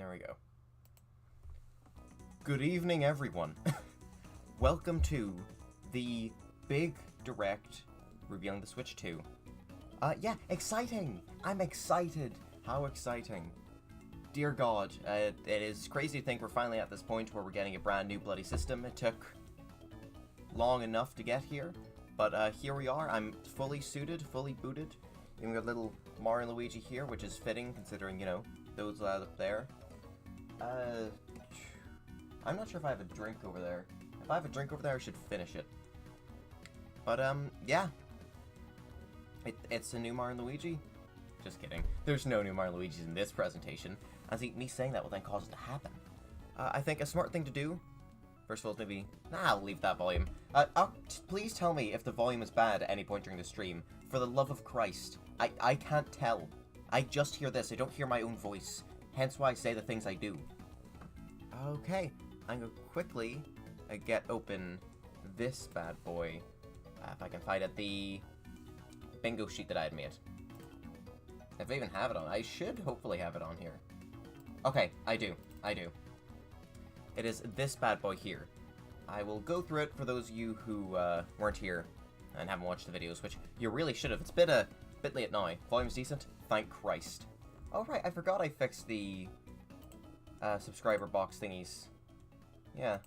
There we go. Good evening, everyone. Welcome to the big direct revealing the Switch 2. Yeah, exciting! I'm excited! How exciting. Dear God, it is crazy to think we're finally at this point where we're getting a brand new bloody system. It took long enough to get here, but here we are. I'm fully suited, fully booted. Even got little Mario and Luigi here, which is fitting considering, you know, those up there. I'm not sure if I have a drink over there. If I have a drink over there, I should finish it. But, yeah. It's a new Mario and Luigi. Just kidding. There's no new Mario and Luigi's in this presentation. I think me saying that will then cause it to happen. I think a smart thing to do, first of all, is maybe... Nah, I'll leave that volume. Please tell me if the volume is bad at any point during the stream. For the love of Christ. I can't tell. I just hear this. I don't hear my own voice. Hence why I say the things I do. Okay. I'm going to quickly get open this bad boy. If I can find it. The bingo sheet that I had made. If I even have it on. I should hopefully have it on here. Okay. I do. I do. It is this bad boy here. I will go through it for those of you who weren't here and haven't watched the videos, which you really should have. It's been a bit late now. Volume's decent. Thank Christ. Oh, right. I forgot I fixed the subscriber box thingies. Yeah.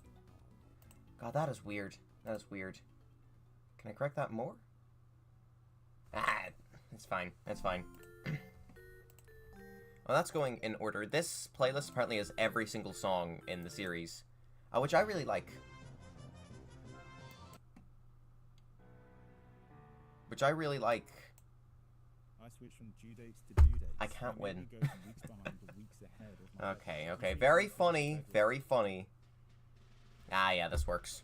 God, that is weird. That is weird. Can I correct that more? Ah, it's fine. It's fine. Well, that's going in order. This playlist apparently has every single song in the series, which I really like. Which I really like. I switch from due dates to due dates. I can't win. Go from weeks behind to weeks ahead of my Okay, okay. Very funny. Very funny. Ah, yeah, this works.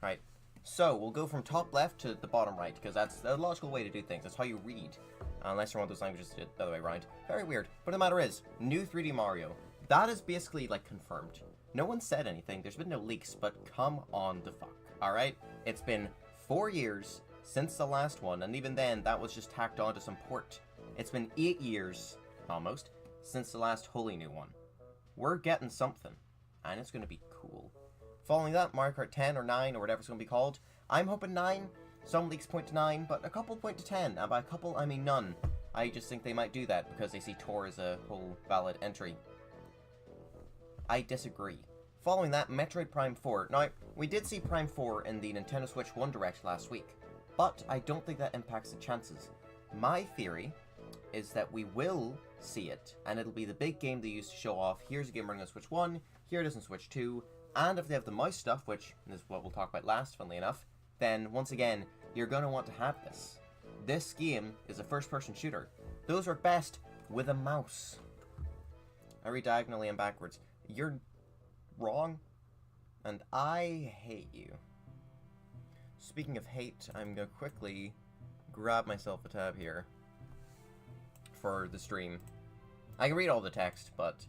Right. So, we'll go from top left to the bottom right, because that's the logical way to do things. That's how you read. Unless you're one of those languages that did it the other way around. Very weird. But the matter is, new 3D Mario. That is basically, like, confirmed. No one said anything. There's been no leaks, but come on the fuck. Alright? It's been 4 years since the last one, and even then, that was just tacked on to some port. It's been 8 years, almost, since the last wholly new one. We're getting something, and it's going to be cool. Following that, Mario Kart 10 or 9 or whatever it's going to be called. I'm hoping 9. Some leaks point to 9, but a couple point to 10. And by a couple, I mean none. I just think they might do that because they see Tor as a whole valid entry. I disagree. Following that, Metroid Prime 4. Now, we did see Prime 4 in the Nintendo Switch 1 Direct last week, but I don't think that impacts the chances. My theory is that we will see it, and it'll be the big game they use to show off, here's a game running on Switch 1, here it is on Switch 2, and if they have the mouse stuff, which is what we'll talk about last, funnily enough, then, once again, you're going to want to have this. This game is a first-person shooter. Those work best with a mouse. I read diagonally and backwards. You're wrong, and I hate you. Speaking of hate, I'm going to quickly grab myself a tab here for the stream. I can read all the text, but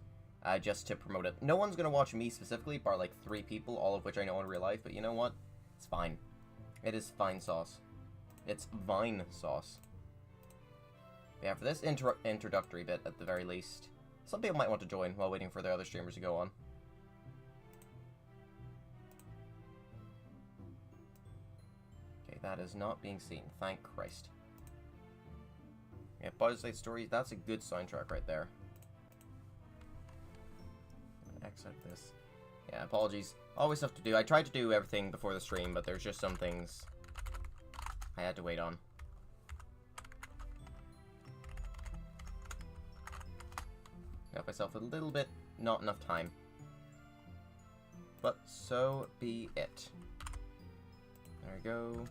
just to promote it. No one's going to watch me specifically, bar like 3 people, all of which I know in real life, but you know what? It's fine. It is fine sauce. It's Vine sauce. Yeah, for this introductory bit, at the very least, some people might want to join while waiting for their other streamers to go on. Okay, that is not being seen. Thank Christ. Yeah, Buzz Light Stories, that's a good soundtrack right there. X out this. Yeah, apologies. Always stuff to do. I tried to do everything before the stream, but there's just some things I had to wait on. Got myself a little bit, not enough time. But so be it. There we go.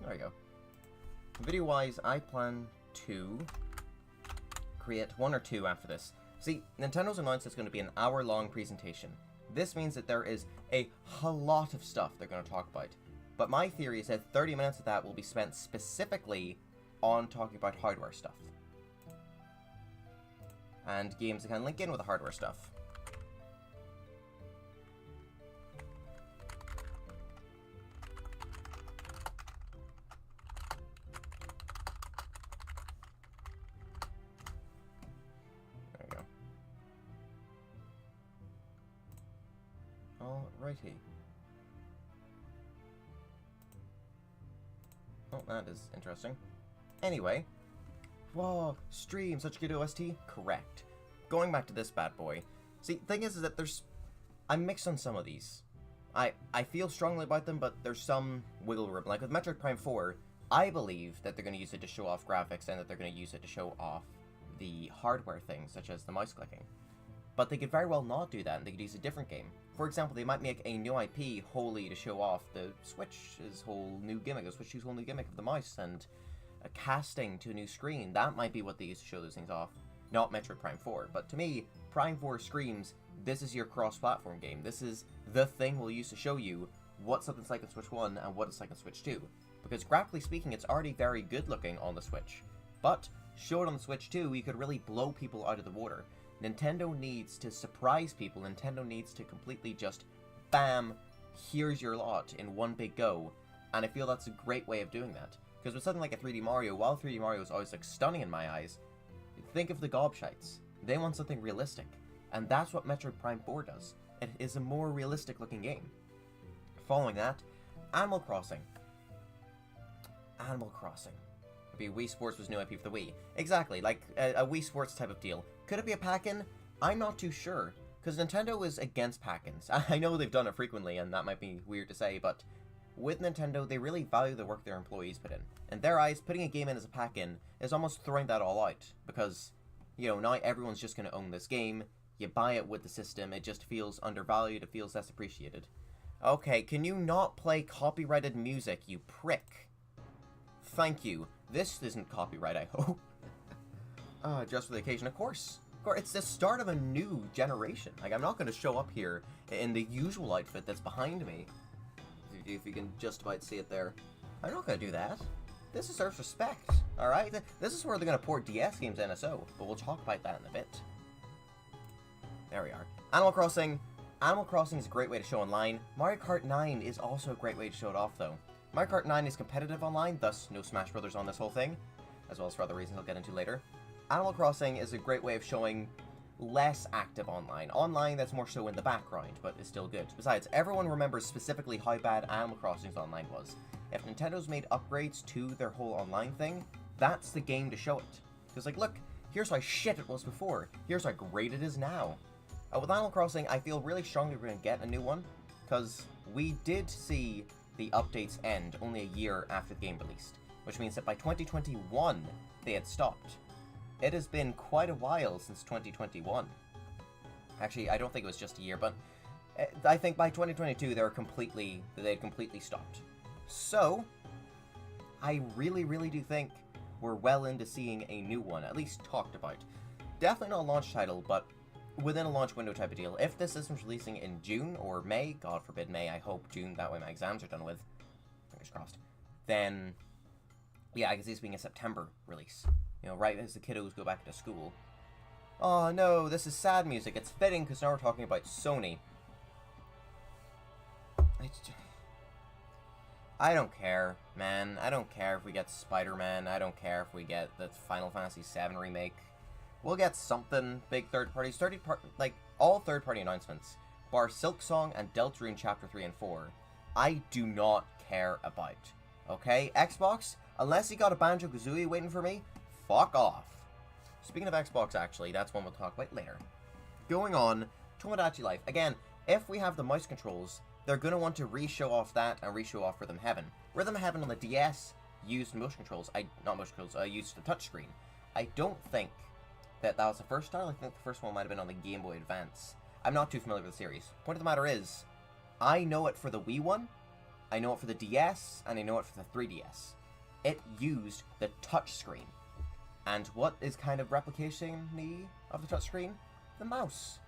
There we go. Video-wise, I plan to create 1 or 2 after this. See, Nintendo's announced it's going to be an hour-long presentation. This means that there is a lot of stuff they're going to talk about. But my theory is that 30 minutes of that will be spent specifically on talking about hardware stuff. And games that can link in with the hardware stuff. Alrighty. Oh, that is interesting. Anyway. Whoa, stream, such a good OST? Correct. Going back to this bad boy. See, thing is that I'm mixed on some of these. I feel strongly about them, but there's some wiggle room. Like with Metroid Prime 4, I believe that they're going to use it to show off graphics and that they're going to use it to show off the hardware things, such as the mouse clicking. But they could very well not do that, and they could use a different game. For example, they might make a new IP wholly to show off the Switch's whole new gimmick, the Switch's whole new gimmick of the mouse, and a casting to a new screen. That might be what they use to show those things off, not Metroid Prime 4. But to me, Prime 4 screams, this is your cross-platform game. This is the thing we'll use to show you what something's like on Switch 1 and what it's like on Switch 2. Because graphically speaking, it's already very good looking on the Switch. But show it on the Switch 2, you could really blow people out of the water. Nintendo needs to surprise people. Nintendo needs to completely just, bam, here's your lot in one big go. And I feel that's a great way of doing that. Because with something like a 3D Mario, while 3D Mario is always like stunning in my eyes, think of the gobshites. They want something realistic. And that's what Metroid Prime 4 does. It is a more realistic looking game. Following that, Animal Crossing. Animal Crossing. Maybe Wii Sports was new IP for the Wii. Exactly, like a Wii Sports type of deal. Could it be a pack-in? I'm not too sure. Because Nintendo is against pack-ins. I know they've done it frequently, and that might be weird to say, but with Nintendo, they really value the work their employees put in. In their eyes, putting a game in as a pack-in is almost throwing that all out. Because, you know, not everyone's just going to own this game. You buy it with the system, it just feels undervalued, it feels less appreciated. Okay, can you not play copyrighted music, you prick? Thank you. This isn't copyright, I hope. Just for the occasion, of course. It's the start of a new generation. Like, I'm not going to show up here in the usual outfit that's behind me. If you can just about see it there. I'm not going to do that. This deserves respect, alright? This is where they're going to port DS games to NSO, but we'll talk about that in a bit. There we are. Animal Crossing. Animal Crossing is a great way to show online. Mario Kart 9 is also a great way to show it off, though. Mario Kart 9 is competitive online, thus no Smash Brothers on this whole thing, as well as for other reasons I'll get into later. Animal Crossing is a great way of showing less active online. Online that's more so in the background, but is still good. Besides, everyone remembers specifically how bad Animal Crossing's online was. If Nintendo's made upgrades to their whole online thing, that's the game to show it. Because, like, look, here's how shit it was before. Here's how great it is now. With Animal Crossing, I feel really strongly we're going to get a new one, because we did see the updates end only a year after the game released, which means that by 2021, they had stopped. It has been quite a while since 2021. Actually, I don't think it was just a year, but I think by 2022, they had completely stopped. So, I really, really do think we're well into seeing a new one, at least talked about. Definitely not a launch title, but within a launch window type of deal. If this system's releasing in June or May, God forbid May, I hope June, that way my exams are done with, fingers crossed, then, yeah, I can see this being a September release. You know, right as the kiddos go back to school. Oh no, this is sad music. It's fitting because now we're talking about Sony. I don't care, man. I don't care if we get Spider-Man. I don't care if we get the Final Fantasy VII Remake. We'll get something big third parties. Like, all third-party announcements, bar Silksong and Deltarune Chapter 3 and 4, I do not care about. Okay? Xbox, unless you got a Banjo-Kazooie waiting for me, fuck off. Speaking of Xbox, actually, that's one we'll talk about later. Going on, Tomodachi Life. Again, if we have the mouse controls, they're going to want to re-show off that and re-show off Rhythm Heaven. Rhythm Heaven on the DS used motion controls. Used the touchscreen. I don't think that was the first style. I think the first one might have been on the Game Boy Advance. I'm not too familiar with the series. Point of the matter is, I know it for the Wii one, I know it for the DS, and I know it for the 3DS. It used the touchscreen. And what is kind of replication of the touchscreen? The mouse.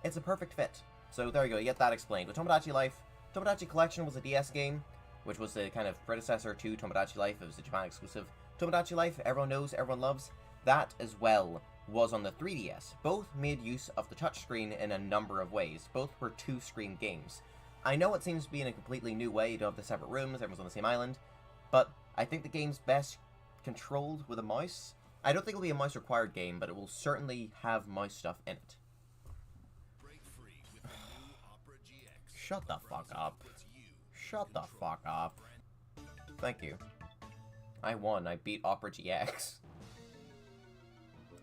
It's a perfect fit. So there you go, you get that explained. With Tomodachi Life, Tomodachi Collection was a DS game, which was the kind of predecessor to Tomodachi Life. It was a Japan exclusive. Tomodachi Life, everyone knows, everyone loves. That, as well, was on the 3DS. Both made use of the touchscreen in a number of ways. Both were two-screen games. I know it seems to be in a completely new way. You don't have the separate rooms, everyone's on the same island, but I think the game's best controlled with a mouse. I don't think it'll be a mouse-required game, but it will certainly have mouse stuff in it. Shut the fuck up. Shut the fuck up. Thank you. I won. I beat Opera GX.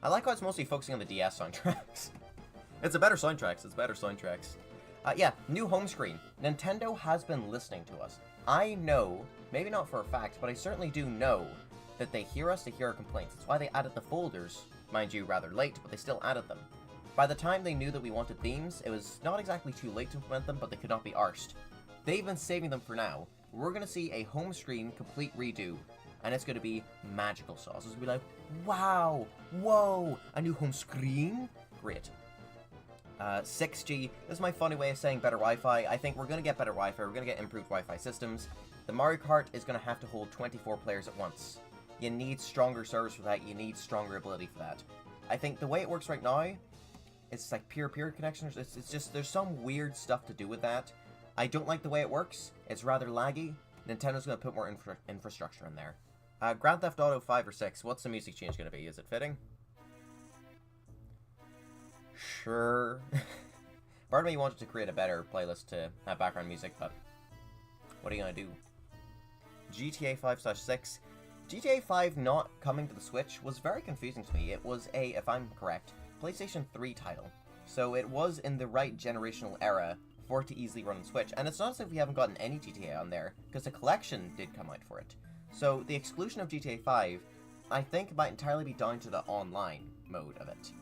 I like how it's mostly focusing on the DS soundtracks. It's a better soundtracks. It's better soundtracks. Yeah, new home screen. Nintendo has been listening to us. I know, maybe not for a fact, but I certainly do know that they hear us, they hear our complaints. That's why they added the folders, mind you, rather late, but they still added them. By the time they knew that we wanted themes, it was not exactly too late to implement them, but they could not be arsed. They've been saving them for now. We're going to see a home screen complete redo, and it's going to be magical sauce. It's going to be like, wow, whoa, a new home screen? Great. 6G, this is my funny way of saying better Wi-Fi. I think we're going to get better Wi-Fi, we're going to get improved Wi-Fi systems. The Mario Kart is going to have to hold 24 players at once. You need stronger servers for that, you need stronger ability for that. I think the way it works right now, it's like peer-to-peer connections, it's just, there's some weird stuff to do with that. I don't like the way it works, it's rather laggy. Nintendo's going to put more infrastructure in there. Grand Theft Auto 5 or 6, what's the music change going to be? Is it fitting? Sure. Part of me wanted to create a better playlist to have background music, but what are you gonna do? GTA 5/6. GTA 5 not coming to the Switch was very confusing to me. It was a, if I'm correct, PlayStation 3 title. So it was in the right generational era for it to easily run on Switch. And it's not as if we haven't gotten any GTA on there, because the collection did come out for it. So the exclusion of GTA 5, I think, might entirely be down to the online mode of it.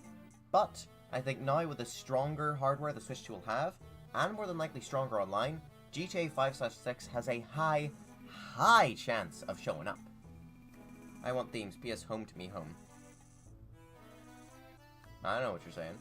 But I think now with the stronger hardware the Switch 2 will have, and more than likely stronger online, GTA 5/6 has a high chance of showing up. I want themes. PS home to me home. I don't know what you're saying.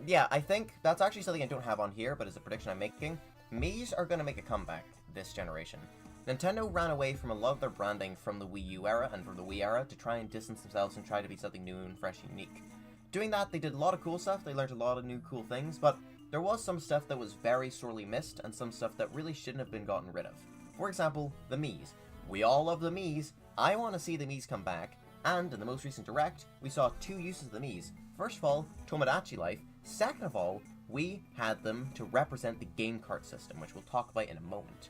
Yeah, I think that's actually something I don't have on here, but it's a prediction I'm making. Mii's are going to make a comeback this generation. Nintendo ran away from a lot of their branding from the Wii U era and from the Wii era to try and distance themselves and try to be something new and fresh and unique. Doing that, they did a lot of cool stuff, they learned a lot of new cool things, but there was some stuff that was very sorely missed and some stuff that really shouldn't have been gotten rid of. For example, the Mii's. We all love the Mii's. I want to see the Mii's come back, and in the most recent Direct, we saw two uses of the Mii's. First of all, Tomodachi Life. Second of all, we had them to represent the game cart system, which we'll talk about in a moment.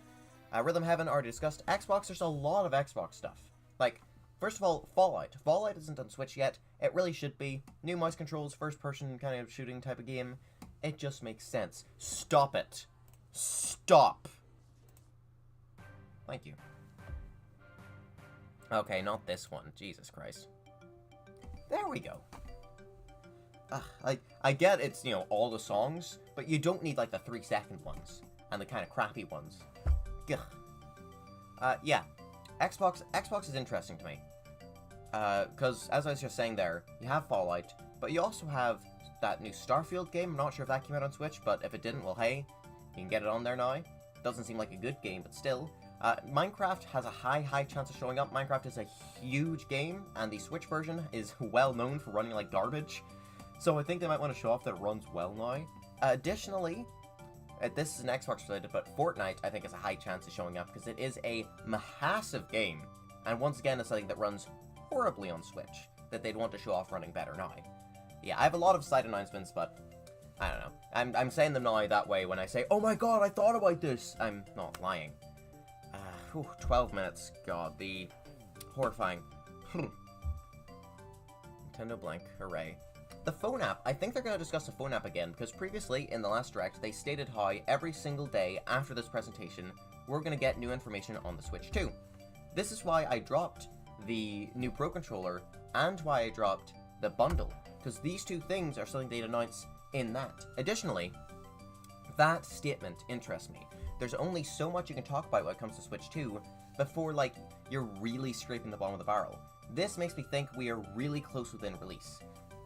Rhythm Heaven already discussed. Xbox, there's a lot of Xbox stuff. Like, first of all, Fallout. Fallout isn't on Switch yet. It really should be. New mouse controls, first-person kind of shooting type of game. It just makes sense. Stop it. Stop. Thank you. Okay, not this one. Jesus Christ. There we go. I get it's, you know, all the songs, but you don't need, like, the 3-second ones. And the kind of crappy ones. Gah. Yeah. Xbox is interesting to me. Because, as I was just saying there, you have Fallout, but you also have that new Starfield game. I'm not sure if that came out on Switch, but if it didn't, well, hey, you can get it on there now. Doesn't seem like a good game, but still. Minecraft has a high chance of showing up. Minecraft is a huge game, and the Switch version is well known for running like garbage. So I think they might want to show off that it runs well now. Additionally, this is an Xbox related, but Fortnite I think is a high chance of showing up because it is a massive game. And once again, it's something that runs horribly on Switch that they'd want to show off running better now. Yeah, I have a lot of side announcements, but I don't know. I'm saying them now that way when I say, oh my god, I thought about this. I'm not lying. 12 minutes. God, the horrifying. Nintendo blank. Hooray. The phone app. I think they're going to discuss the phone app again, because previously, in the last Direct, they stated how every single day after this presentation, we're going to get new information on the Switch 2. This is why I dropped the new Pro Controller, and why I dropped the bundle, because these two things are something they'd announce in that. Additionally, that statement interests me. There's only so much you can talk about when it comes to Switch 2 before, like, you're really scraping the bottom of the barrel. This makes me think we are really close within release.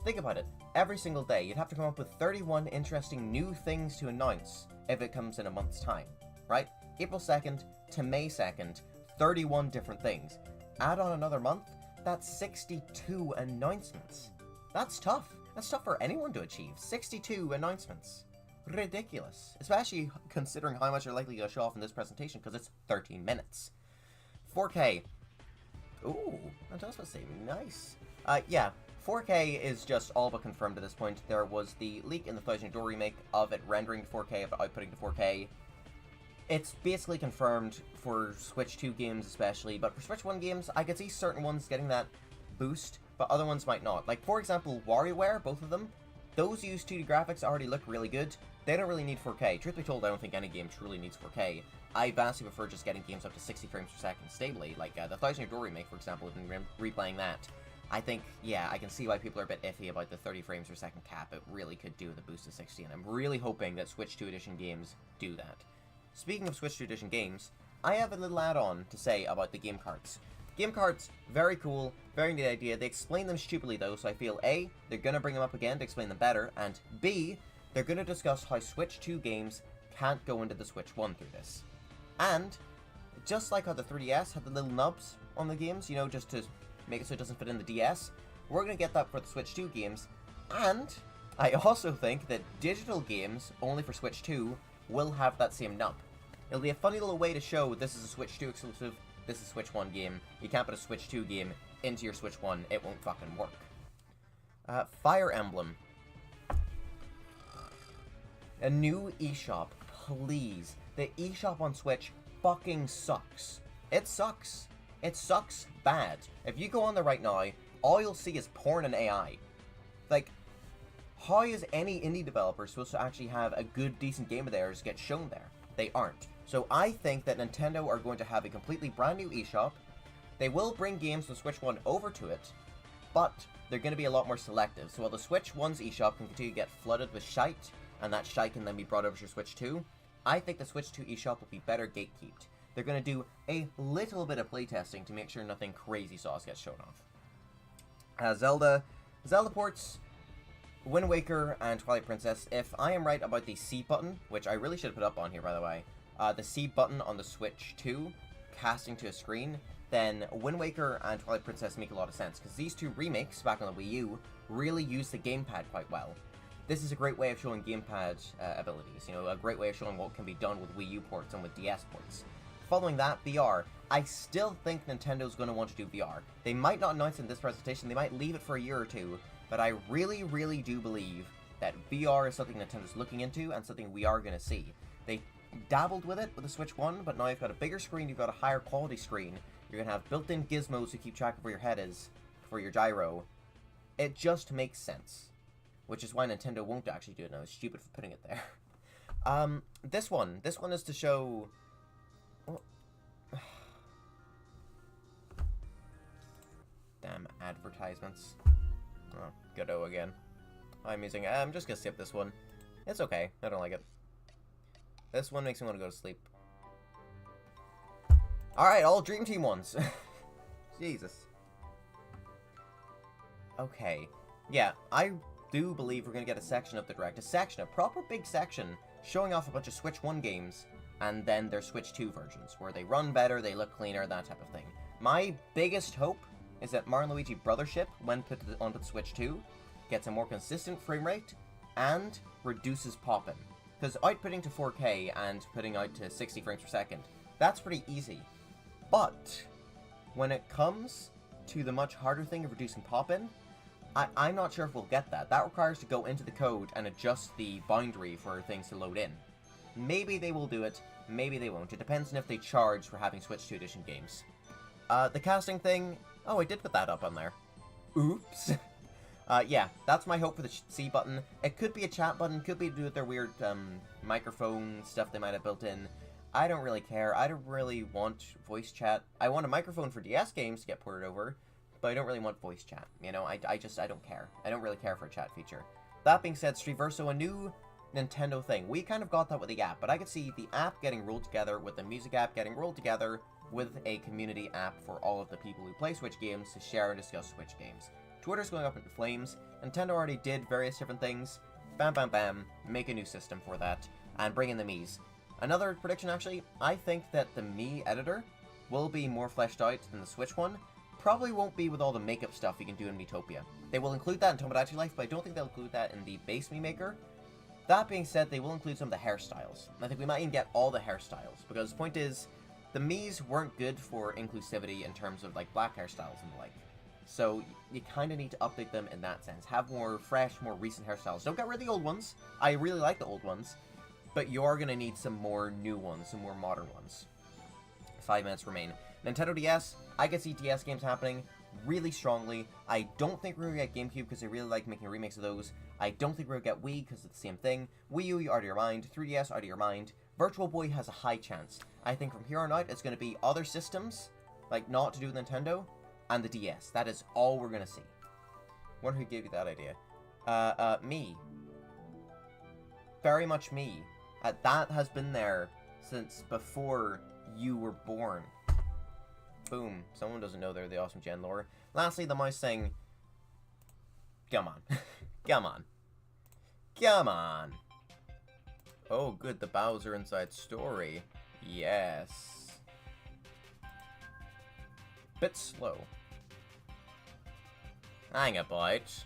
Think about it. Every single day, you'd have to come up with 31 interesting new things to announce if it comes in a month's time, right? April 2nd to May 2nd, 31 different things. Add on another month, that's 62 announcements. That's tough. That's tough for anyone to achieve. 62 announcements. Ridiculous. Especially considering how much they're likely to show off in this presentation, because it's 13 minutes. 4K. Ooh, that's what to say. Nice. Yeah. 4K is just all but confirmed at this point. There was the leak in the Thousand Year Door remake of it rendering to 4K, of it outputting to 4K. It's basically confirmed for Switch 2 games especially, but for Switch 1 games, I could see certain ones getting that boost, but other ones might not. Like, for example, WarioWare, both of them, those use 2D graphics already look really good. They don't really need 4K. Truth be told, I don't think any game truly needs 4K. I vastly prefer just getting games up to 60 frames per second stably. Like, the Thousand Year Door remake, for example, and replaying that. I think, yeah, I can see why people are a bit iffy about the 30 frames per second cap. It really could do with a boost to 60, and I'm really hoping that Switch 2 Edition games do that. Speaking of Switch 2 Edition games, I have a little add-on to say about the game cards. Game cards, very cool, very neat idea. They explain them stupidly though, so I feel A, they're gonna bring them up again to explain them better, and B, they're gonna discuss how Switch 2 games can't go into the Switch 1 through this. And, just like how the 3DS had the little nubs on the games, you know, just to make it so it doesn't fit in the DS, we're gonna get that for the Switch 2 games, and I also think that digital games, only for Switch 2, will have that same nub. It'll be a funny little way to show this is a Switch 2 exclusive, this is a Switch 1 game. You can't put a Switch 2 game into your Switch 1, it won't fucking work. Fire Emblem. A new eShop, please. The eShop on Switch fucking sucks. It sucks. It sucks bad. If you go on there right now, all you'll see is porn and AI. Like, how is any indie developer supposed to actually have a good, decent game of theirs get shown there? They aren't. So I think that Nintendo are going to have a completely brand new eShop. They will bring games from Switch 1 over to it, but they're going to be a lot more selective. So while the Switch 1's eShop can continue to get flooded with shite, and that shite can then be brought over to Switch 2, I think the Switch 2 eShop will be better gatekeeped. They're going to do a little bit of playtesting to make sure nothing crazy sauce gets shown off. Zelda ports, Wind Waker, and Twilight Princess. If I am right about the C button, which I really should have put up on here, by the way, the C button on the Switch 2, casting to a screen, then Wind Waker and Twilight Princess make a lot of sense, because these two remakes back on the Wii U really use the gamepad quite well. This is a great way of showing gamepad abilities, you know, a great way of showing what can be done with Wii U ports and with DS ports. Following that, VR. I still think Nintendo's going to want to do VR. They might not announce it in this presentation, they might leave it for a year or two, but I really, really do believe that VR is something Nintendo's looking into and something we are going to see. They dabbled with it with the Switch 1, but now you've got a bigger screen, you've got a higher quality screen, you're going to have built-in gizmos to keep track of where your head is for your gyro. It just makes sense. Which is why Nintendo won't actually do it now. It's stupid for putting it there. This one is to show... Damn advertisements. Oh, Godot again. I'm just gonna skip this one. It's okay, I don't like it. This one makes me want to go to sleep. Alright, all Dream Team ones. Jesus. Okay. Yeah, I do believe we're gonna get a section of the Direct. A proper big section, showing off a bunch of Switch 1 games, and then their Switch 2 versions, where they run better, they look cleaner, that type of thing. My biggest hope is that Mario & Luigi Brothership, when put onto the Switch 2, gets a more consistent frame rate, and reduces popping. Because outputting to 4K and putting out to 60 frames per second, that's pretty easy. But, when it comes to the much harder thing of reducing popping, I'm not sure if we'll get that. That requires to go into the code and adjust the boundary for things to load in. Maybe they will do it, maybe they won't. It depends on if they charge for having Switch 2 Edition games. The casting thing... Oh, I did put that up on there. Oops. Yeah, that's my hope for the C button. It could be a chat button, could be to do with their weird microphone stuff they might have built in. I don't really care. I don't really want voice chat. I want a microphone for DS games to get ported over, but I don't really want voice chat. You know, I don't care. I don't really care for a chat feature. That being said, Streetverso, a new Nintendo thing. We kind of got that with the app, but I could see the app getting rolled together with the music app getting rolled together with a community app for all of the people who play Switch games to share and discuss Switch games. Twitter's going up into flames. Nintendo already did various different things. Bam, bam, bam. Make a new system for that. And bring in the Miis. Another prediction, actually. I think that the Mii editor will be more fleshed out than the Switch one. Probably won't be with all the makeup stuff you can do in Miitopia. They will include that in Tomodachi Life, but I don't think they'll include that in the base Mii Maker. That being said, they will include some of the hairstyles. I think we might even get all the hairstyles, because the point is, the Miis weren't good for inclusivity in terms of like black hairstyles and the like. So you kind of need to update them in that sense. Have more fresh, more recent hairstyles. Don't get rid of the old ones. I really like the old ones. But you're going to need some more new ones, some more modern ones. 5 minutes remain. Nintendo DS, I can see DS games happening really strongly. I don't think we're going to get GameCube because I really like making remakes of those. I don't think we're going to get Wii because it's the same thing. Wii U, you're out of your mind. 3DS, out of your mind. Virtual Boy has a high chance. I think from here on out, it's going to be other systems, like not to do with Nintendo, and the DS. That is all we're going to see. Wonder who gave you that idea. Me. Very much me. That has been there since before you were born. Boom. Someone doesn't know they're the Awesome Gen lore. Lastly, the mouse thing. Come on. Come on. Come on. Oh, good. The Bowser Inside Story. Yes. Bit slow. Hang about.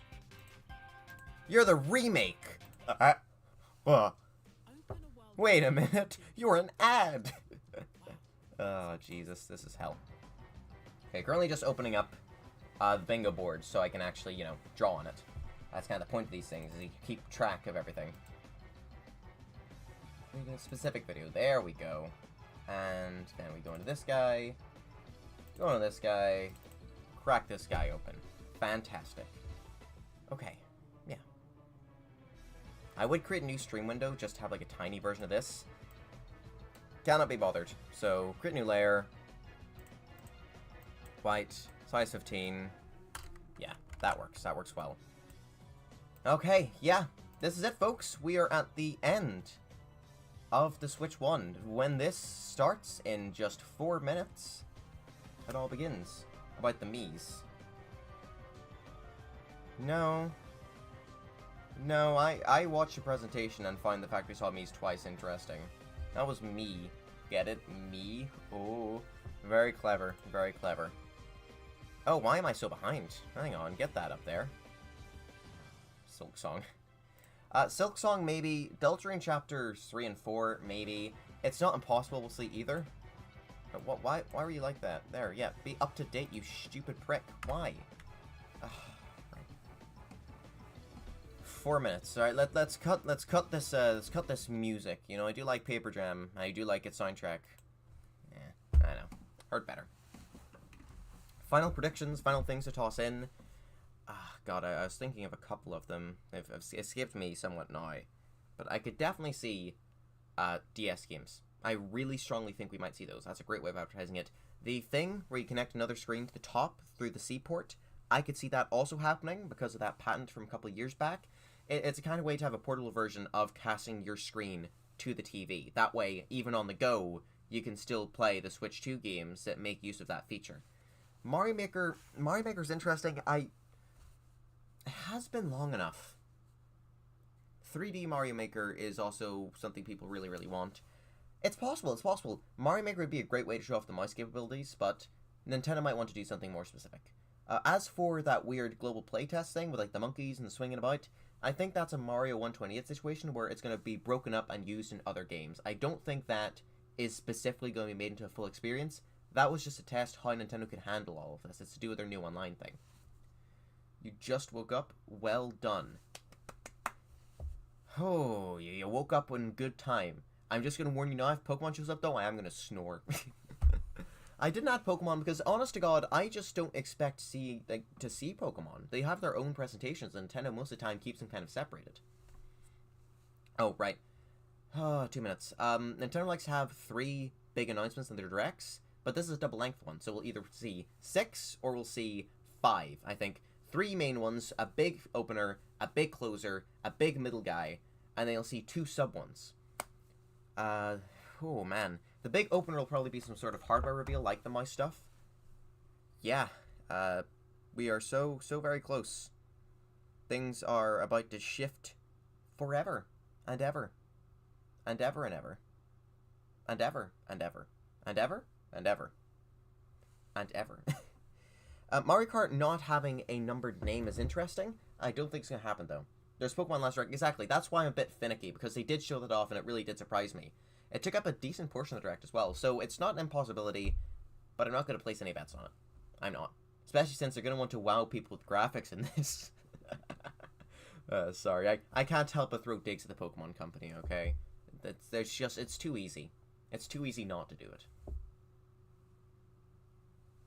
You're the remake. Wait a minute. You're an ad. Oh, Jesus. This is hell. Okay, currently just opening up the bingo board so I can actually, you know, draw on it. That's kind of the point of these things, is you keep track of everything. A specific video. There we go. And then we go into this guy. Go into this guy. Crack this guy open. Fantastic. Okay. Yeah. I would create a new stream window, just to have like a tiny version of this. Cannot be bothered. So, create a new layer. White. Size 15. Yeah, that works. That works well. Okay, yeah. This is it, folks. We are at the end of the Switch 1. When this starts in just 4 minutes, it all begins. About the Miis. No. No, I watched the presentation and find the fact we saw Miis twice interesting. That was me. Get it? Me? Oh. Very clever. Very clever. Oh, why am I so behind? Hang on, get that up there. Silk Song. Silk Song, maybe. Deltarune Chapters 3 and 4, maybe. It's not impossible we'll see either. But why were you like that? There, yeah. Be up to date, you stupid prick. Why? 4 minutes. All right, let's cut this music. You know, I do like Paper Jam. I do like its soundtrack. Yeah, I know. Heard better. Final predictions, final things to toss in. God, I was thinking of a couple of them. They've escaped me somewhat now. But I could definitely see DS games. I really strongly think we might see those. That's a great way of advertising it. The thing where you connect another screen to the top through the C port, I could see that also happening because of that patent from a couple of years back. It's a kind of way to have a portable version of casting your screen to the TV. That way, even on the go, you can still play the Switch 2 games that make use of that feature. Mario Maker's interesting. It has been long enough. 3D Mario Maker is also something people really, really want. It's possible, it's possible. Mario Maker would be a great way to show off the mouse capabilities, but Nintendo might want to do something more specific. As for that weird global playtest thing with like the monkeys and the swinging about, I think that's a Mario 128 situation where it's going to be broken up and used in other games. I don't think that is specifically going to be made into a full experience. That was just to test how Nintendo can handle all of this. It's to do with their new online thing. You just woke up? Well done. Oh, you woke up in good time. I'm just going to warn you now, if Pokemon shows up though, I am going to snore. I didn't add Pokemon because, honest to God, I just don't expect to see Pokemon. They have their own presentations, and Nintendo most of the time keeps them kind of separated. Oh, right. 2 minutes. Nintendo likes to have 3 big announcements in their directs, but this is a double-length one, so we'll either see 6 or we'll see 5, I think. 3 main ones, a big opener, a big closer, a big middle guy, and then you'll see 2 sub-ones. Oh, man. The big opener will probably be some sort of hardware reveal, like the mouse stuff. Yeah, we are so very close. Things are about to shift forever and ever. And ever and ever. And ever and ever. And ever and ever. And ever. Mario Kart not having a numbered name is interesting. I don't think it's going to happen, though. There's Pokemon Last Direct. Exactly, that's why I'm a bit finicky, because they did show that off, and it really did surprise me. It took up a decent portion of the Direct as well, so it's not an impossibility, but I'm not going to place any bets on it. I'm not. Especially since they're going to want to wow people with graphics in this. Sorry, I can't help but throw digs at the Pokemon Company, okay? It's too easy. It's too easy not to do it.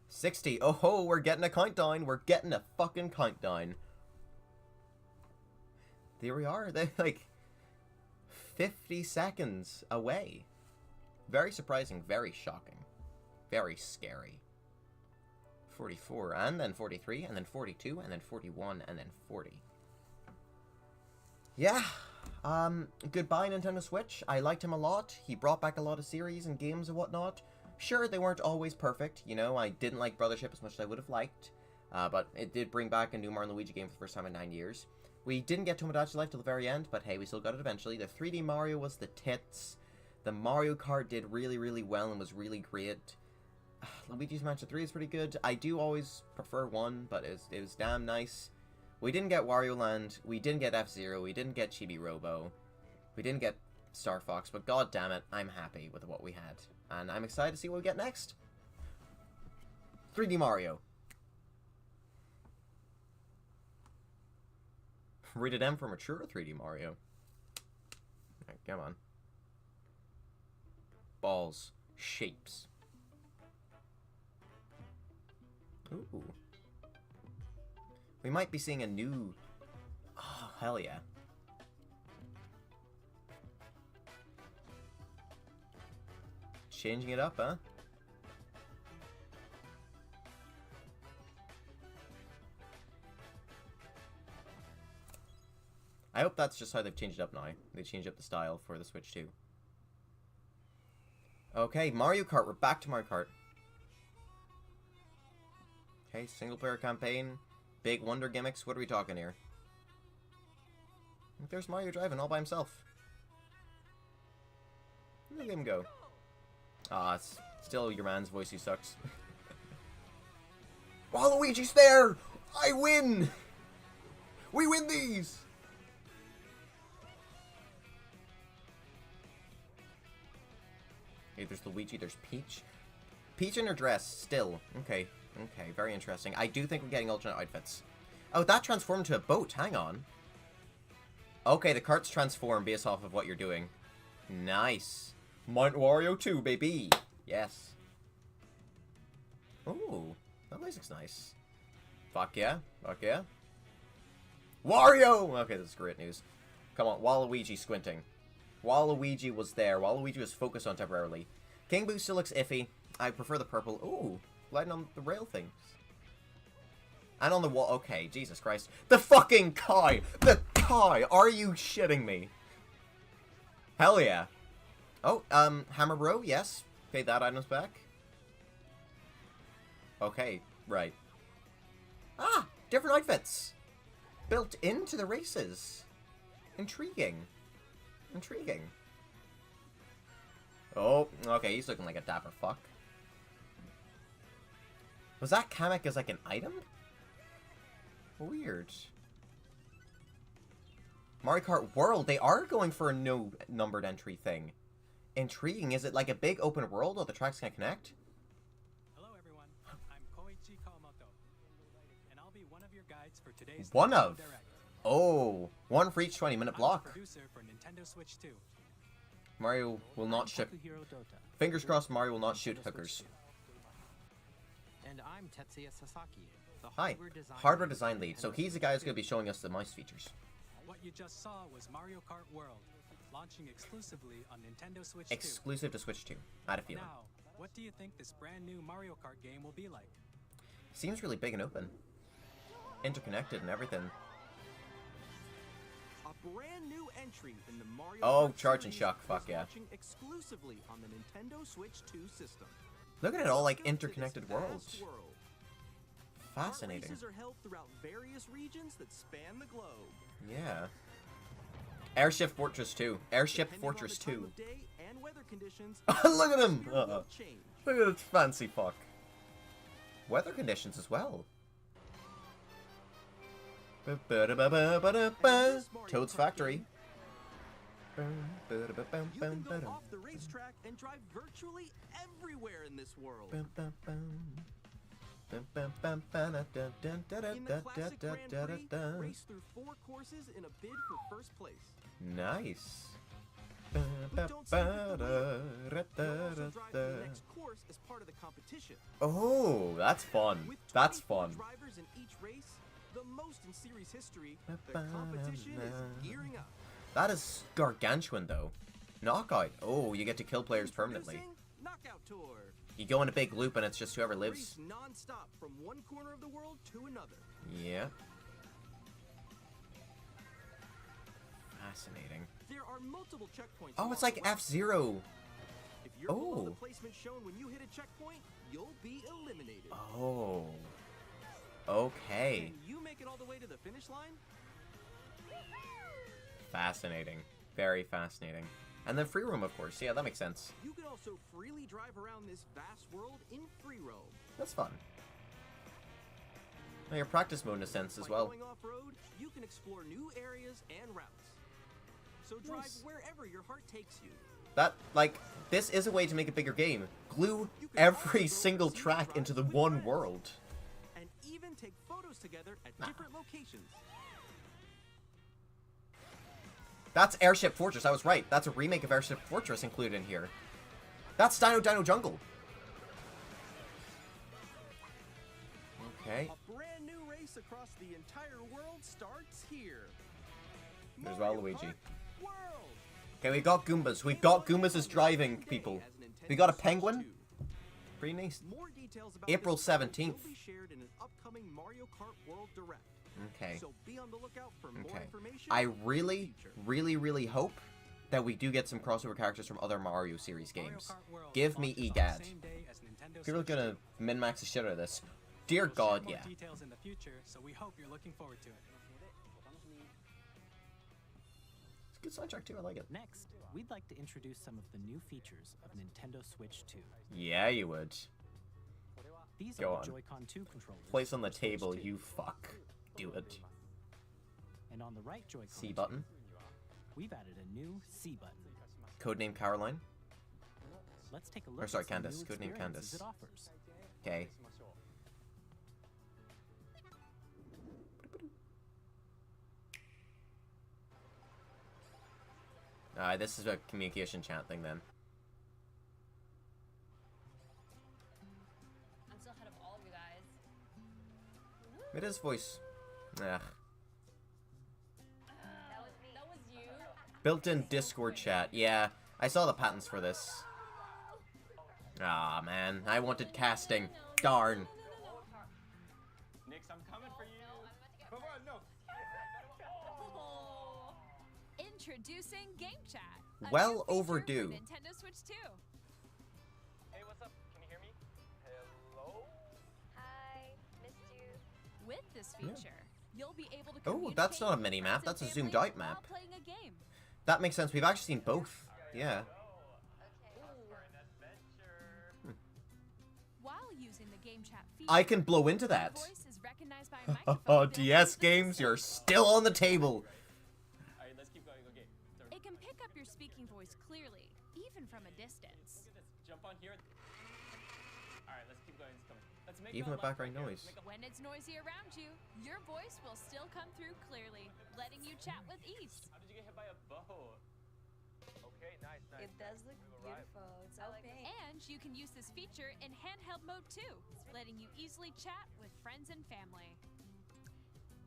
60. Oh ho, we're getting a countdown. We're getting a fucking countdown. There we are. They're like 50 seconds away. Very surprising, very shocking. Very scary. 44, and then 43, and then 42, and then 41, and then 40. Yeah. Goodbye, Nintendo Switch. I liked him a lot. He brought back a lot of series and games and whatnot. Sure, they weren't always perfect. You know, I didn't like Brothership as much as I would have liked. But it did bring back a new Mario and Luigi game for the first time in 9 years. We didn't get Tomodachi Life till the very end, but hey, we still got it eventually. The 3D Mario was the tits. The Mario Kart did really, really well and was really great. Luigi's Mansion 3 is pretty good. I do always prefer 1, but it was damn nice. We didn't get Wario Land. We didn't get F-Zero. We didn't get Chibi Robo. We didn't get Star Fox, but god damn it, I'm happy with what we had. And I'm excited to see what we get next. 3D Mario. Rated M for mature 3D Mario. Right, come on. Balls. Shapes. Ooh. We might be seeing a new... Oh, hell yeah. Changing it up, huh? I hope that's just how they've changed it up now. They changed up the style for the Switch too. Okay, Mario Kart. We're back to Mario Kart. Okay, single player campaign. Big wonder gimmicks. What are we talking here? There's Mario driving all by himself. Look at him go. Ah, it's still your man's voice who sucks. Waluigi's there! I win! We win these! Okay, there's Luigi, there's Peach. Peach in her dress, still. Okay, okay, very interesting. I do think we're getting alternate outfits. Oh, that transformed to a boat, hang on. Okay, the carts transform based off of what you're doing. Nice. Mount Wario 2, baby! Yes. Ooh, that music's nice. Fuck yeah, fuck yeah. Wario! Okay, this is great news. Come on, Waluigi squinting. Waluigi was there. Waluigi was focused on temporarily. King Boo still looks iffy. I prefer the purple. Ooh, lighting on the rail things. And on the wall. Okay, Jesus Christ. The fucking Kai! The Kai! Are you shitting me? Hell yeah. Oh, Hammer Bro, yes. Okay, that item's back. Okay, right. Ah! Different outfits! Built into the races. Intriguing. Intriguing. Oh, okay, he's looking like a dapper fuck. Was that Kamek as like an item? Weird. Mario Kart World, they are going for a no numbered entry thing. Intriguing. Is it like a big open world or the tracks can connect? Hello everyone, I'm Koichi Kawamoto, and I'll be one of your guides for today's One of? Direct. Oh, one for each 20-minute block. I'm the producer for Nintendo Switch 2. Mario will not shoot. Takuhiro Dota. Fingers crossed Mario will not shoot hookers. And I'm Tetsuya Sasaki, the Hi, design hardware design lead. So he's the guy who's going to be showing us the mouse features. What you just saw was Mario Kart World, launching exclusively on Nintendo Switch 2. Exclusive to Switch 2. I had a feeling. Now, what do you think this brand new Mario Kart game will be like? Seems really big and open. Interconnected and everything. A brand new entry in the Mario Oh, Kart Charge and series Shock, fuck is yeah. launching exclusively on the Nintendo Switch 2 system. Look at it all like Welcome to this interconnected vast worlds. world. Fascinating. Kart races are held throughout various regions that span the globe. Yeah. Airship Fortress 2. Airship Depending Fortress on the time 2. of day and weather conditions, Look at him! atmosphere will change. Look at this fancy fuck. Weather conditions as well. Toad's Factory. You can go off the racetrack and drive virtually everywhere in this world. classic Grand Prix, race through 4 courses in a bid for first place. Nice. But don't skip it the wheel. You'll also drive the next course as part of the competition. Oh, that's fun. With That's 24 fun. drivers in each race, the most in series history, the competition is gearing up. That is gargantuan, though. Knockout. Oh, you get to kill players permanently. Introducing Knockout Tour. You go in a big loop and it's just whoever lives. Race non-stop from one corner of the world to another. Yeah. Fascinating. There are multiple checkpoints. Oh, along it's like the way. F-Zero. If you're below the Oh. placement shown when you hit a checkpoint, you'll be eliminated. Oh. Okay. Can you make it all the way to the finish line? Fascinating. Very fascinating. And then free roam, of course. Yeah, that makes sense. You can also freely drive around this vast world in free roam. That's fun. Well, your practice mode in a sense as By well. going off-road, you can explore new areas and routes. So drive Nice. wherever your heart takes you. That, like, this is a way to make a bigger game. Glue You can every also single scenic track drives into the with one friends. world. And even take photos together at different locations. That's Airship Fortress, I was right. That's a remake of Airship Fortress included in here. That's Dino Jungle. Okay. A brand new race across the entire world starts here. There's Mario Waluigi. Kart World. Okay, we got Goombas. We got Goombas as driving people. We got a penguin. Pretty nice. More details about April this world 17th. will be shared in an upcoming Mario Kart World Direct. Okay. So be on the lookout for more Okay. information. I in the really, future. really hope that we do get some crossover characters from other Mario series Mario games. Kart World Give me launches on EGAD. the same day as Nintendo People are Switch gonna 2. min-max the shit out of this. Dear We'll share God, more yeah. details in the future, so we hope you're looking forward to it. It's a good soundtrack too, I like it. Next, we'd like to introduce some of the new features of Nintendo Switch 2. Yeah, you would. These Go are on. the Joy-Con 2 controllers. Place on the for Switch table, 2. you fuck. Do it. And on the right Joy-Con C 2, button. we've added a new C button. Codename Caroline. Let's take a look Or sorry, at some Candace. new Codename experiences Candace. it offers. Okay. This is a communication chat thing then. I'm still ahead of all of you guys. It is voice. Ugh. That was me. That was you. Built-in Discord chat. Yeah, I saw the patents for this. Ah, man. I wanted casting. Darn. Nix, I'm coming for you. Come on, no. Introducing Game Chat. a Well new feature overdue. for Nintendo Switch 2. Hey, what's up? Can you hear me? Hello? Hi, missed you. With this Yeah. feature, you'll be able to Oh, that's not a communicate mini with map. friends That's a and zoomed family out map. while playing a game. That makes sense. We've actually seen both. Yeah. While using the Game Chat feature, I can blow into your that. voice is recognized by a microphone Oh, built DS into the games, system. you're still on the table. Alright, let's keep going. Okay. So, It can pick up your speaking voice clearly, even from a distance. look at this. Jump on here. Alright, let's keep going. It's coming. Let's make Even a with left background right here. noise. Make a- When it's noisy around you, your voice will still come through clearly, letting you chat with ease. How did you get hit by a bow? Okay, nice, nice. It does look beautiful. It's so pink. And you can use this feature in handheld mode too, letting you easily chat with friends and family.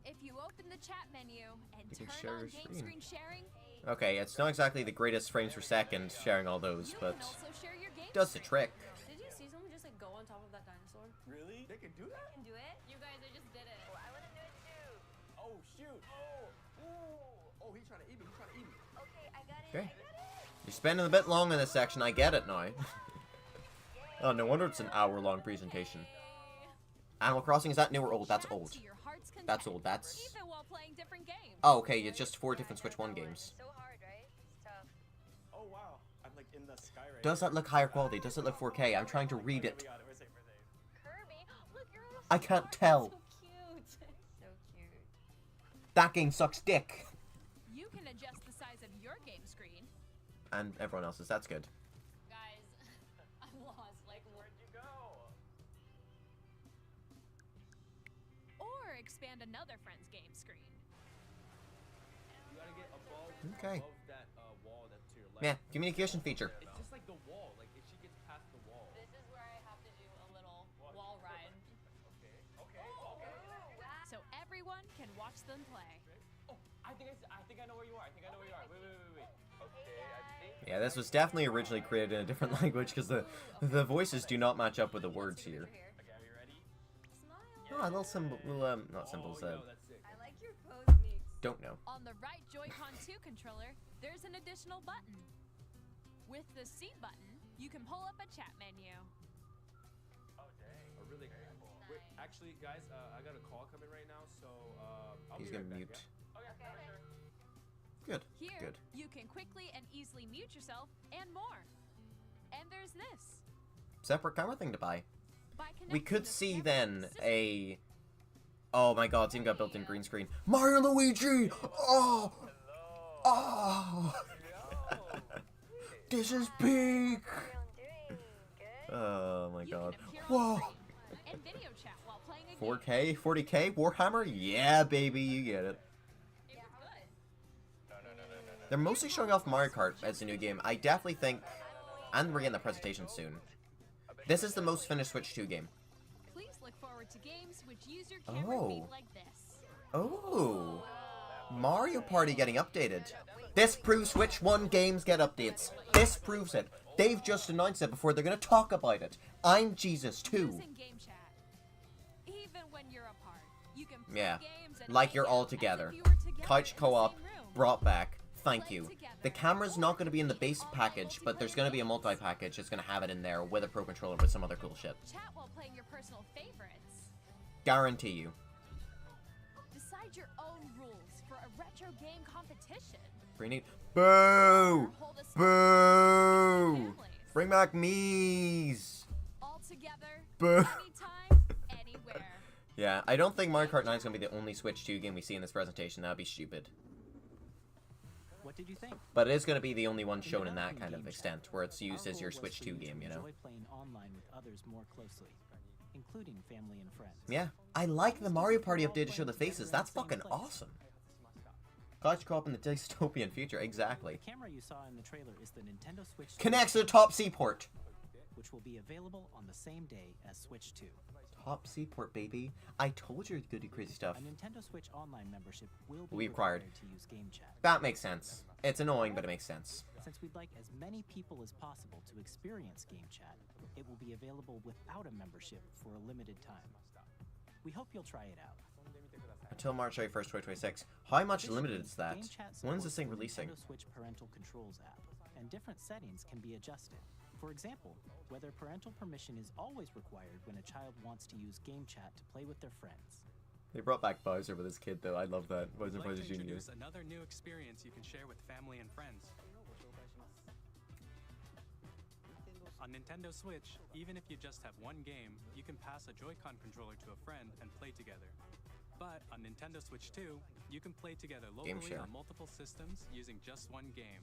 If you open the chat menu and You can turn share on your game screen. screen sharing, Okay, it's not exactly the greatest frames per second sharing all those, you but can also share your game does the screen. trick. Did you see someone just like go on top of that dinosaur? Really? They can do that? Can do it? You guys, I just did it. I want to do it too. Oh, shoot. Oh. Ooh. Oh, he's trying to eat me. He's trying to eat me. Okay, I got it. Okay. I got it. You're spending a bit long in this section, I get it now. Oh, no wonder it's an hour-long presentation. Animal Crossing, is that new or old? That's Chat old. to your heart's That's content, old, that's... even while playing different games. Oh, okay, it's just 4 different Switch 1 games. So hard, right? It's tough. Oh, wow. I'm like in the sky right Does now. that look higher quality? Does it look 4K? I'm trying to read it. We got it. We're safe. We're safe. Kirby, look, you're almost I can't tell. So cute. So cute. That game sucks dick. You can adjust the size of your game screen. And everyone else's, that's good. Guys, I'm lost. Like, Where'd you go? expand another friend's game screen. You gotta get above, Okay. above that wall that's to your left. Yeah, communication feature. It's just like the wall. Like if she gets past the wall. This is where I have to do a little wall ride. Okay. So everyone can watch them play. Oh, I think I know where you are. I think I know where you are. Wait. Okay, I think. Yeah, this was definitely originally created in a different language because the voices do not match up with the words here. Okay, are you ready? Smile. Oh, a little symbol, not symbols. Oh, yo, that's sick. I like your pose, Meeks. Don't know. On the right Joy-Con 2 controller, there's an additional button. With the C button, you can pull up a chat menu. Oh dang. Oh, really? Wait, actually, guys, I got a call coming right now, so I'll He's be gonna right mute. back, yeah? Okay, sure. Good. Here, Good. you can quickly and easily mute yourself and more. And there's this. Separate camera thing to buy. By We connecting could the see camera to then the system, a. Oh my God! It's even got built-in green screen. Mario and Luigi. Oh. Oh. This is peak. How you doing? Good? Oh my you God. can appear on Whoa. screen and video chat while playing a game. 4K, 40K, Warhammer? Yeah, baby, you get it. It was good. They're mostly showing off Mario Kart as a new game. I definitely think, and we're getting the presentation soon. This is the most finished Switch 2 game. Please look forward to games which use your camera Oh. feed like this. Oh, Mario Party getting updated. This proves Switch 1 games get updates. This proves it. They've just announced it before they're going to talk about it. I'm Jesus too. Using game chat. Even when you're apart, you can play Yeah, games and like hang you're out all as if together. you were together Couch in the co-op, same room. brought back. Thank you. The camera's not going to be in the base package, but there's going to be a multi-package that's going to have it in there with a Pro Controller with some other cool shit. Chat while playing your personal favorites. Guarantee you. Decide your own rules for a retro game competition. Pretty neat. Or Boo! hold a Boo! families. Bring back me's. All together, Boo! anytime, anywhere. Yeah, I don't think Mario Kart 9 is going to be the only Switch 2 game we see in this presentation. That would be stupid. What did you think? But it is going to be the only one shown in that developing kind of Game extent, Chat, where it's used our as your goal was Switch for 2 you to game, you know? enjoy playing online with others more closely, including family and friends. Yeah, I like the Mario Party update to show the faces. That's fucking awesome. Couch co-op in the dystopian future, exactly. The camera you saw in the trailer is the Nintendo Switch Connects to the Top C port. which will be available on the same day as Switch 2. Top C port, baby. I told you to do crazy stuff. A Nintendo Switch Online membership will be We required. to use Game Chat. That makes sense. It's annoying, but it makes sense. Since we'd like as many people as possible to experience Game Chat, it will be available without a membership for a limited time. We hope you'll try it out. Until March 31st, 2026. How much Additionally, limited is that? Game Chat When's this supports thing the releasing? Nintendo Switch Parental Controls app, and different settings can be adjusted. For example, whether parental permission is always required when a child wants to use Game Chat to play with their friends. They brought back Bowser with his kid, though. I love that. Bowser We'd like plays to Jr. introduce another new experience you can share with family and friends. On Nintendo Switch, even if you just have one game, you can pass a Joy-Con controller to a friend and play together. But on Nintendo Switch 2, you can play together locally share. on multiple systems using just one game,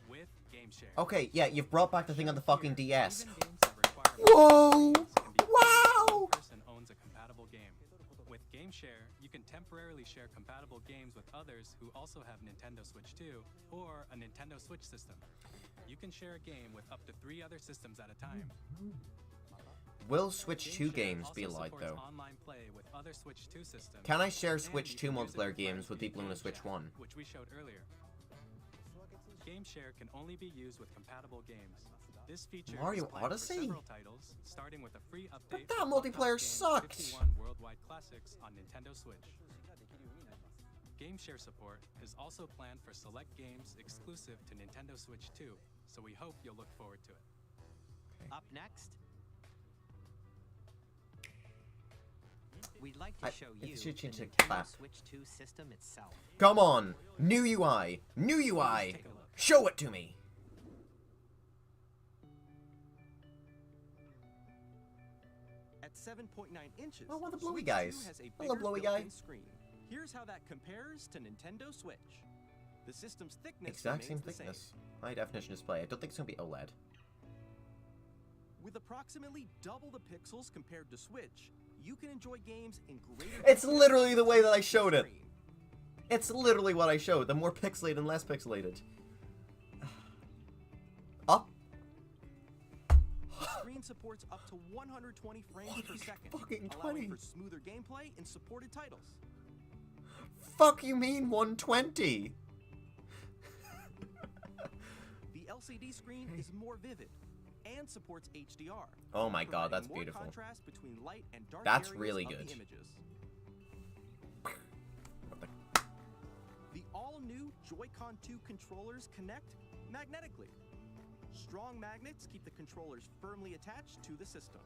with Game Share. Okay, yeah, you've brought back the thing on the fucking DS. Even games that require Whoa! multiple games can be played when one person owns a compatible game. With Game Share, you can temporarily share compatible games with others who also have Nintendo Switch 2 or a Nintendo Switch system. You can share a game with up to 3 other systems at a time. Will Switch 2 Game Share games be also allowed, supports though? online play with other Switch 2 systems. Can I share and Switch you 2 can use it multiplayer with games friends with via people in a Game Switch Chat, 1? which we showed earlier. Game Share can only be used with compatible games. This feature Mario is planned Odyssey? for several titles, starting with a free update. that for multiplayer Pop-Up Game sucked. 51 Worldwide Classics on Nintendo Switch. Game Share support is also planned for select games exclusive to Nintendo Switch 2, so we hope you'll look forward to it. Up next, we'd like to show it you should the change to Nintendo clap. Switch 2 system itself. Come on! New UI! New UI! Take a look. Show it to me! At 7.9 inches, Oh, one of the blowy Switch guys. 2 has a Hello, bigger blowy guy. built-in screen. Here's how that compares to Nintendo Switch. The system's thickness Exact same remains the thickness. High definition display. I don't think it's gonna be E OLED. With approximately double the pixels compared to Switch, you can enjoy games in greater It's detail literally the way that I showed it. screen. It's literally what I showed. The more pixelated and less pixelated. Up. The screen supports up to 120 frames per second, fucking allowing 20. for smoother gameplay in supported titles. Fuck you mean 120? The LCD screen is more vivid and supports HDR. Oh my god, that's providing more beautiful. contrast between light and dark That's areas really of good. the images. What the? The all-new Joy-Con 2 controllers connect magnetically. Strong magnets keep the controllers firmly attached to the system.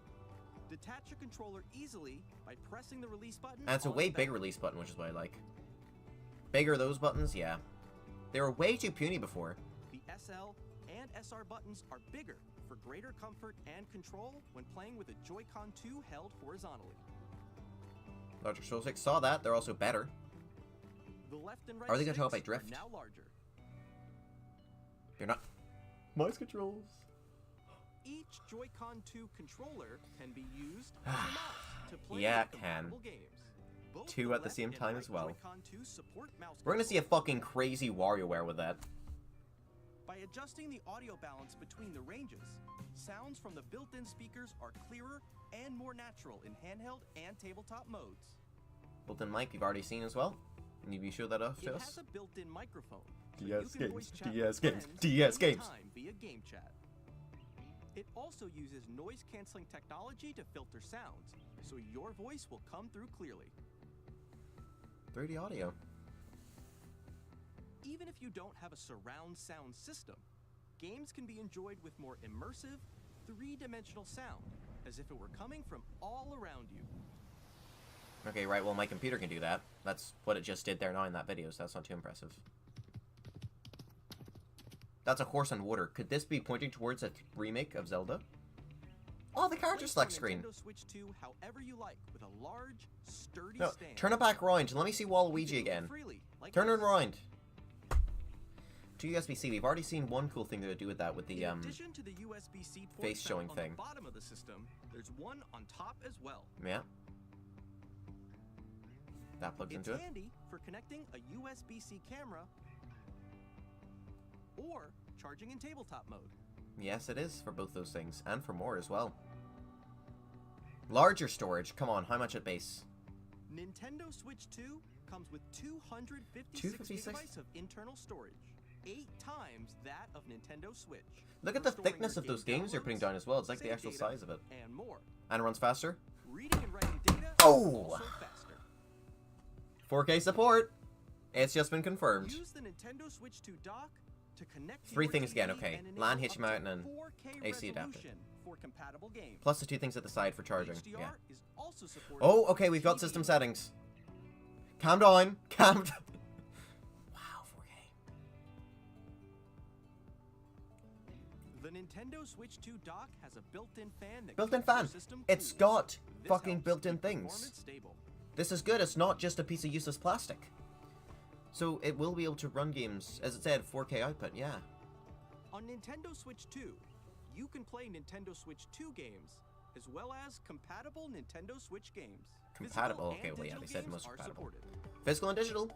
Detach your controller easily by pressing the release button. And it's a on way the bigger back. release button, which is what I like. Bigger those buttons? Yeah. They were way too puny before. The SL and SR buttons are bigger for greater comfort and control when playing with a Joy-Con 2 held horizontally. Larger Control 6 saw that. They're also better. The left and right Are they gonna help sticks by drift? are now larger. They're not. Mouse controls. Each Joy-Con 2 controller can be used as a mouse to play Yeah, with it can. compatible games. Both Two the at the left same and time right as well. Joy-Con 2 support mouse We're gonna see a controls. fucking crazy WarioWare with that. By adjusting the audio balance between the ranges, sounds from the built-in speakers are clearer and more natural in handheld and tabletop modes. Built-in mic you've already seen as well. Can you be sure that off It to has us? a built-in microphone, so DS you can games, voice chat DS with games, friends DS games. anytime via game chat. It also uses noise-canceling technology to filter sounds, so your voice will come through clearly. 3D audio. Even if you don't have a surround sound system, games can be enjoyed with more immersive, three-dimensional sound, as if it were coming from all around you. Okay, right, well my computer can do that. That's what it just did there now in that video, so that's not too impressive. That's a horse on water. Could this be pointing towards a remake of Zelda? Oh, the character Place select your screen. Nintendo Switch 2 however you like, with a large, sturdy No, stand. turn it back round. Let me see Waluigi You can move again. freely, like Turn it this. around. To USB-C, we've already seen one cool thing to do with that, with the, In addition to the USB-C port face found showing on thing. the bottom of the system, there's one on top as well. yeah. That plugs It's into it. handy for connecting a USB-C camera or charging in tabletop mode. Yes, it is for both those things, and for more as well. Larger storage. Come on, how much at base? Nintendo Switch 2 comes with 256 256? gigabytes of internal storage, 8 times that of Nintendo Switch. Look at for the storing thickness your of those game games you're putting downloads, down as well. It's like the save actual data, size of it. and more. And it runs faster. Reading and writing data Oh! is also faster. 4K support. It's just been confirmed. Use the Nintendo Switch 2 dock to connect to Three your things again, TV okay. and enable LAN, up to HDMI out, and 4K AC adapter. resolution for compatible games. Plus the two things at the side for charging. HDR Yeah. is also supported Oh, for okay, we've got TV. system settings. Calm down. Calm down. Wow, 4K. The Nintendo Switch 2 dock has a built-in fan that Built-in keeps your fan. system It's cool. got This fucking helps built-in keep things. performance stable. This is good. It's not just a piece of useless plastic. So it will be able to run games, as it said, 4K output, yeah. On Nintendo Switch 2, you can play Nintendo Switch 2 games, as well as compatible Nintendo Switch games. Compatible? Physical Okay, and well, yeah, digital they said games most are compatible. supported. Physical and digital.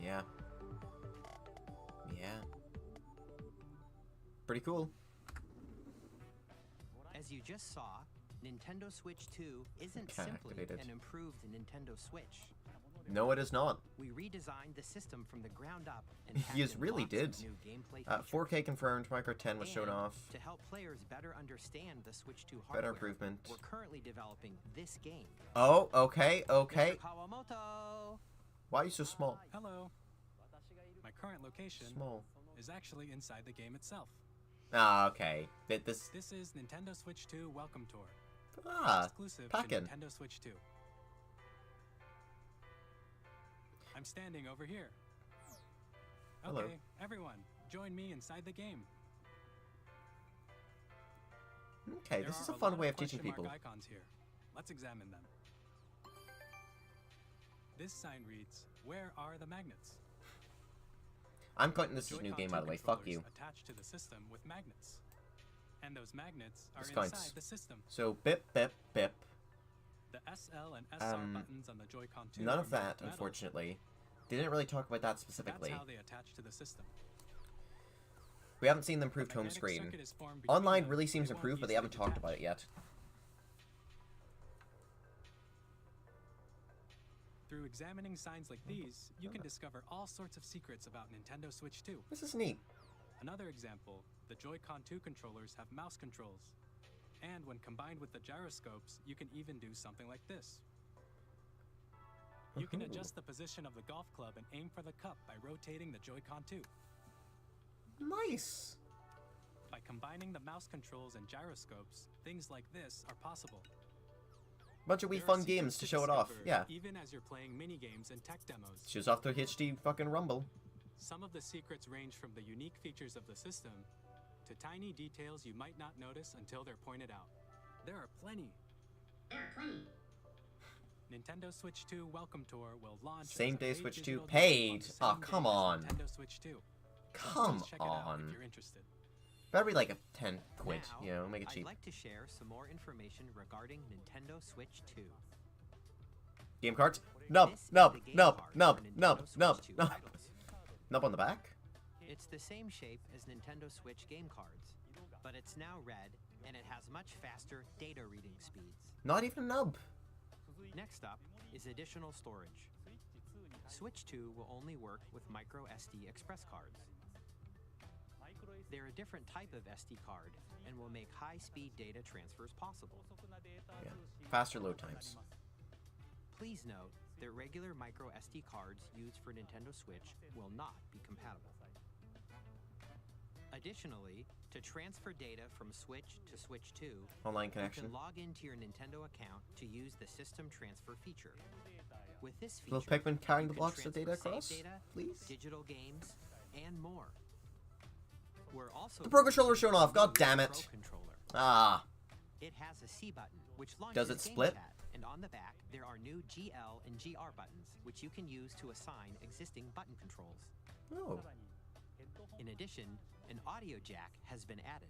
Yeah. Yeah. Pretty cool. As you just saw, Nintendo Switch 2 isn't Okay, simply activated. an improved Nintendo Switch. No, it is not. We redesigned the system from the ground up and He packed in really lots of did. new gameplay 4K features. confirmed, Micro 10 was shown And off. to help players better understand the Switch 2 hardware, Better improvement. we're currently developing this game. Oh, okay, okay. Mr. Kawamoto! Why are you so small? Hello. My current location Small. is actually inside the game itself. Ah, okay. This. This is Nintendo Switch 2 Welcome Tour, Ah, exclusive packin'. to Nintendo Switch 2. I'm standing over here. Hello. Okay, everyone, join me inside the game. Okay, There this is are a fun lot way of teaching question mark people. icons here. Let's examine them. This sign reads, "Where are the magnets?" I'm counting this as a new game, by the way. Fuck you. Attached to the system with magnets. And those magnets are This inside counts. the system. So, bip, bip, bip. The SL and SR buttons on the Joy-Con 2 None are of made that, metal. unfortunately. They didn't really talk about that specifically. That's how they attach to the system. We haven't seen them improved The home magnetic screen. circuit is formed between Online them, really seems they won't improved, but they easily haven't talked about detach. it yet. Through examining signs like these, you can discover all sorts of secrets about Nintendo Switch 2. This is neat. Another example, the Joy-Con 2 controllers have mouse controls. And when combined with the gyroscopes, you can even do something like this. You can adjust the position of the golf club and aim for the cup by rotating the Joy-Con 2. Nice. By combining the mouse controls and gyroscopes, things like this are possible. Bunch of wee There are fun secrets games to to show it off. discover, Yeah. Even as you're playing mini-games and tech demos. Shows off the HD fucking Rumble. Some of the secrets range from the unique features of the system to tiny details you might not notice until they're pointed out. There are plenty. Nintendo Switch 2 Welcome Tour will launch Same as a day paid Switch 2 digital paid. game on the Aw, same come day as on. Nintendo Switch 2. So Come please check it out on. if you're interested. Better be like a 10 quid, Now, you know, make it I'd cheap. like to share some more information regarding Nintendo Switch 2. Game cards? Nub, This is nub, the game nub, card nub, for Nintendo nub, Switch nub, 2 nub. titles. Nub on the back? It's the same shape as Nintendo Switch game cards, but it's now red and it has much faster data reading speeds. Not even a nub. Next up is additional storage. Switch 2 will only work with micro SD express cards. They're a different type of SD card and will make high-speed data transfers possible. Yeah. Faster load times. Please note that regular micro SD cards used for Nintendo Switch will not be compatible. Additionally, to transfer data from Switch to Switch 2, Online you connection. can log into your Nintendo account to use the system transfer feature. With this feature, Will Pikmin carrying you the can blocks of data transfer across? saved data, Please? digital games, and more. We're also The Pro Controller's shown off, god damn it. Pro Controller. Ah. It has a C button, which launches Does it Game split? Chat, and on the back there are new GL and GR buttons, which you can use to assign existing button controls. Oh. In addition, an audio jack has been added.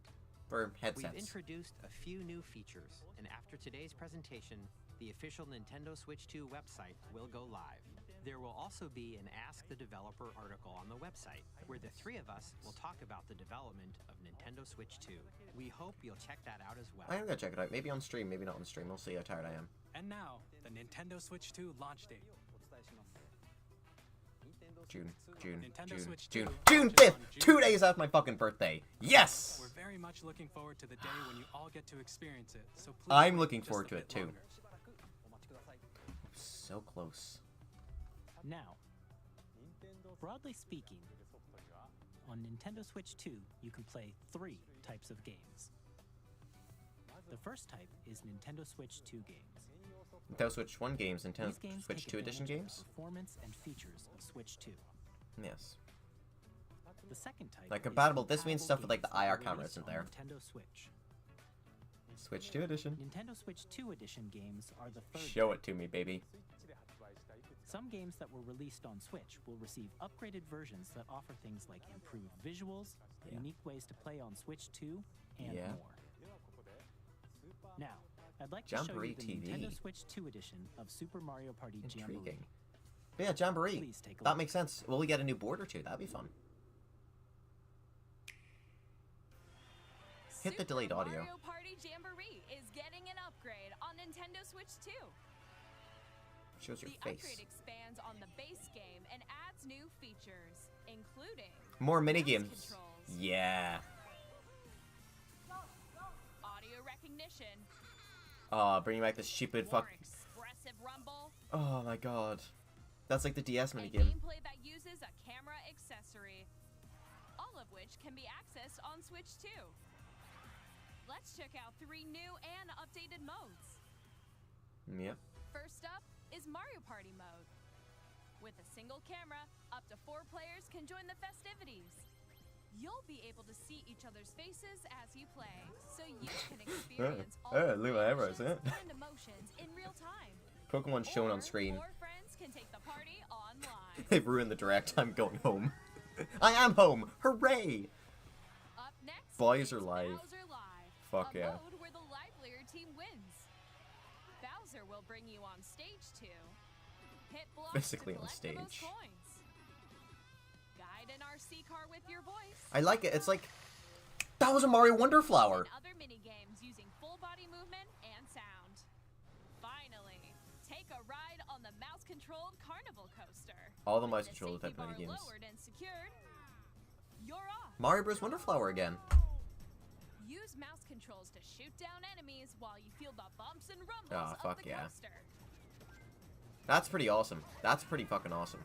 For We've headsets. introduced a few new features, and after today's presentation, the official Nintendo Switch 2 website will go live. There will also be an Ask the Developer article on the website, where the three of us will talk about the development of Nintendo Switch 2. We hope you'll check that out as well. I am gonna check it out. Maybe on stream, maybe not on stream. We'll see how tired I am. And now, the Nintendo Switch 2 launch date. June, June, Nintendo June, Switch June, 2 June launches 5th! on June 2 days after my fucking birthday. Yes! We're very much looking forward to the day when you all get to experience it, so please I'm wait looking just forward a to it bit too. longer. So close. Now, broadly speaking, on Nintendo Switch 2, you can play 3 types of games. The first type is Nintendo Switch 2 games. Nintendo Switch 1 games, Nintendo These games Switch take 2 edition advantage of games? the performance and features of Switch 2. Yes. The second type Like is compatible, this means stuff with like games the that IR were camera released isn't on there. Nintendo Switch. Switch 2 edition. Nintendo Switch 2 edition games are the third Show type. it to me, baby. Some games that were released on Switch will receive upgraded versions that offer things like improved visuals, Yeah. unique ways to play on Switch 2, and Yeah. more. Now, I'd like to show Jamboree you the TV. Nintendo Switch 2 edition of Super Mario Party Jamboree. Intriguing. But yeah, Jamboree. Please take a That look. makes sense. Will we get a new board or two? That'd be fun. Hit the Super delayed audio. Mario Party Jamboree is getting an upgrade on Nintendo Switch 2. Shows your The face. upgrade expands on the base game and adds new features, including More mouse minigames. controls, Yeah. audio recognition, Bringing back the stupid more fuck. expressive rumble, Oh my god. That's like the DS and minigame. gameplay that uses a camera accessory, all of which can be accessed on Switch 2. Let's check out 3 new and updated modes. Yep. First up is Mario Party mode. With a single camera, up to 4 players can join the festivities. You'll be able to see each other's faces as you play, so you can experience all the Lou, I ever, reactions isn't it? and emotions in real time. Pokemon's shown on Or screen. 4 friends can take the party online. They've ruined the direct. I'm going home. I am home! Hooray! Up next, Boys are it's live. Bowser Live, Fuck a yeah. mode where the livelier team wins. Bowser will bring you on stage to hit blocks Physically to on collect the most stage. coins. Guide an RC car with your voice. I like it. It's like... That was a Mario Wonder Flower! And other mini games using full body movement and sound. Finally, take a ride on the mouse-controlled carnival coaster. All the With mouse-controlled safety type of bar games. lowered and secured, you're off. Mario Bros. Wonder Flower again. Use mouse controls to shoot down enemies while you feel the bumps and rumbles Ah, fuck of the yeah. coaster. That's pretty awesome. That's pretty fucking awesome.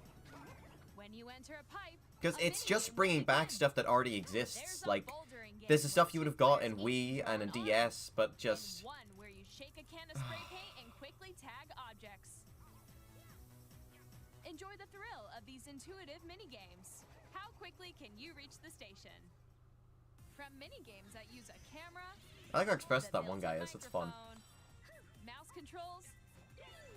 When you enter a pipe, Because a it's mini just game bringing will back begin. stuff that already There's exists. a Like, bouldering game this is stuff where you would have two got players in each Wii use and in one DS, but arm, just... and one where you shake a can of spray paint and quickly tag objects. Enjoy the thrill of these intuitive mini games. How quickly can you reach the station? From mini games that use a camera, I like how expressive the that one guy is. It's fun. microphone, mouse controls,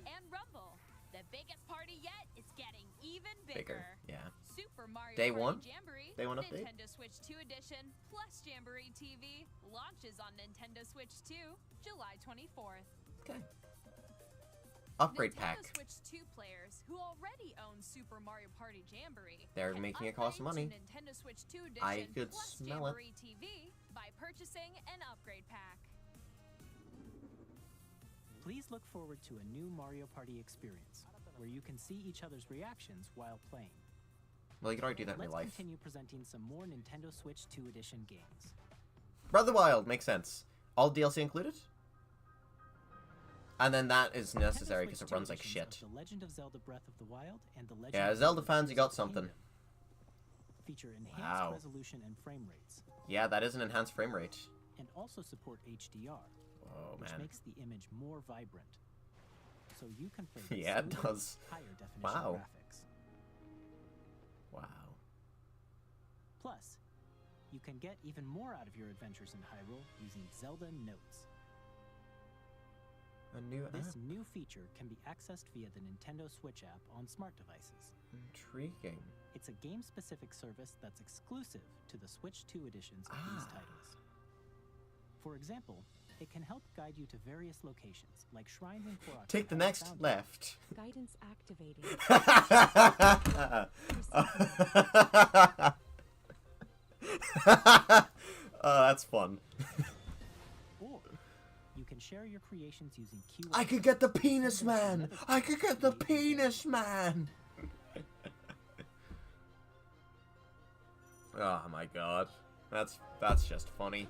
and rumble. The biggest party yet is getting even bigger. Yeah. Super Mario Day Party one? Jamboree, Day one update? Nintendo Switch 2 Edition, plus Jamboree TV, launches on Nintendo Switch 2, July 24th. Okay. Upgrade Nintendo pack. Switch 2 players who already own Super Mario Party Jamboree They're can making it cost upgrade money. to Nintendo Switch 2 Edition I could plus smell it. Jamboree TV by purchasing an upgrade pack. Please look forward to a new Mario Party experience, where you can see each other's reactions while playing. Well, you can already do that in Let's real life. continue presenting some more Nintendo Switch 2 Edition games. Breath of the Wild makes sense. All DLC included? And then that is necessary Nintendo because Switch it 2 runs like editions shit. of The Legend of Zelda Breath of the Wild and The Legend Yeah, of Zelda Zelda fans, you Tears got of the something. Kingdom feature enhanced Wow. resolution and frame rates, Yeah, that is an enhanced frame rate. and also support HDR, Oh, which man. makes the image more vibrant. So you can play with Yeah, it smoother, does. higher definition Wow. graphics. Wow. Plus, you can get even more out of your adventures in Hyrule using Zelda Notes. A new This app. new feature can be accessed via the Nintendo Switch app on smart devices. Intriguing. It's a game-specific service that's exclusive to the Switch 2 editions of these titles. For example, it can help guide you to various locations, like shrines and Korok. Take the next left. Guidance activated. Oh, that's fun. Or you can share your creations using QR. I could get the penis man! I could get the penis man! Oh my god. That's just funny.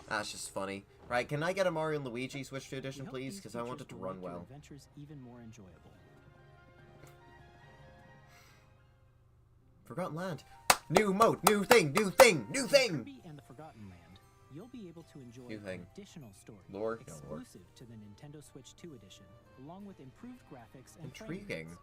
That's just funny. Right, can I get a Mario and Luigi Switch 2 We edition, hope please? these Because I want features it to will run make your well. adventures even more enjoyable. Forgotten Land. New mode, new thing, new thing, new thing! Kirby and the Forgotten Land, you'll be able to enjoy New thing. an additional story Lore? No, lore. exclusive to the Nintendo Switch 2 edition, along with improved graphics and frame Intriguing. rates.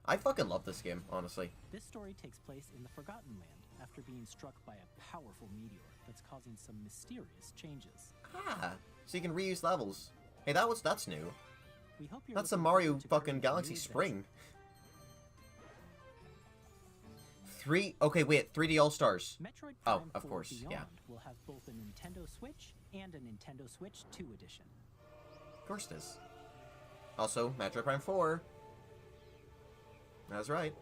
I fucking love this game, honestly. This story takes place in the Forgotten Land after being struck by a powerful meteor that's causing some mysterious changes. Ah, so you can reuse levels. Hey, that's new. We hope you're That's a looking Mario forward to fucking Kirby's Galaxy new Spring. Okay, wait, 3D All-Stars. Metroid Oh, Prime of 4 course, Beyond yeah. will have both a Nintendo Switch and a Nintendo Switch 2 edition. Of course it is. Also, Metroid Prime 4. That's right.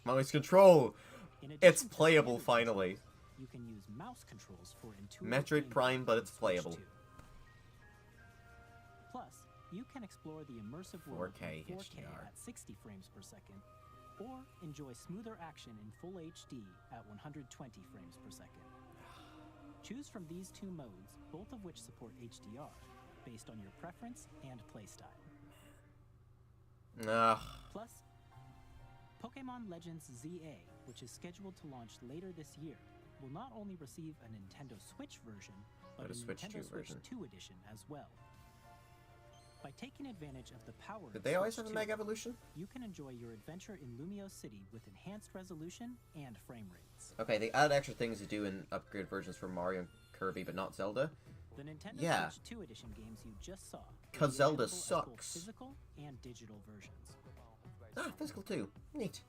Mouse control! In It's addition to playable, standard finally. controls, you can use mouse controls for intuitive Metroid gameplay Prime, but on it's Switch playable. 2. Plus, you can explore the immersive world 4K in 4K HDR. at 60 frames per second, or enjoy smoother action in full HD at 120 frames per second. Choose from these two modes, both of which support HDR, based on your preference and playstyle. Ugh. Plus, Pokemon Legends ZA, which is scheduled to launch later this year, will not only receive a Nintendo Switch version, but But a a Switch Nintendo 2 Switch version. 2 edition as well. By taking advantage of the power Did of they always Switch have a 2, Mega Evolution? you can enjoy your adventure in Lumio City with enhanced resolution and frame rates. Okay, they added extra things to do in upgrade versions for Mario and Kirby, but not Zelda. The Nintendo Yeah. Switch 2 edition games you just saw will 'Cause be Zelda available as both sucks. physical and digital versions. Ah, physical too. Neat.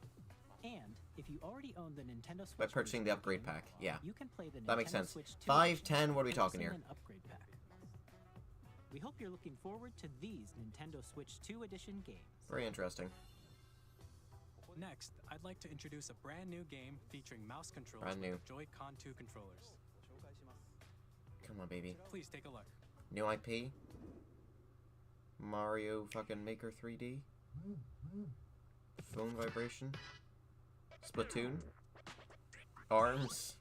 And if you already own the Nintendo Switch By purchasing the version of upgrade game, pack, yeah. you can play the That makes Nintendo sense. Switch 2 5, edition 10, what are we and talking send here? an upgrade pack. We hope you're looking forward to these Nintendo Switch 2 edition games. Very interesting. Next, I'd like to introduce a brand new game featuring mouse controls Brand new. with the Joy-Con 2 controllers. Come on, baby. Please take a look. New IP? Mario fucking Maker 3D? Phone vibration? Splatoon? ARMS?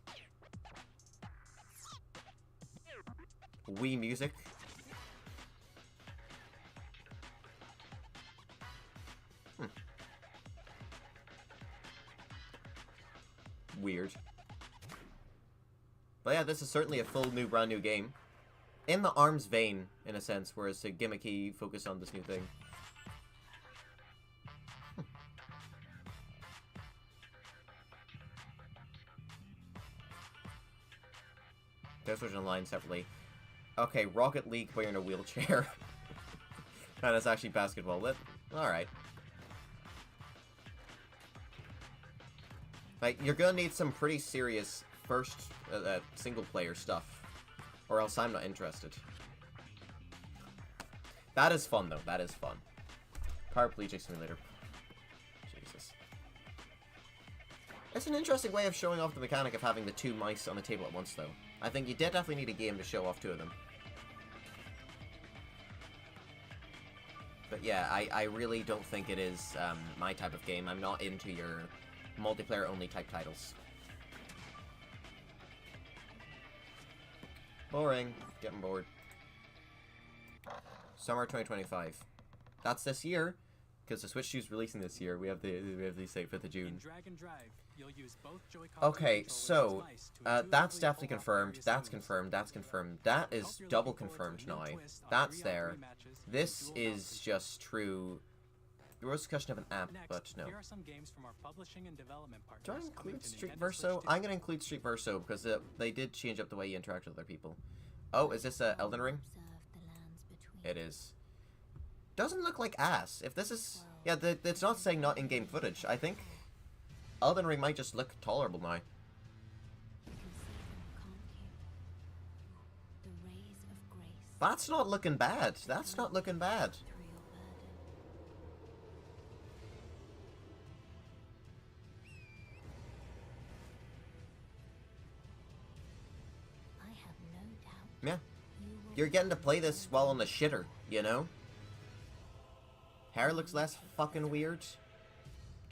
Wii Music? Weird. But yeah, this is certainly a full new, brand new game. In the ARMS vein, in a sense, where it's a gimmicky focus on this new thing. They're switching lines separately. Okay, Rocket League, but you're in a wheelchair. And it's actually basketball. Alright. Like, you're gonna need some pretty serious first single-player stuff. Or else I'm not interested. That is fun, though. That is fun. Paraplegic Simulator. Jesus. It's an interesting way of showing off the mechanic of having the two mice on the table at once, though. I think you definitely need a game to show off two of them. But yeah, I really don't think it is my type of game. I'm not into your multiplayer-only type titles. Boring. Getting bored. Summer 2025. That's this year, because the Switch 2 is releasing this year. We have the say 5th of June. In Drag and Drive, you'll use both Joy-Con Okay, controllers so as mice to that's intuitively definitely pull off confirmed. various That's moves. confirmed. That's confirmed. That is Hope you're double looking forward confirmed to a new now. twist on That's 3-on-3 there. matches This and dual is mounting. just true. There was discussion of an app, Next, but no. here are some games from our publishing and development partners. Do I coming include to Street Nintendo Verso? Switch 2. I'm gonna include Street Verso because they did change up the way you interact with other people. Oh, is this Elden Ring? It is. Doesn't look like ass. If this is... Yeah, it's not saying not in-game footage. I think Elden Ring might just look tolerable now. That's not looking bad. That's not looking bad. Yeah. You're getting to play this while on the shitter, you know? Hair looks less fucking weird.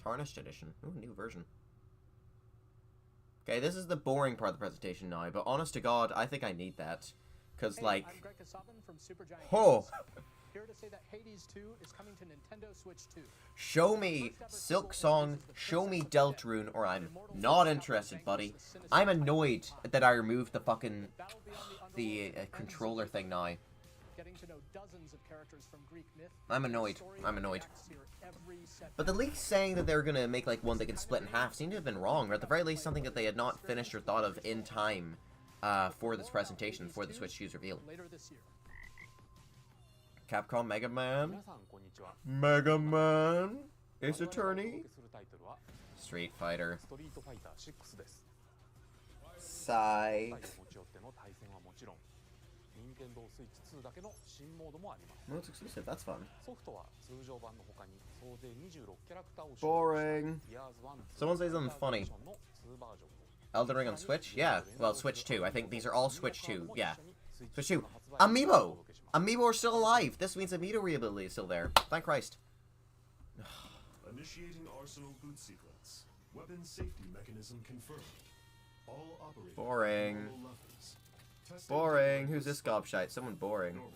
Tarnished edition. Ooh, new version. Okay, this is the boring part of the presentation now, but honest to God, I think I need that. Because, like... I'm Greg Kasabin from Supergiant Oh! Games. Here to say that Hades 2 is coming to Nintendo Switch 2. Show me Silk Song, show me Deltarune, or I'm not interested, buddy. I'm annoyed that I removed the fucking... the controller thing now. Getting to know dozens of characters from Greek myth. I'm annoyed. I'm annoyed. But the leaks saying that they were going to make like one that can split in half seemed to have been wrong, or at the very least something that they had not finished or thought of in time for this presentation, for the Switch 2's reveal. Later this year. Capcom Mega Man? Mega Man? Ace Attorney? Street Fighter. Sigh. No, it's exclusive, that's fun. Boring. Someone say something funny. Elden Ring on Switch? Yeah, well, Switch 2. I think these are all Switch 2. Yeah. Switch 2. Amiibo! Amiibo are still alive! This means Amiibo reability is still there. Thank Christ. Initiating arsenal boot sequence. Weapon safety mechanism confirmed. All operating. Boring. levels. Testing Boring. Who's this gobshite? Someone boring. normal.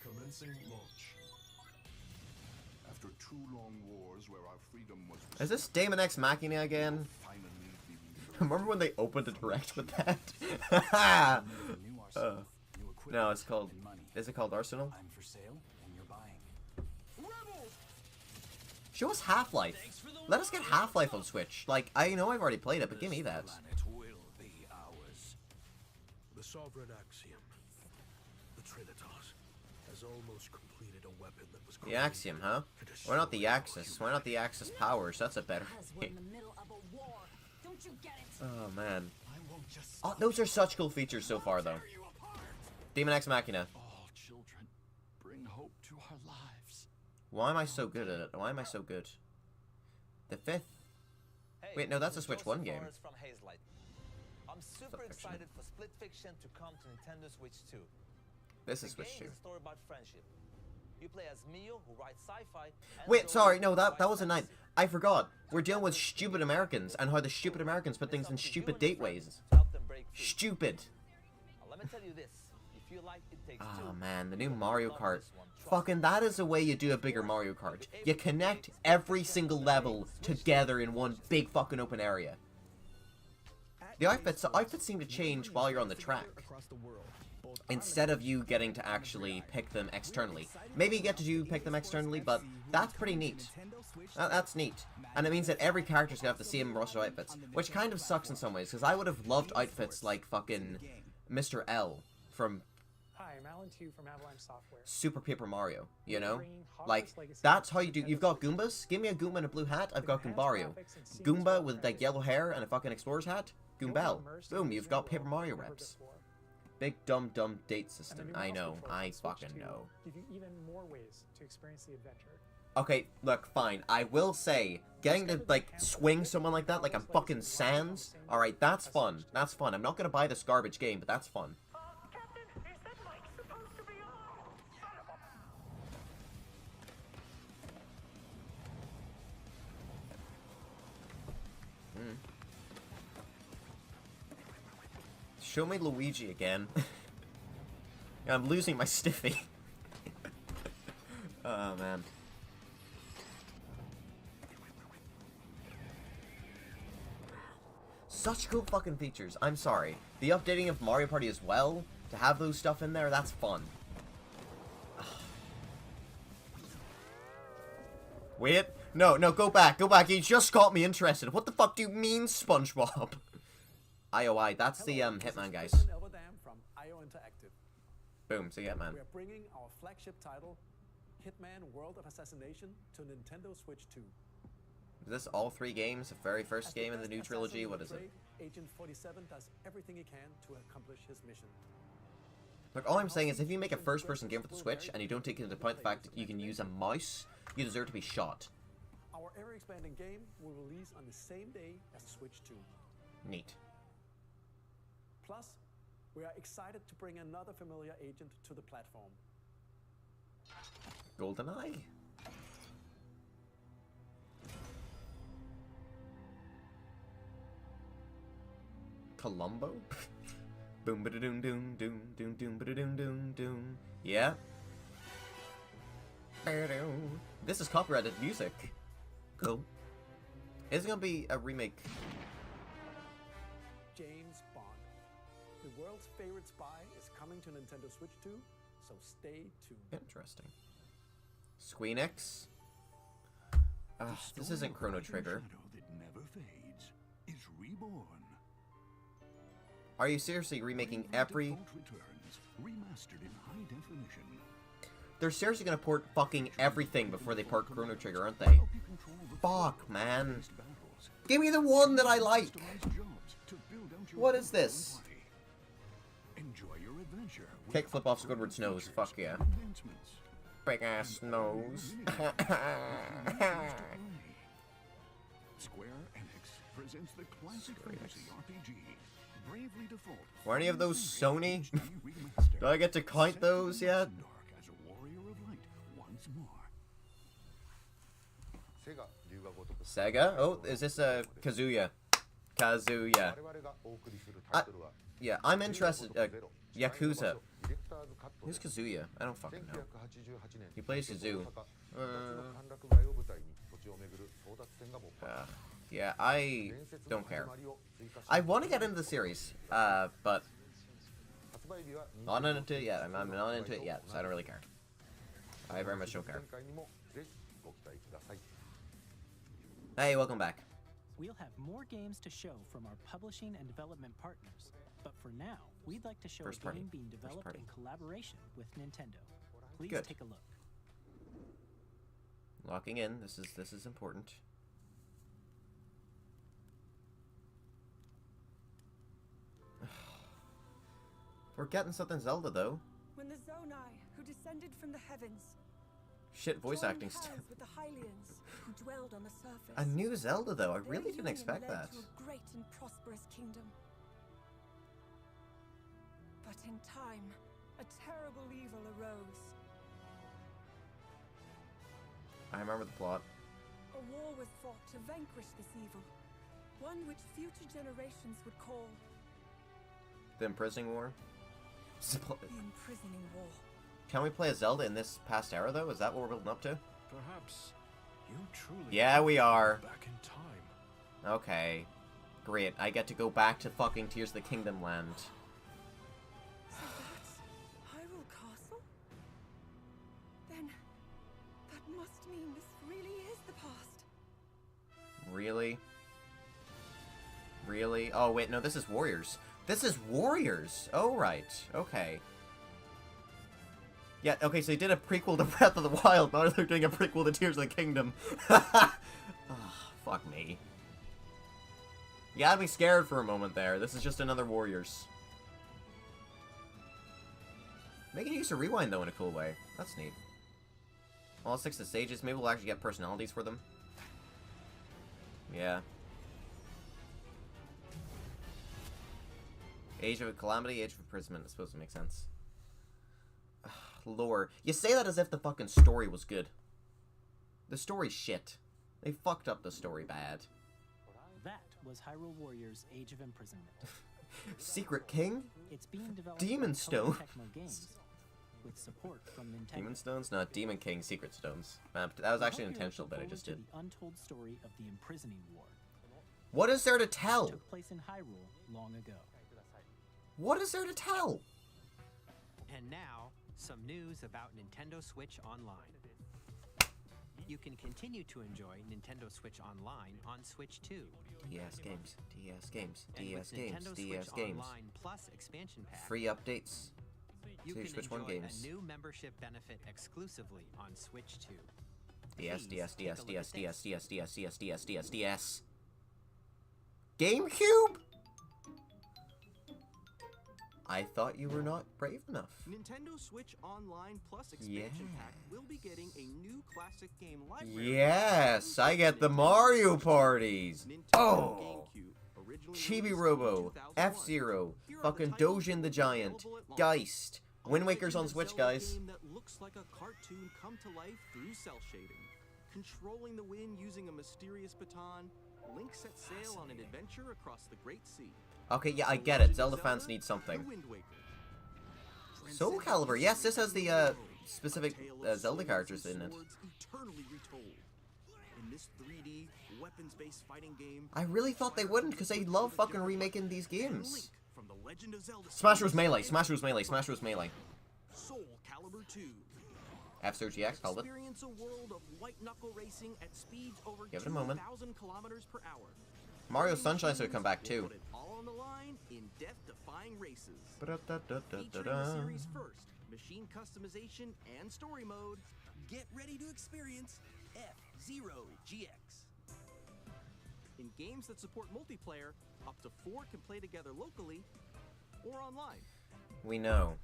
Commencing launch. After 2 long wars where our freedom was Is this Daemon X Machina again? Remember when they opened a direct with that? No, it's called... Is it called Arsenal? I'm for sale, and you're buying. Show us Half-Life. Let us get Half-Life on Switch. Like, I know I've already played it, but give me that. The sovereign axiom, the Trinitas, has almost completed a The Axiom, huh? Why not the Axis? Why not the Axis Powers? That's a better name. Oh, man. Oh, those are such cool features so far, though. Demon X Machina. All children, bring hope to our lives. Why am I so good at it? Why am I so good? The 5th. Wait, no, that's a Switch 1 game. From Hazelight. I'm super excited for Split Fiction to come to Nintendo Switch 2. This is Switch 2. It's a story about friendship. You play as Mio, who writes sci-fi. Wait, sorry, no, that was a 9. I forgot. We're dealing with stupid Americans and how the stupid Americans put things in stupid dateways. Stupid. Let me tell you this. If you like It Takes Oh Two, man, the new Mario Kart. Fucking that is the way you do a bigger Mario Kart. You connect every single level together in one big fucking open area. The outfits seem to change while you're on the track, instead of you getting to actually pick them externally. Maybe you get to pick them externally, but that's pretty neat. That's neat. And it means that every character's gonna have the same roster outfits, which kind of sucks in some ways, because I would have loved outfits like fucking Mr. L from Hi, I'm Alan Tu from Avalanche Software. Super Paper Mario, you know? Like, that's how you do. You've got Goombas? Give me a Goomba in a blue hat, I've got Goombario. Goomba with, like, yellow hair and a fucking explorer's hat? Goombell. Boom, you've got Paper Mario reps. Big dumb date system. I know. I fucking know. Give you even more ways to experience the adventure. Okay, look, fine. I will say, getting to, like, swing someone like that, like I'm fucking Sans, alright, that's fun. That's fun. I'm not gonna buy this garbage game, but that's fun. Show me Luigi again. I'm losing my stiffy. Oh, man. Such cool fucking features. I'm sorry. The updating of Mario Party as well, to have those stuff in there, that's fun. Wait. No, go back. Go back. You just got me interested. What the fuck do you mean, SpongeBob? IOI, that's the Hitman guys. From IO Interactive. Boom, so yeah, man. We are bringing our flagship title, Hitman World of Assassination, to Nintendo Switch 2. Is this all 3 games? The very first game in the new trilogy? What is it? Agent 47 does everything he can to accomplish his mission. Look, all I'm saying is if you make a first-person game for the Switch and you don't take into account the fact that you can use a mouse, you deserve to be shot. Our ever-expanding game will release on the same day as Switch 2. Neat. Plus, we are excited to bring another familiar agent to the platform. GoldenEye? Columbo? Boom ba da doom doom doom doom doom ba da doom doom doom. Yeah. This is copyrighted music. Cool. Is it gonna be a remake? James Bond. The world's favorite spy is coming to Nintendo Switch 2, so stay tuned. Interesting. Squeenix? This isn't Chrono Trigger. That never fades is reborn. Are you seriously remaking every... Returns, remastered in high definition. They're seriously gonna port fucking everything before they port Chrono Trigger, aren't they? Fuck, man. Give me the one that I like. What is this? Enjoy your adventure. Kickflip off Squidward's nose. Fuck yeah. Big ass nose. Square Enix presents the classic fantasy RPG. Bravely Default. Were any of those Sony? Do I get to count those yet? As a warrior of light once more. Sega? Oh, is this a Kazuya? Kazuya. Yeah, I'm interested. Yakuza. Who's Kazuya? I don't fucking know. He plays Kazoo. Yeah, I don't care. I want to get into the series, but not into it yet. I'm not into it yet, so I don't really care. I very much don't care. Hey, welcome back. We'll have more games to show from our publishing and development partners, but for now, we'd like to show a game being developed in collaboration with Nintendo. Please take a look. Locking in. This is important. We're getting something Zelda though. When the Zonai, who descended from the heavens, Shit, voice joined acting hands stuff. with the Hylians, who dwelled on the surface. A new Zelda though. I Their really didn't union expect led that. to a great and prosperous kingdom. But in time, a terrible evil arose. I remember the plot. A war was fought to vanquish this evil, one which future generations would call The Imprisoning War. the Imprisoning War. Can we play a Zelda in this past era though? Is that what we're building up to? Perhaps you truly Yeah, we are. back in time. Okay. Great. I get to go back to fucking Tears of the Kingdom land. So that's Hyrule Castle? Then that must mean this really is the past. Really? Really? Oh, wait, no, this is Warriors. This is Warriors! Oh, right. Okay. Yeah, okay, so they did a prequel to Breath of the Wild, now they're doing a prequel to Tears of the Kingdom. Oh, fuck me. You had me scared for a moment there. This is just another Warriors. Making use of rewind, though, in a cool way. That's neat. All 6 of the stages, maybe we'll actually get personalities for them. Yeah. Age of Calamity, Age of Imprisonment, I suppose it makes sense. Lore. You say that as if the fucking story was good. The story's shit. They fucked up the story bad. That was Hyrule Warriors Age of Imprisonment. Secret King? It's being developed Demon by Stone. Tecmo Games with support from Nintendo. Demon Stones? No, Demon King Secret Stones. That was actually an intentional bit I just did. The untold story of the Imprisoning War. What is there to tell? Took place in Hyrule long ago. What is there to tell? And now, some news about Nintendo Switch Online. You can continue to enjoy Nintendo Switch Online on Switch 2. DS games, DS games, And DS with games, Nintendo DS Switch games. Online Plus expansion pack, Free updates. you to can Switch enjoy 1 games. a new membership benefit exclusively on Switch 2. DS, Please DS, take DS, a look DS, at DS, DS, DS, DS, DS, DS, DS. GameCube? I thought you were not brave enough. Nintendo Switch Online Plus expansion pack will be getting a new classic game library. Yes, I get the Mario parties. Oh, Chibi Robo, F-Zero, fucking Dojin the Giant, Geist. Wind Waker's on Switch, guys. Game that looks like a cartoon come to life through cell shading. Controlling the wind using a mysterious baton, Link sets sail on an adventure across the Great Sea. Okay, yeah, I get it. Zelda fans need something. Soul Calibur, yes, this has the specific Zelda characters in it. Eternally retold. In this 3D weapons-based fighting game, I really thought they wouldn't, because they love fucking remaking these games. from the Legend of Zelda Smash Bros. Melee, Smash Bros. Melee, Smash Bros. Melee. Soul Calibur 2. F-Zero GX called it. Experience a world of white knuckle racing at speeds over Give it a moment. 2,000 kilometers per hour. Mario Sunshine's gonna come back too. Put it all on the line in death-defying races. Ba-da-da-da-da-da-da. Featuring the series' first machine customization and story mode, get ready to experience F-Zero GX. In games that support multiplayer, up to 4 can play together locally or online. We know.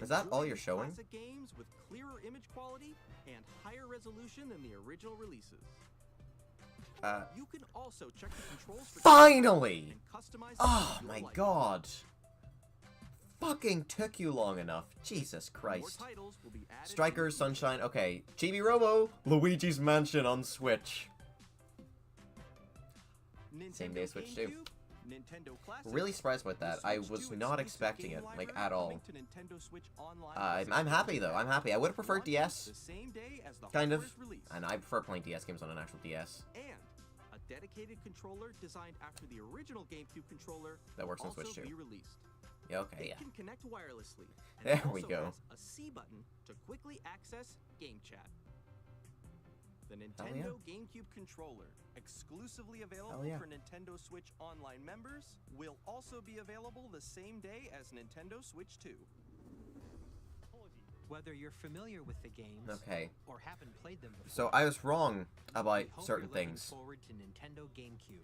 Is that all you're Enjoy showing? Classic games with clearer image quality and higher resolution than the original releases. You can also check the controls for Finally! and customize Oh them to my your liking. god. Fucking took you long enough. Jesus Christ. More titles will be added Strikers, Sunshine, okay. Chibi Robo, Luigi's Mansion on Switch. Same day Switch 2. Nintendo Classic, Really surprised about that. I Switch was 2 not exclusive expecting game it, like, library at all. coming to Nintendo Switch Online I'm happy though, I'm happy. I would have preferred DS. the same day as the Kind of. hardware's release. And I prefer playing DS games on an actual DS. And a dedicated controller designed after the original GameCube controller That works on also Switch too. be released. Yeah, okay, It yeah. can connect wirelessly. And There it we also go. has a C button to quickly access Game Chat. The Hell Nintendo GameCube controller, exclusively available Hell yeah. for Nintendo Switch Online members, will also be available the same day as Nintendo Switch 2. Whether you're familiar with the games Okay. or haven't played them before. So I was wrong about hope certain you're looking things. forward to Nintendo GameCube,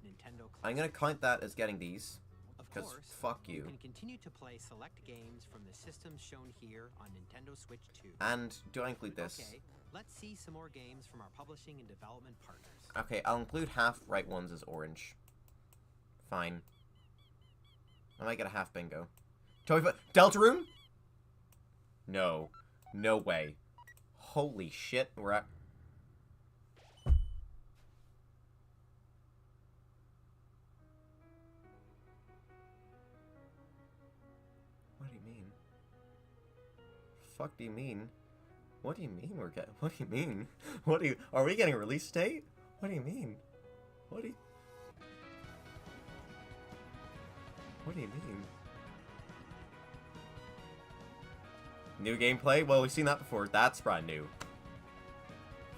Nintendo I'm gonna count that as getting these. Of Because course, fuck you you. can continue to play select games from the systems shown here on Nintendo Switch 2. And do I include this? Okay, let's see some more games from our publishing and development partners. Okay, I'll include half right ones as orange. Fine. I might get a half bingo. Deltarune? No. No way. Holy shit, we're at... What do you mean? Fuck do you mean? What do you mean we're getting... What do you mean? What do you... Are we getting a release date? What do you mean? What do you... What do you mean? New gameplay? Well, we've seen that before. That's brand new.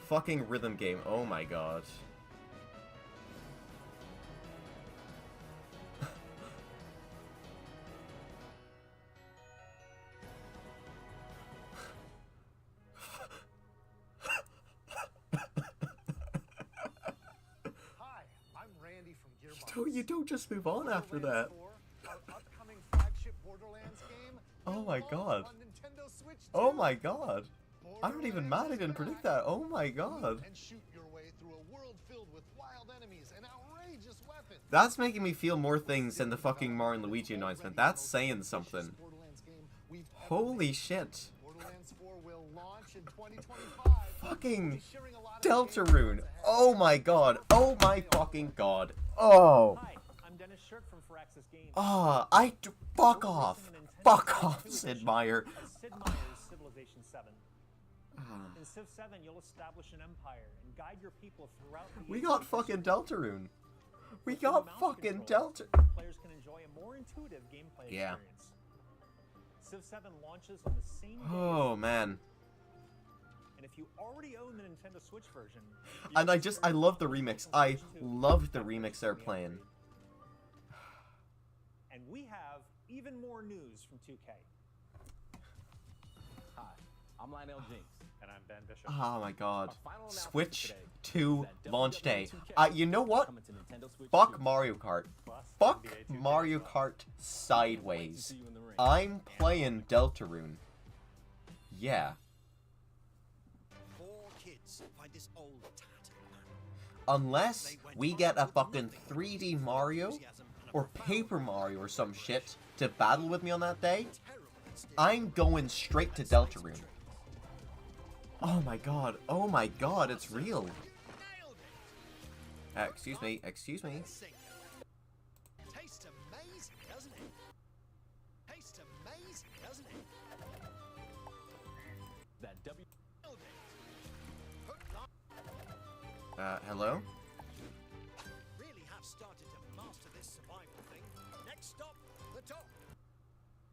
Fucking rhythm game. Oh my god. Hi, I'm Randy from Gearbox. You don't just move on after that. Our upcoming flagship Borderlands game. Oh my god. On Nintendo Switch 2. Oh my god. I'm not even mad I didn't predict that. Oh my god. And shoot your way through a world filled with wild enemies and outrageous weapons. That's making me feel more things than the fucking Mario and Luigi announcement. That's saying something. Holy shit. Borderlands 4 will launch in 2025. Fucking Deltarune. Oh my god. Oh my fucking god. Oh. Hi, I'm Dennis Shirk from Firaxis Games. Ah, fuck off. Fuck off, Sid Meier. Sid Meier's Civilization 7. In Civ 7, you'll establish an empire and guide your people throughout the We got fucking Deltarune. We got fucking Delta. Players can enjoy a more intuitive gameplay Yeah. experience. Civ 7 launches on the same day. Oh man. And if you already own the Nintendo Switch version, And I love the remix. I love the remix they're playing. and we have even more news from 2K. Hi, I'm Lionel Jinx. And I'm Ben Bishop. Oh my god. Our final announcement Switch today 2 is that launch day. WWE You know what? coming to Nintendo Switch Fuck 2 Mario Kart. plus Fuck NBA 2K Mario as well. Kart sideways. see you in the ring. I'm playing Deltarune. Yeah. Four kids find this old tattered map. Unless we get a fucking 3D Mario or Paper Mario or some shit to battle with me on that day, I'm going straight to Deltarune. Oh my god, it's real. Excuse me. Tastes amazing, doesn't it? Tastes amazing, doesn't it? That W. Hello? Really have started to master this survival thing. Next stop, the top.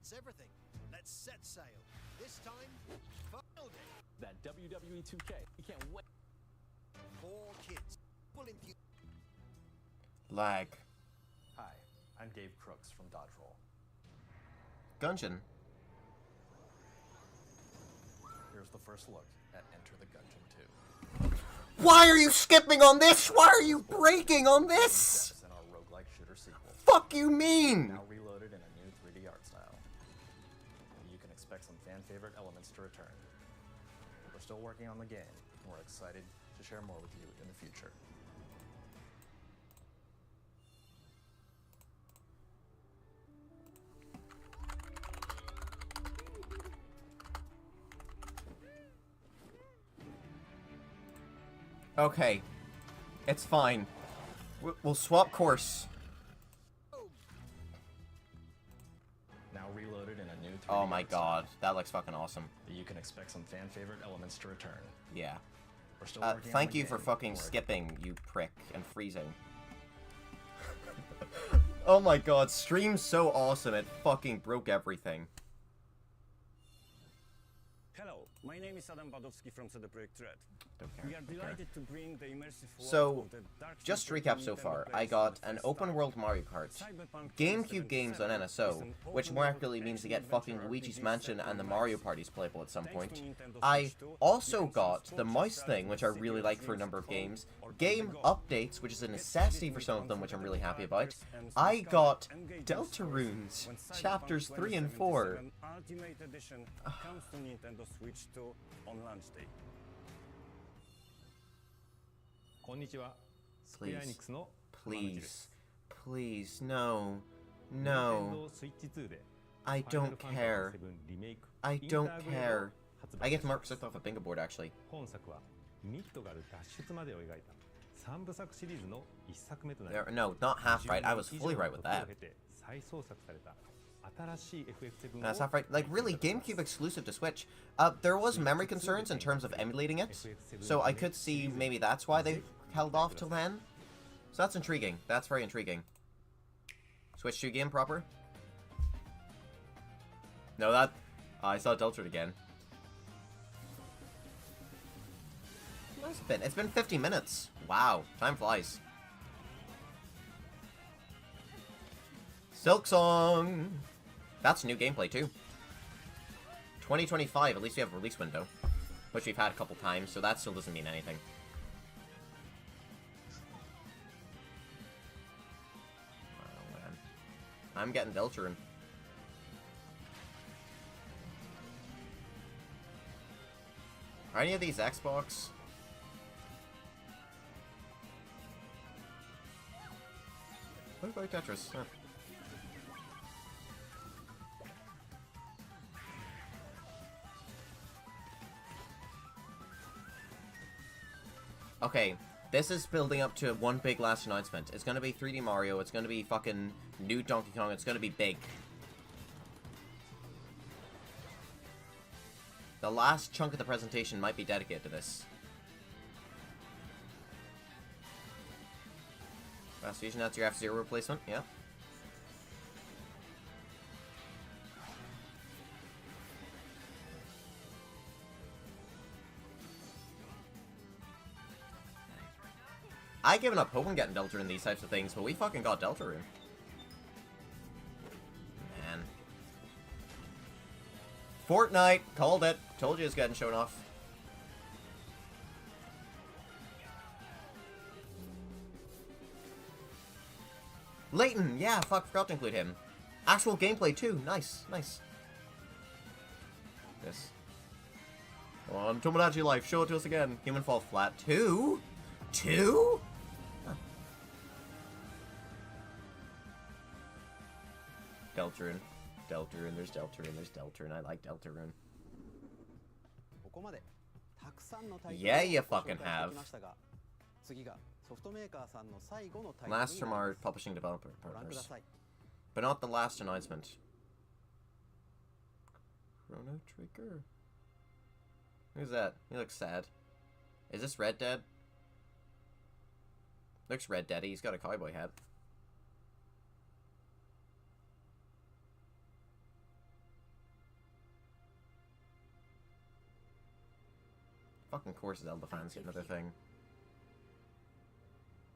It's everything. Let's set sail. This time, final day. That WWE 2K. You can't wait. Four kids. Full infuse. Lag. Hi, I'm Dave Crooks from Dodge Roll. Gungeon. Here's the first look at Enter the Gungeon 2. Why are you skipping on this? Why are you breaking on this? Steps in our roguelike shooter sequel. Fuck you mean? Now reloaded in a new 3D art style. You can expect some fan favorite elements to return. We're still working on the game, and we're excited to share more with you in the future. Okay. It's fine. We'll swap course. Now reloaded in a new 3D Oh my art god, style. that looks fucking awesome. You can expect some fan favorite elements to return. Yeah. We're still working on Thank the you for game, fucking and we're- skipping, you prick, and freezing. Oh my god, stream's so awesome, it fucking broke everything. Hello, My name is Adam Badowski from CD Projekt Red. Don't care. We are delighted to bring the immersive world So, of the Dark just to Secret recap to so Nintendo far, I players got for the an first open time. world Mario Kart, Cyberpunk GameCube games on 2077 NSO, is an which open more world accurately means to get action-adventure fucking Luigi's RPG Mansion set and the in Mario Max. parties playable at some Thanks point. to Nintendo I Switch 2, also you can got choose the sports mouse strategy, thing, which I city really of like for a dreams number of to home, games. or Game to go. updates, which is a necessity for some of them, which I'm really happy about. And I Sky got engaging Delta scores Runes, when Cyberpunk chapters 3 and 4. 2077 Ultimate Edition comes to Nintendo Switch 2 on launch day. こんにちは。スクエアエニックスの Please, please, no, no. I don't care. I don't care. I get Microsoft off a bingo board, actually. 本作はミッドガル脱出までを描いた3部作シリーズの1作目となり No, not half right. I was fully right with that. 再創作された新しい FF7 を That's half right. Like, really, GameCube exclusive to Switch. There was memory concerns in terms of emulating it, so I could see maybe that's why they held off till then. So that's intriguing. That's very intriguing. Switch 2 game proper? No, that... I saw Deltard again. It's been 50 minutes. Wow, time flies. Silk Song! That's new gameplay too. 2025, at least we have a release window. Which we've had a couple times, so that still doesn't mean anything. Oh man. I'm getting Deltarune. Are any of these Xbox? What about Tetris? Huh. Okay, this is building up to one big last announcement. It's gonna be 3D Mario, it's gonna be fucking new Donkey Kong, it's gonna be big. The last chunk of the presentation might be dedicated to this. Fast Fusion, that's your F-Zero replacement, yeah. I given up hope on getting Deltarune in these types of things, but we fucking got Deltarune. Man. Fortnite! Called it! Told you it's getting shown off. Layton! Yeah, fuck, forgot to include him. Actual gameplay too. Nice, nice. This. Come on, Tomodachi Life, show it to us again. Human Fall Flat. 2? 2? Huh. Deltarune. Deltarune, there's Deltarune, there's Deltarune. I like Deltarune. Yeah, you fucking have. Last from our publishing developer partners. But not the last announcement. Chrono Trigger? Who's that? He looks sad. Is this Red Dead? Looks Red Dead-y. He's got a cowboy hat. Fucking course Zelda fans get another thing.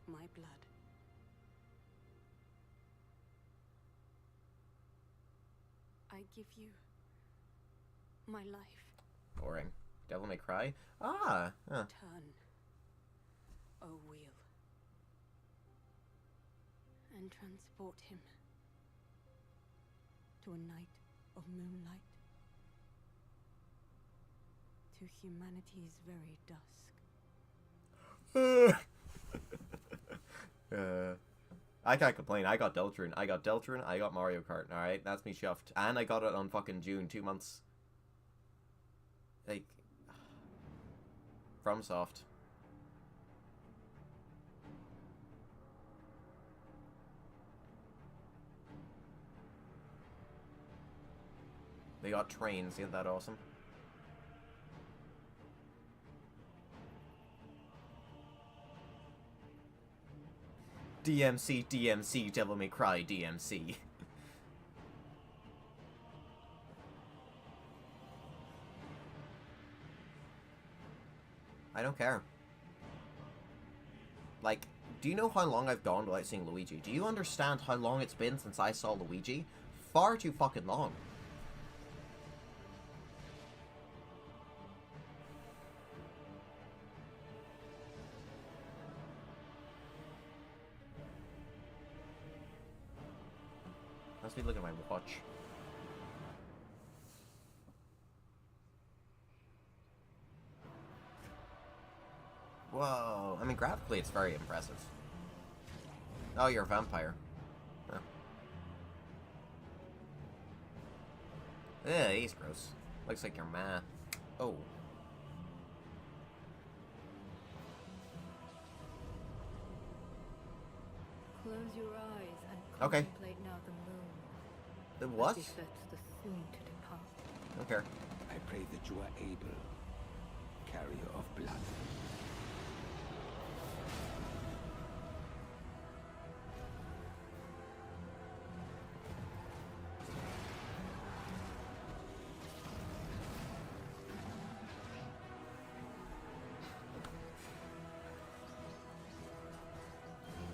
My blood. I give you my life. Boring. Devil May Cry? Ah! Huh. Turn, O wheel, and transport him to a night of moonlight, to humanity's very dusk. I can't complain. I got Deltarune. I got Deltarune. I got Mario Kart. Alright, that's me chuffed. And I got it on fucking June, 2 months. Like, FromSoft. They got trains. Isn't that awesome? DMC, DMC, Devil May Cry, DMC. I don't care. Like, do you know how long I've gone without seeing Luigi? Do you understand how long it's been since I saw Luigi? Far too fucking long. Let's be looking at my watch. Whoa. I mean, graphically, it's very impressive. Oh, you're a vampire. Huh. Yeah, he's gross. Looks like your ma. Oh. Close your eyes and Okay. contemplate now the moon. The what? As befits the soon to depart. Don't care. I pray that you are able, carrier of blood.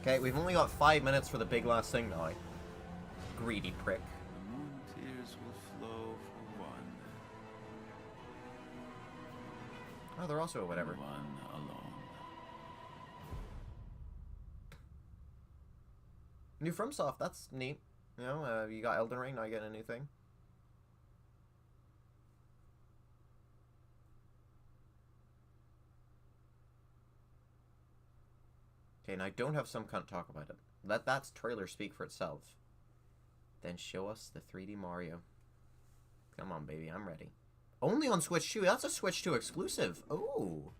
Okay, we've only got 5 minutes for the big last thing now. Greedy prick. The moon tears will flow for one. Oh, they're also a whatever. One alone. New FromSoft, that's neat. You know, you got Elden Ring, now you get a new thing. Okay, now don't have some cunt talk about it. Let that trailer speak for itself. Then show us the 3D Mario. Come on, baby, I'm ready. Only on Switch 2. That's a Switch 2 exclusive. Oh.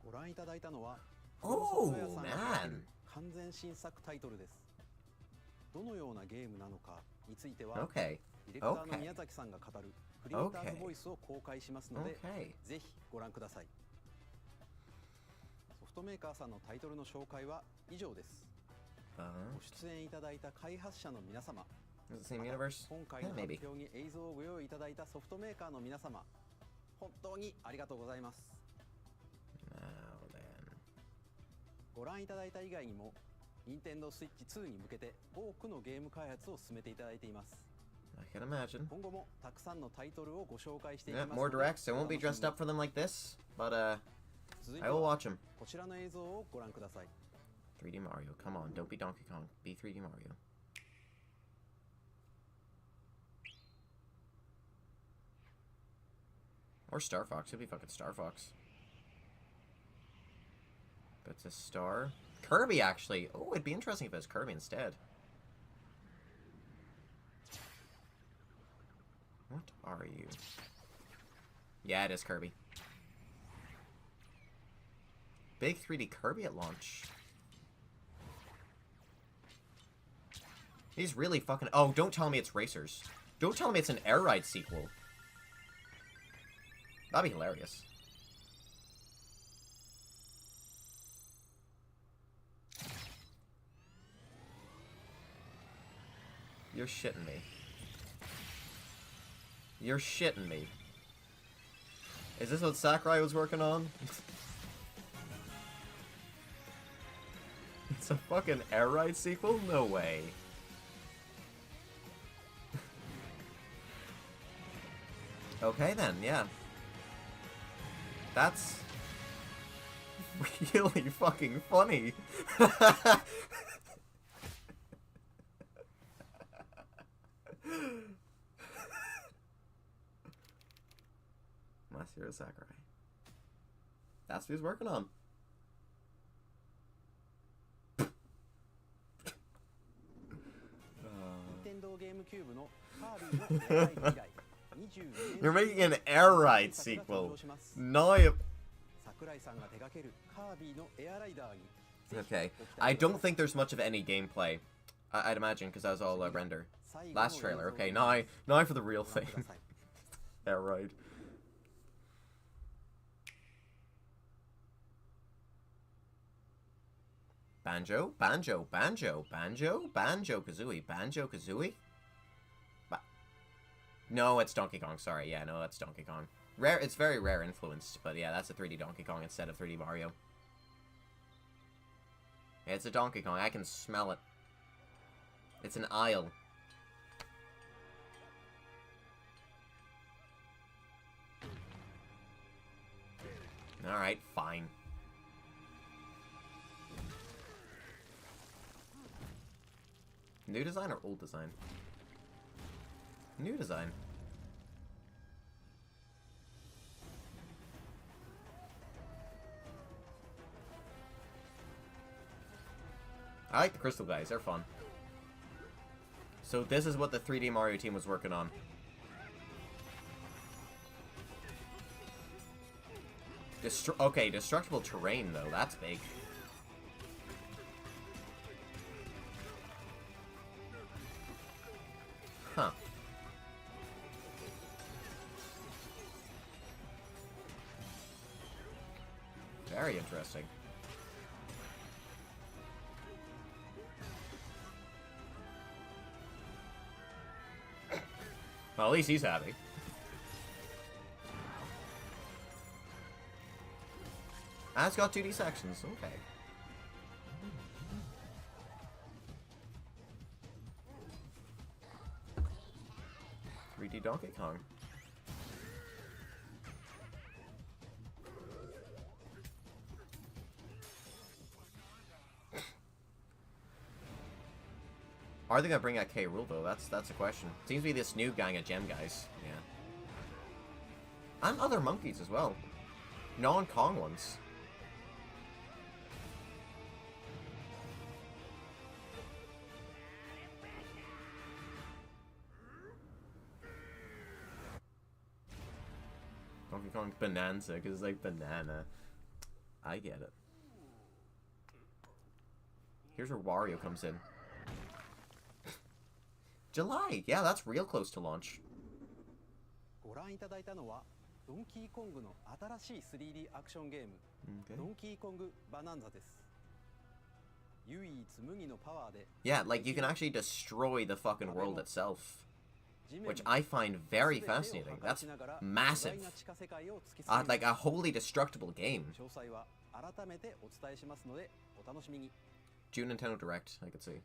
Oh, man. 完全新作タイトルです。どのようなゲームなのかについては、 Okay. ディレクターの宮崎さんが語るクリエイターズボイスを公開しますので、 Okay. ぜひご覧ください。ソフトメーカーさんのタイトルの紹介は以上です。ご出演いただいた開発者の皆様、 Is it the same universe? 今回 Yeah, の maybe. 発表に映像をご用意いただいたソフトメーカーの皆様、本当にありがとうございます。 Now then. ご覧いただいた以外にも、任天堂スイッチ2に向けて多くのゲーム開発を進めていただいています。 I can imagine. 今後もたくさんのタイトルをご紹介していき Yeah, ます more ので、 directs. I won't be dressed up for them like this, but I will watch them. こちらの映像をご覧ください。 3D Mario, come on, don't be Donkey Kong, be 3D Mario. Or Star Fox, it'd be fucking Star Fox. That's a star. Kirby, actually. Oh, it'd be interesting if it was Kirby instead. What are you? Yeah, it is Kirby. Big 3D Kirby at launch. He's really fucking... Oh, don't tell me it's Racers. Don't tell me it's an Air Ride sequel. That'd be hilarious. You're shitting me. You're shitting me. Is this what Sakurai was working on? It's a fucking Air Ride sequel? No way. Okay then, yeah. That's really fucking funny. Masahiro Sakurai. That's what he's working on. You're making an Air Ride sequel. No, okay. I don't think there's much of any gameplay. I'd imagine, because that was all render. Last trailer. Okay, now for the real thing. Air Ride. Banjo, Banjo, Banjo, Banjo, Banjo-Kazooie, Banjo-Kazooie? No, it's Donkey Kong, sorry. Yeah, no, that's Donkey Kong. Rare, it's very rare influenced, but yeah, that's a 3D Donkey Kong instead of 3D Mario. It's a Donkey Kong. I can smell it. It's an aisle. Alright, fine. New design or old design? New design. I like the crystal guys, they're fun. So this is what the 3D Mario team was working on. Okay, destructible terrain though, that's big. Huh. Very interesting. Well, at least he's happy. Ah, it's got 2D sections. Okay. "3D Donkey Kong." Are they gonna bring out K. Rool though? That's a question. Seems to be this new gang of gem guys. Yeah. And other monkeys as well. Non-Kong ones. Donkey Kong Bonanza, because it's like banana. I get it. Here's where Wario comes in. July! Yeah, that's real close to launch. ご覧いただいたのはドンキーコングの新しい 3D アクションゲーム、ドンキーコングバナンザです。唯一無二のパワーで Yeah, like you can actually destroy the fucking world itself. Which I find very fascinating. That's massive. Like a wholly destructible game. 詳細は改めてお伝えしますのでお楽しみに。June Nintendo Direct, I could see.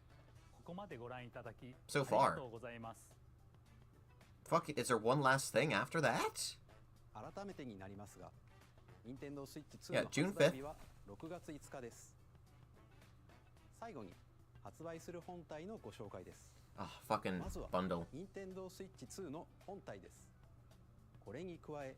ここまでご覧いただき So あり far. がとうございます。 Fuck, is there one last thing after that? 改めてになりますが、Nintendo Switch 2 Yeah, の June 発売日は6月5日です。最後に発売する本体のご紹介です。Ah, fucking まずは bundle. Nintendo Switch 2の本体です。これに加え、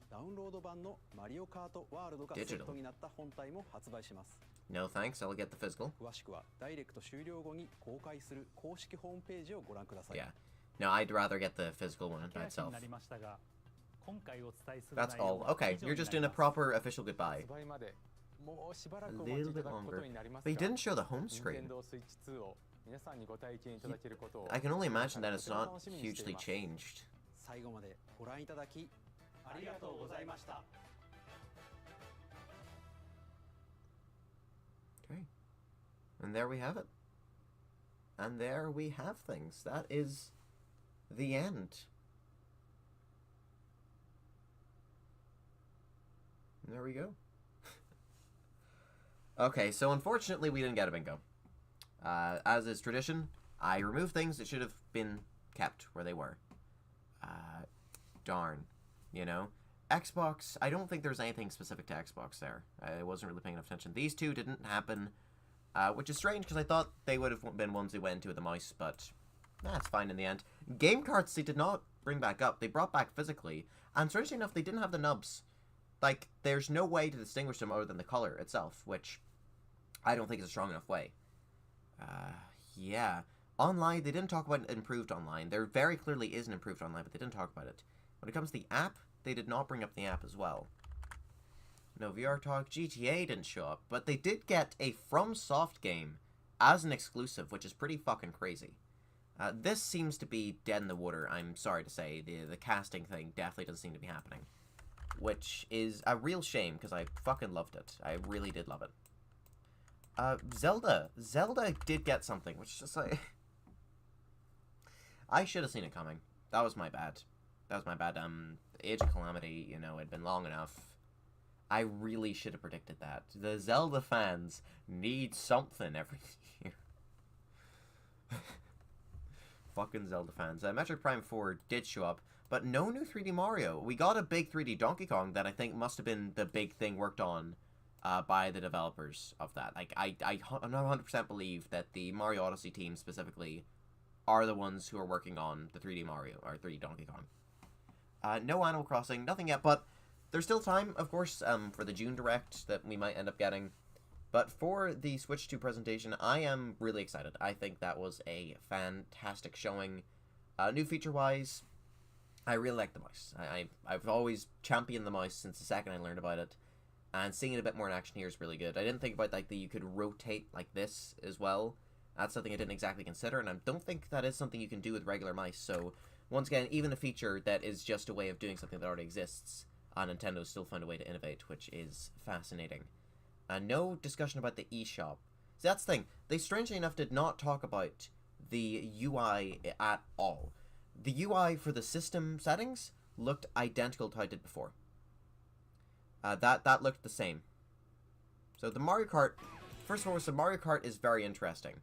ダウンロード版のマリオカートワールドがセットになった本体も発売します。No thanks, I'll get the physical. 詳しくはダイレクト終了後に公開する公式ホームページをご覧ください。 Yeah. No, I'd rather get the physical one by 駆け足に itself. なりましたが、今回お伝えする That's 内容 all. は Okay, 以上 you're に just なり doing a ます。 proper official goodbye. 発売までもうしばら A くお待ち little いた bit だくこと longer. になります But が、 he didn't show the home screen. Nintendo Switch 2を皆さんにご体験いただけることを I can only imagine that it's とても not 楽しみにして hugely います。 changed. 最後までご覧いただきありがとうございました。 Okay. And there we have it. And there we have things. That is the end. And there we go. Okay, so unfortunately we didn't get a bingo. As is tradition, I removed things that should have been kept where they were. Darn. You know? Xbox, I don't think there's anything specific to Xbox there. I wasn't really paying enough attention. These two didn't happen, which is strange because I thought they would have been ones who went into the mouse, but that's fine in the end. Game cards they did not bring back up. They brought back physically, and strangely enough, they didn't have the nubs. Like, there's no way to distinguish them other than the color itself, which I don't think is a strong enough way. Yeah. Online, they didn't talk about improved online. There very clearly is an improved online, but they didn't talk about it. When it comes to the app, they did not bring up the app as well. No VR talk. GTA didn't show up, but they did get a FromSoft game as an exclusive, which is pretty fucking crazy. This seems to be dead in the water, I'm sorry to say. The casting thing definitely doesn't seem to be happening. Which is a real shame, because I fucking loved it. I really did love it. Zelda. Zelda did get something, which is just like... I should have seen it coming. That was my bad. That was my bad. Age of Calamity, you know, had been long enough. I really should have predicted that. The Zelda fans need something every year. Fucking Zelda fans. Metroid Prime 4 did show up, but no new 3D Mario. We got a big 3D Donkey Kong that I think must have been the big thing worked on by the developers of that. Like, I 100% believe that the Mario Odyssey team specifically are the ones who are working on the 3D Mario, or 3D Donkey Kong. No Animal Crossing, nothing yet, but there's still time, of course, for the June Direct that we might end up getting. But for the Switch 2 presentation, I am really excited. I think that was a fantastic showing. New feature-wise, I really like the mouse. I've always championed the mouse since the second I learned about it. And seeing it a bit more in action here is really good. I didn't think about, like, that you could rotate like this as well. That's something I didn't exactly consider, and I don't think that is something you can do with regular mice. So, once again, even a feature that is just a way of doing something that already exists, Nintendo still found a way to innovate, which is fascinating. No discussion about the eShop. See, that's the thing. They, strangely enough, did not talk about the UI at all. The UI for the system settings looked identical to how it did before. That looked the same. So the Mario Kart... First of all, so Mario Kart is very interesting.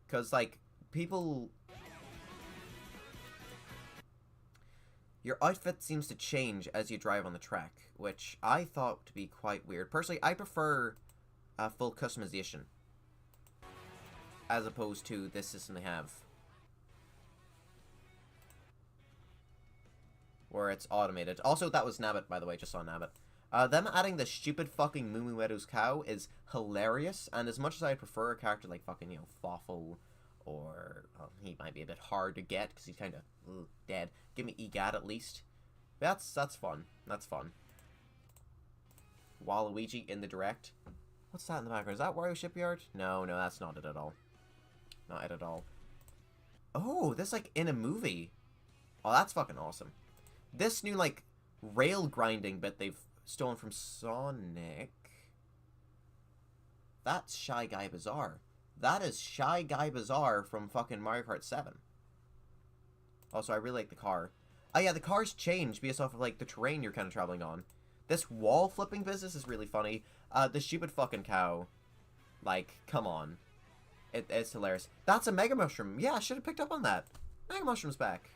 Because, like, people... Your outfit seems to change as you drive on the track, which I thought to be quite weird. Personally, I prefer full customization as opposed to this system they have, where it's automated. Also, that was Nabbit, by the way, just saw Nabbit. Them adding the stupid fucking Moo Moo Edo's cow is hilarious, and as much as I prefer a character like fucking, you know, Fawful, or he might be a bit hard to get because he's kind of dead. Give me Egad at least. That's fun. That's fun. Waluigi in the direct. What's that in the background? Is that Wario Shipyard? No, that's not it at all. Not it at all. Oh, this like in a movie. Oh, that's fucking awesome. This new like rail grinding bit they've stolen from Sonic. That's Shy Guy Bazaar. That is Shy Guy Bazaar from fucking Mario Kart 7. Also, I really like the car. Oh yeah, the cars change based off of like the terrain you're kind of traveling on. This wall flipping business is really funny. The stupid fucking cow. Like, come on. It's hilarious. That's a Mega Mushroom. Yeah, I should have picked up on that. Mega Mushroom's back.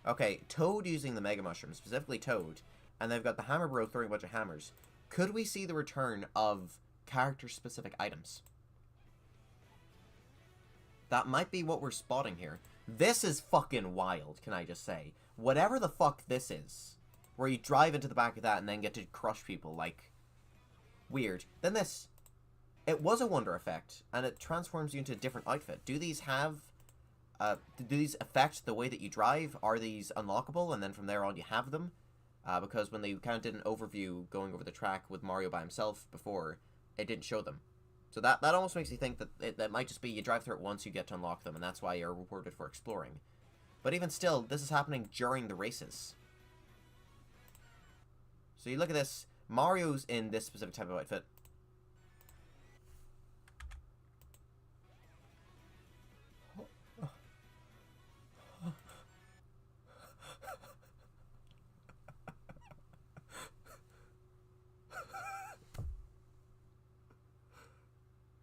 Okay, Toad using the Mega Mushroom, specifically Toad, and they've got the Hammer Bro throwing a bunch of hammers. Could we see the return of character-specific items? That might be what we're spotting here. This is fucking wild, can I just say. Whatever the fuck this is, where you drive into the back of that and then get to crush people, like, weird. Then this, it was a Wonder Effect, and it transforms you into a different outfit. Do these have... do these affect the way that you drive? Are these unlockable, and then from there on you have them? Because when they kind of did an overview going over the track with Mario by himself before, it didn't show them. So that almost makes you think that that might just be you drive through it once, you get to unlock them, and that's why you're rewarded for exploring. But even still, this is happening during the races. So you look at this, Mario's in this specific type of outfit.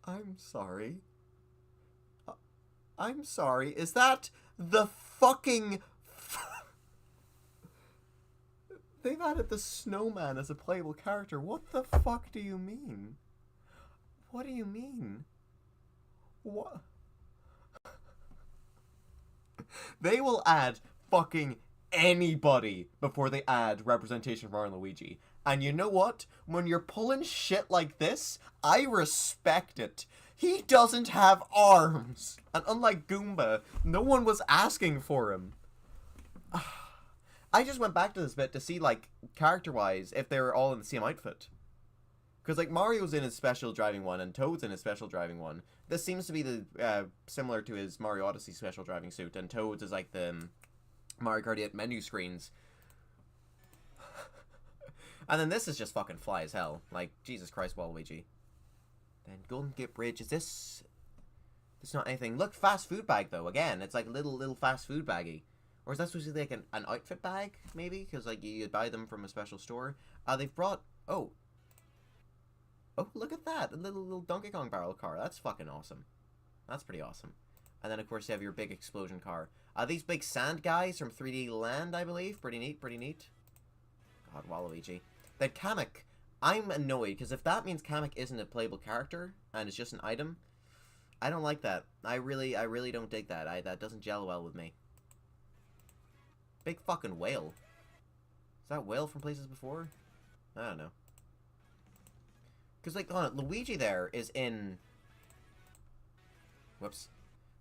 I'm sorry. I'm sorry. Is that the fucking... They've added the snowman as a playable character. What the fuck do you mean? What do you mean? What? They will add fucking anybody before they add representation of Mario and Luigi. And you know what? When you're pulling shit like this, I respect it. He doesn't have arms. And unlike Goomba, no one was asking for him. I just went back to this bit to see, like, character-wise, if they were all in the same outfit. Because, like, Mario's in his special driving one, and Toad's in his special driving one. This seems to be the similar to his Mario Odyssey special driving suit, and Toad's is, like, the Mario Kart 8 menu screens. And then this is just fucking fly as hell. Like, Jesus Christ, Waluigi. Then Golden Gate Bridge. Is this It's not anything. Look, fast food bag, though. Again, it's like little fast food baggy. Or is that supposed to be like an outfit bag, maybe? Because, like, you buy them from a special store. They've brought... Oh. Oh, look at that. A little Donkey Kong barrel car. That's fucking awesome. That's pretty awesome. And then, of course, you have your big explosion car. These big sand guys from 3D Land, I believe. Pretty neat, pretty neat. God, Waluigi. Then Kamek. I'm annoyed, because if that means Kamek isn't a playable character, and it's just an item, I don't like that. I really don't dig that. That doesn't gel well with me. Big fucking whale. Is that whale from places before? I don't know. Because, like, hold on, Luigi there is in... Whoops.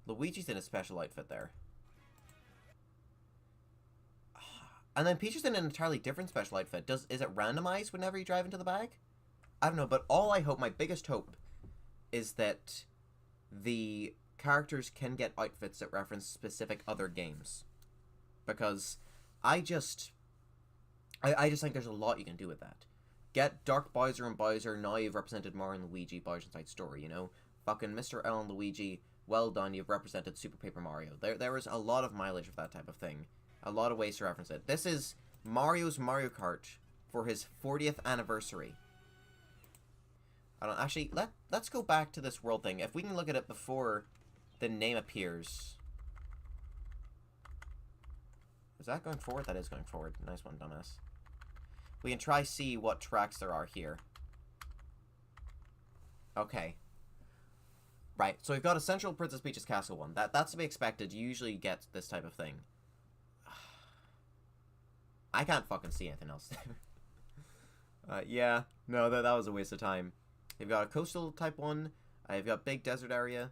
Luigi's in a special outfit there. And then Peach is in an entirely different special outfit. Is it randomized whenever you drive into the bag? I don't know, but all I hope, my biggest hope, is that the characters can get outfits that reference specific other games. Because I just think there's a lot you can do with that. Get Dark Bowser and Bowser, now you've represented Mario and Luigi, Bowser's Inside Story, you know? Fucking Mr. L and Luigi, well done, you've represented Super Paper Mario. There is a lot of mileage of that type of thing. A lot of ways to reference it. This is Mario's Mario Kart for his 40th anniversary. I don't actually, let's go back to this world thing. If we can look at it before the name appears. Is that going forward? That is going forward. Nice one, dumbass. We can try see what tracks there are here. Okay. Right, so we've got a Central Princess Peach's Castle one. That's to be expected. You usually get this type of thing. I can't fucking see anything else there. Yeah, no, that was a waste of time. You've got a coastal type one. You've got big desert area.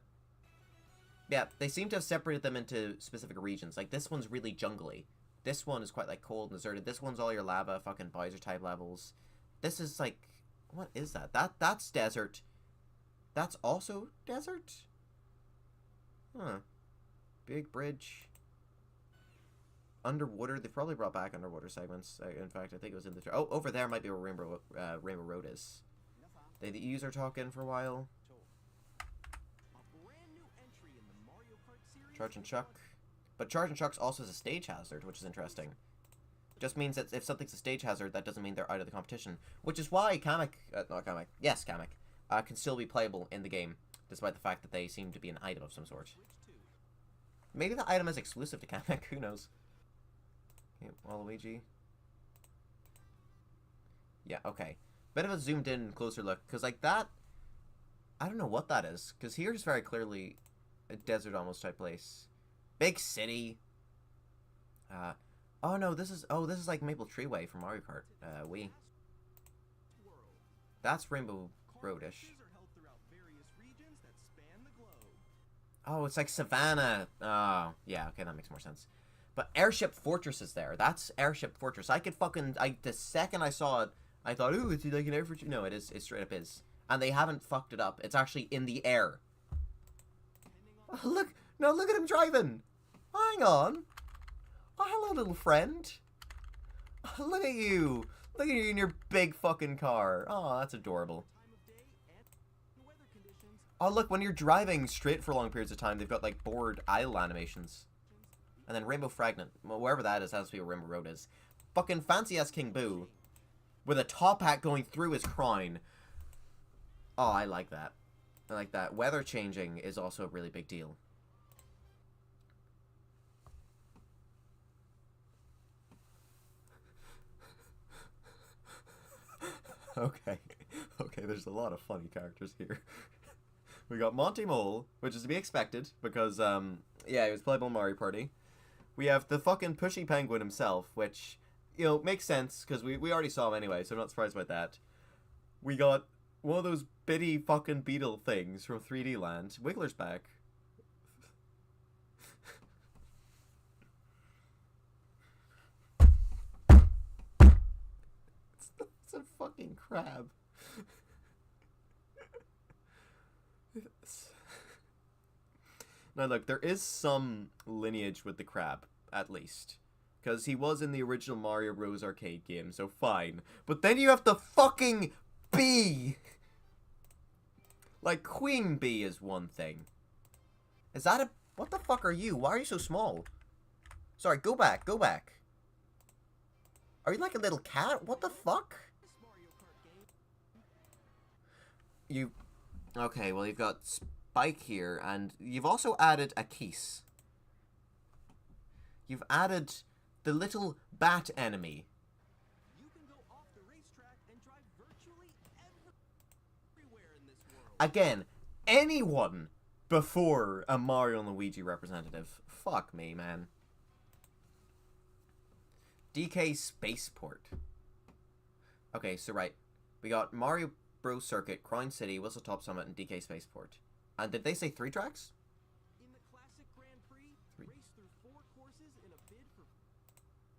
Yeah, they seem to have separated them into specific regions. Like, this one's really jungly. This one is quite, like, cold and deserted. This one's all your lava, fucking Bowser type levels. This is, like, what is that? That's desert. That's also desert? Huh. Big bridge. Underwater. They probably brought back underwater segments. In fact, I think it was in the... Oh, over there might be where Rainbow Road is. The E's are talking for a while. Charge and Chuck. But Charge and Chuck's also is a stage hazard, which is interesting. Just means that if something's a stage hazard, that doesn't mean they're out of the competition. Which is why Kamek... not Kamek. Yes, Kamek. Can still be playable in the game, despite the fact that they seem to be an item of some sort. Maybe the item is exclusive to Kamek, who knows? Okay, Waluigi. Yeah, okay. Bit of a zoomed in, closer look, because like that... I don't know what that is, because here's very clearly a desert almost type place. Big city. Oh no, this is like Maple Treeway from Mario Kart. Wii. That's Rainbow Roadish. Oh, it's like Savannah. Oh, yeah, okay, that makes more sense. But Airship Fortress is there. That's Airship Fortress. I could fucking... the second I saw it, I thought, ooh, it's like an air fortress. No, it straight up is. And they haven't fucked it up. It's actually in the air. Oh, look! No, look at him driving! Hang on! Oh, hello, little friend! Oh, look at you! Look at you in your big fucking car. Oh, that's adorable. Oh, look, when you're driving straight for long periods of time, they've got, like, bored idle animations. And then Rainbow Fragment. Well, wherever that is, has to be where Rainbow Road is. Fucking fancy-ass King Boo. With a top hat going through his crown. Oh, I like that. I like that. Weather changing is also a really big deal. Okay. Okay, there's a lot of funny characters here. We got Monty Mole, which is to be expected, because, yeah, he was playable in Mario Party. We have the fucking pushy penguin himself, which, you know, makes sense, because we already saw him anyway, so I'm not surprised by that. We got one of those bitty fucking beetle things from 3D Land. Wiggler's back. It's a fucking crab. Now look, there is some lineage with the crab, at least. Because he was in the original Mario Bros. Arcade game, so fine. But then you have the fucking bee! Like, Queen Bee is one thing. Is that a... What the fuck are you? Why are you so small? Sorry, go back, go back. Are you like a little cat? What the fuck? You... Okay, well you've got Spike here, and you've also added a Keese. You've added the little bat enemy. You can go off the racetrack and drive virtually everywhere in this world. Again, anyone before a Mario and Luigi representative. Fuck me, man. DK Spaceport. Okay, so right. We got Mario Bros. Circuit, Crown City, Whistle Top Summit, and DK Spaceport. And did they say 3 tracks? In the Classic Grand Prix, race through 4 courses in a bid for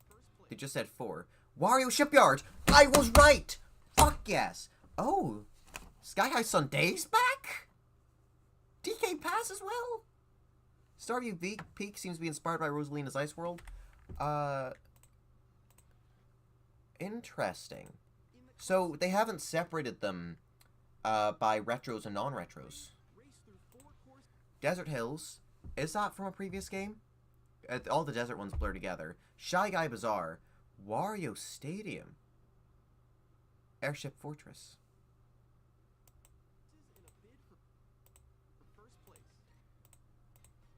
first place. They just said 4. Wario Shipyard! I was right! Fuck yes! Oh, Sky High Sunday's back? DK Pass as well? Starview Peak seems to be inspired by Rosalina's Ice World. Interesting. So, they haven't separated them by retros and non-retros. Desert Hills. Is that from a previous game? All the desert ones blur together. Shy Guy Bazaar. Wario Stadium. Airship Fortress.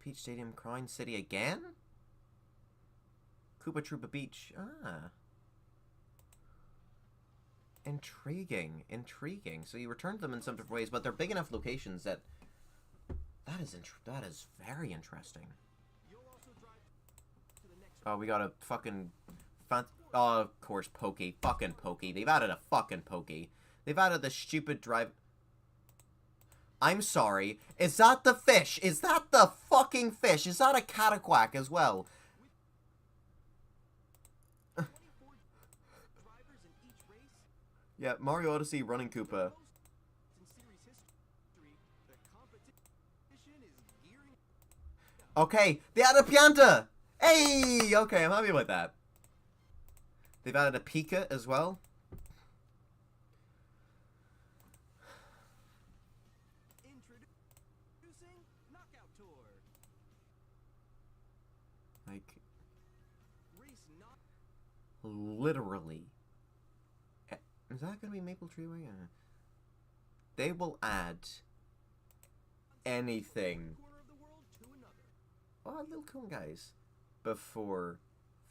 Peach Stadium, Crown City again? Koopa Troopa Beach. Ah. Intriguing. Intriguing. So you returned them in some different ways, but they're big enough locations that... That is very interesting. Oh, we got a fucking... Oh, of course, Pokey. Fucking Pokey. They've added a fucking Pokey. They've added the stupid drive... I'm sorry. Is that the fish? Is that the fucking fish? Is that a Cataquack as well? Yeah, Mario Odyssey Running Koopa. Okay, they added a Pianta! Hey! Okay, I'm happy with that. They've added a Pika as well. Like, literally. Is that gonna be Maple Treeway? Yeah. They will add anything. Oh, little cool guys. Before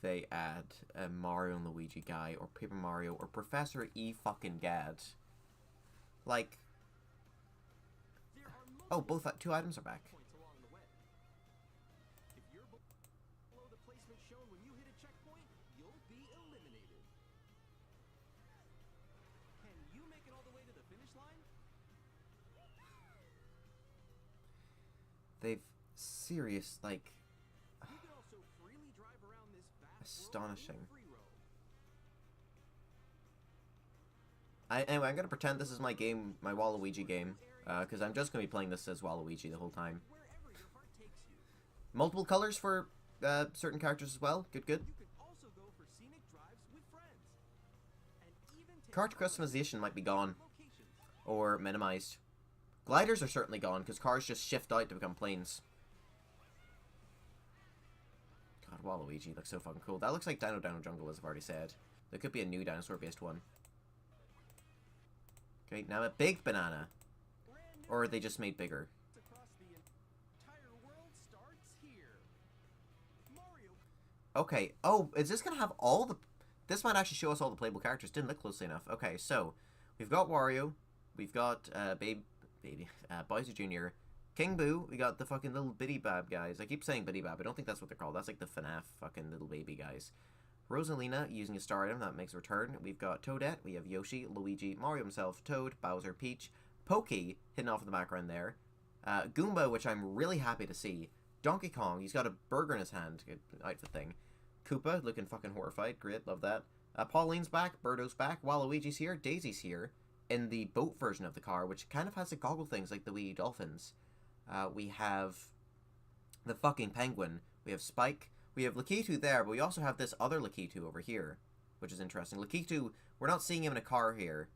they add a Mario and Luigi guy, or Paper Mario, or Professor E fucking Gad. Like, oh, both 2 items are back. They've serious, like, astonishing. Anyway, I'm gonna pretend this is my game, my Waluigi game, because I'm just gonna be playing this as Waluigi the whole time. Multiple colors for certain characters as well. Good, good. Card customization might be gone, or minimized. Gliders are certainly gone, because cars just shift out to become planes. God, Waluigi looks so fucking cool. That looks like Dino Jungle, as I've already said. There could be a new dinosaur-based one. Okay, now a big banana. Or are they just made bigger? Okay, oh, is this going to have all the... This might actually show us all the playable characters. Didn't look closely enough. Okay, so, we've got Wario. We've got, Bowser Jr., King Boo, we got the fucking little Bitty Bab guys. I keep saying Bitty Bab, I don't think that's what they're called. That's like the FNAF fucking little baby guys. Rosalina using a star item, that makes a return. We've got Toadette, we have Yoshi, Luigi, Mario himself, Toad, Bowser, Peach, Pokey, hidden off in the background there. Goomba, which I'm really happy to see. Donkey Kong, he's got a burger in his hand, good outfit thing. Koopa, looking fucking horrified, great, love that. Pauline's back, Birdo's back, Waluigi's here, Daisy's here. In the boat version of the car, which kind of has the goggle things like the wee dolphins. We have the fucking penguin. We have Spike. We have Lakitu there, but we also have this other Lakitu over here, which is interesting. Lakitu, we're not seeing him in a car here.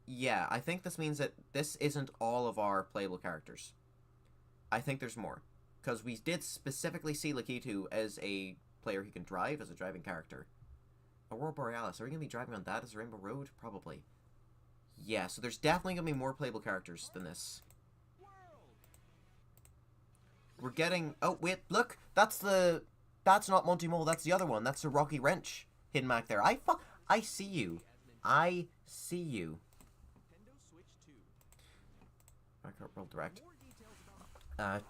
Yeah, I think this means that this isn't all of our playable characters. I think there's more. Because we did specifically see Lakitu as a player who can drive, as a driving character. Aurora Borealis, are we going to be driving on that as Rainbow Road? Probably. Yeah, so there's definitely going to be more playable characters than this. We're getting... Oh, wait, look! That's not Monty Mole, that's the other one. That's the Rocky Wrench hidden back there. I see you. I see you. World Direct.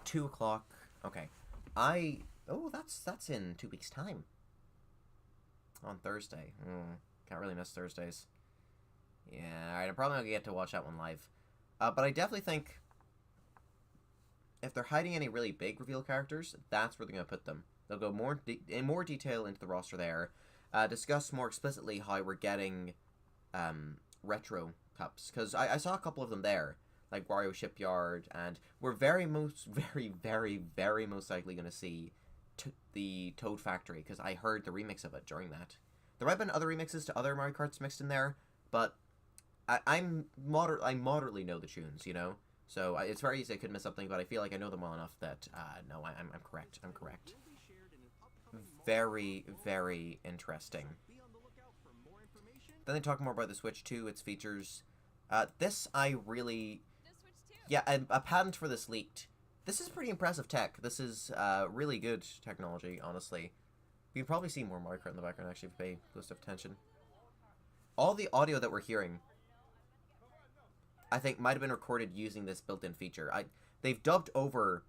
2 o'clock. Okay. Oh, that's in 2 weeks' time. On Thursday. Can't really miss Thursdays. Yeah, alright, I'm probably not gonna get to watch that one live. But I definitely think if they're hiding any really big reveal characters, that's where they're gonna put them. They'll go in more detail into the roster there. Discuss more explicitly how we're getting retro cups. Because I saw a couple of them there. Like Wario Shipyard, and we're very most likely going to see the Toad Factory, because I heard the remix of it during that. There might have been other remixes to other Mario Karts mixed in there, but I moderately know the tunes, you know? So it's very easy I could miss something, but I feel like I know them well enough that, no, I'm correct. I'm correct. Very, very interesting. Then they talk more about the Switch 2, its features. This I really... Yeah, a patent for this leaked. This is pretty impressive tech. This is really good technology, honestly. You can probably see more Mario Kart in the background, actually, if you pay close enough attention. All the audio that we're hearing, I think, might have been recorded using this built-in feature. They've dubbed over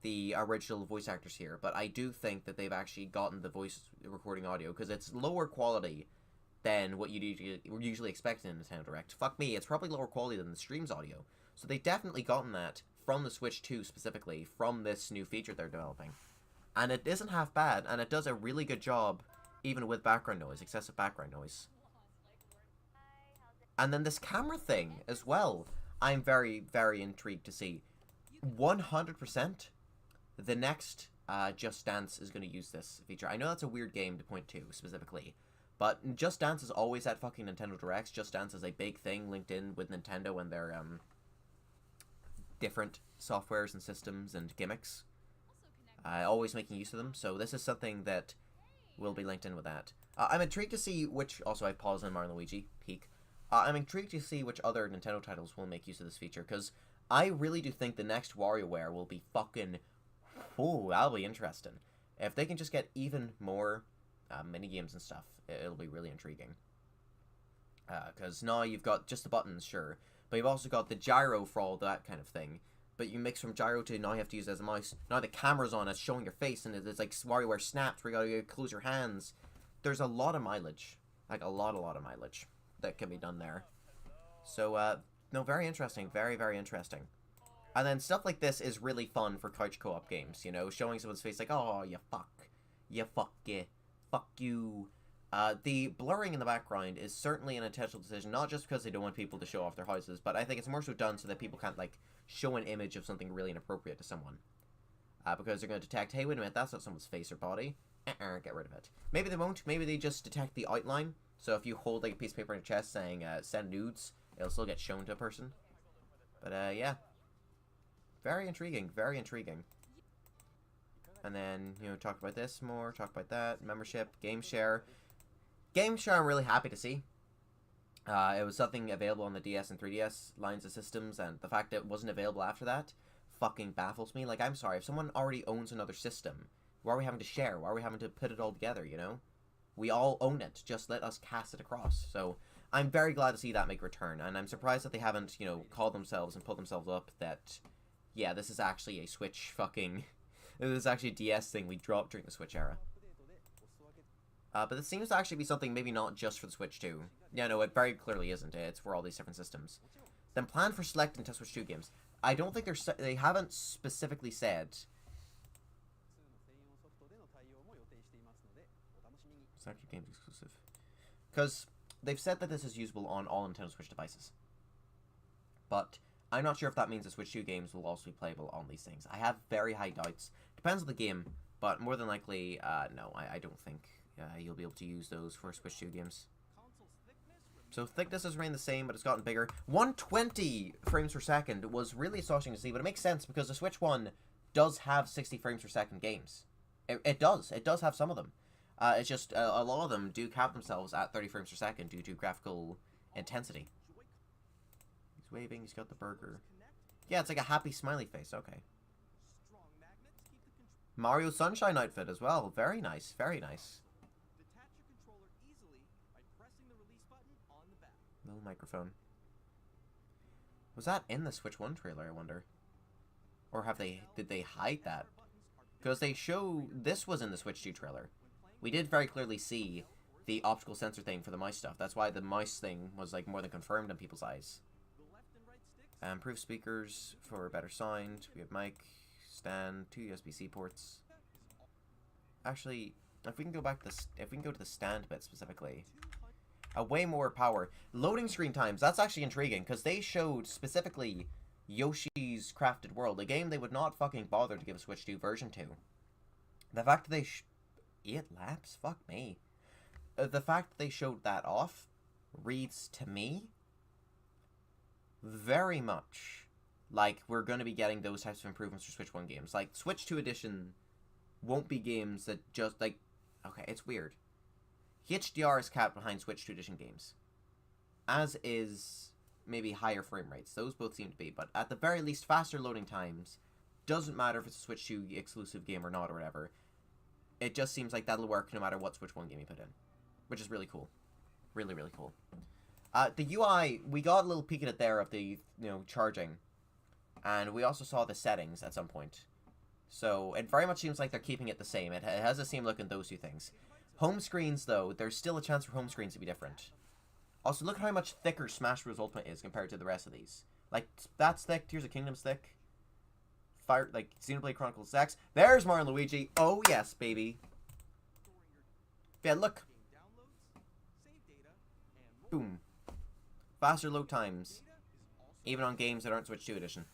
the original voice actors here, but I do think that they've actually gotten the voice recording audio, because it's lower quality than what you usually expect in a Nintendo Direct. Fuck me, it's probably lower quality than the stream's audio. So they've definitely gotten that from the Switch 2 specifically, from this new feature they're developing. And it isn't half bad, and it does a really good job, even with background noise, excessive background noise. And then this camera thing, as well, I'm very, very intrigued to see. 100%, the next Just Dance is going to use this feature. I know that's a weird game to point to, specifically. But Just Dance is always at fucking Nintendo Directs. Just Dance is a big thing linked in with Nintendo and their different softwares and systems and gimmicks. Always making use of them. So this is something that will be linked in with that. I'm intrigued to see which... Also, I paused on Mario & Luigi. Peak. I'm intrigued to see which other Nintendo titles will make use of this feature. Because I really do think the next WarioWare will be fucking... Ooh, that'll be interesting. If they can just get even more mini-games and stuff, it'll be really intriguing. Because now you've got just the buttons, sure, but you've also got the gyro for all that kind of thing. But you mix from gyro to now you have to use it as a mouse. Now the camera's on, it's showing your face, and it's like WarioWare snaps where you gotta close your hands. There's a lot of mileage. Like a lot of mileage that can be done there. So, no, very interesting. Very, very interesting. And then stuff like this is really fun for couch co-op games, you know? Showing someone's face like, oh, you fuck. You fuck you. Fuck you. The blurring in the background is certainly an intentional decision, not just because they don't want people to show off their houses, but I think it's more so done so that people can't, like, show an image of something really inappropriate to someone. Because they're going to detect, hey, wait a minute, that's not someone's face or body. Get rid of it. Maybe they won't. Maybe they just detect the outline. So if you hold, like, a piece of paper in your chest saying, send nudes, it'll still get shown to a person. But, yeah. Very intriguing. Very intriguing. And then, you know, talk about this more, talk about that, membership, game share. Game share I'm really happy to see. It was something available on the DS and 3DS lines of systems, and the fact that it wasn't available after that fucking baffles me. Like, I'm sorry, if someone already owns another system, why are we having to share? Why are we having to put it all together, you know? We all own it, just let us cast it across. So, I'm very glad to see that make a return, and I'm surprised that they haven't, you know, called themselves and put themselves up that, yeah, this is actually a Switch fucking... This is actually a DS thing we dropped during the Switch era. But it seems to actually be something maybe not just for the Switch 2. Yeah, no, it very clearly isn't. It's for all these different systems. Then plan for select Nintendo Switch 2 games. I don't think they haven't specifically said... Select games exclusive. Because they've said that this is usable on all Nintendo Switch devices. But I'm not sure if that means the Switch 2 games will also be playable on these things. I have very high doubts. Depends on the game, but more than likely, no, I don't think you'll be able to use those for Switch 2 games. So thickness has remained the same, but it's gotten bigger. 120 frames per second was really astonishing to see, but it makes sense because the Switch 1 does have 60 frames per second games. It does. It does have some of them. It's just a lot of them do cap themselves at 30 frames per second due to graphical intensity. He's waving. He's got the burger. Yeah, it's like a happy smiley face. Okay. Mario Sunshine outfit as well. Very nice. Very nice. Little microphone. Was that in the Switch 1 trailer, I wonder? Or did they hide that? Because they show this was in the Switch 2 trailer. We did very clearly see the optical sensor thing for the mouse stuff. That's why the mouse thing was like more than confirmed in people's eyes. Improved speakers for better sound. We have mic, stand, 2 USB-C ports. Actually, if we can go back to the stand bit specifically, way more power. Loading screen times. That's actually intriguing because they showed specifically Yoshi's Crafted World, a game they would not fucking bother to give a Switch 2 version to. The fact that they 8 laps? Fuck me. The fact that they showed that off reads to me very much like we're going to be getting those types of improvements for Switch 1 games. Like, Switch 2 Edition won't be games that just, like... Okay, it's weird. HDR is capped behind Switch 2 Edition games. As is maybe higher frame rates. Those both seem to be. But at the very least, faster loading times. Doesn't matter if it's a Switch 2 exclusive game or not or whatever. It just seems like that'll work no matter what Switch 1 game you put in. Which is really cool. Really, really cool. The UI, we got a little peek at it there of the, charging. And we also saw the settings at some point. So, it very much seems like they're keeping it the same. It has the same look in those two things. Home screens, though, there's still a chance for home screens to be different. Also, look at how much thicker Smash Bros. Ultimate is compared to the rest of these. Like, that's thick, Tears of Kingdom's thick. Xenoblade Chronicles X. There's Mario and Luigi. Oh, yes, baby. Yeah, look. Boom. Faster load times. Even on games that aren't Switch 2 Edition.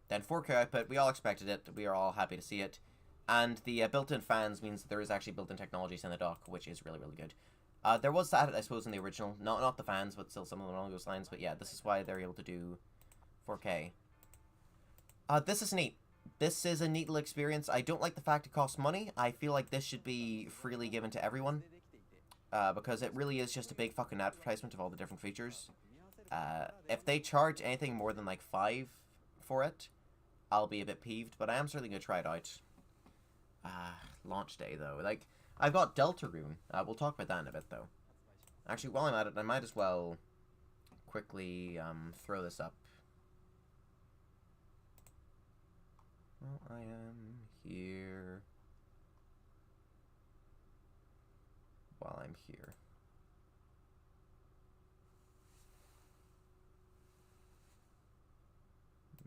Then 4K output. We all expected it. We are all happy to see it. And the built-in fans means that there is actually built-in technologies in the dock, which is really, really good. There was that, I suppose, in the original. Not the fans, but still some of them along those lines. But yeah, this is why they're able to do 4K. This is neat. This is a neat little experience. I don't like the fact it costs money. I feel like this should be freely given to everyone. Because it really is just a big fucking advertisement of all the different features. If they charge anything more than like $5 for it, I'll be a bit peeved. But I am certainly going to try it out. Launch day, though. Like, I've got Deltarune. We'll talk about that in a bit, though. Actually, while I'm at it, I might as well quickly throw this up. Well, I am here. While I'm here.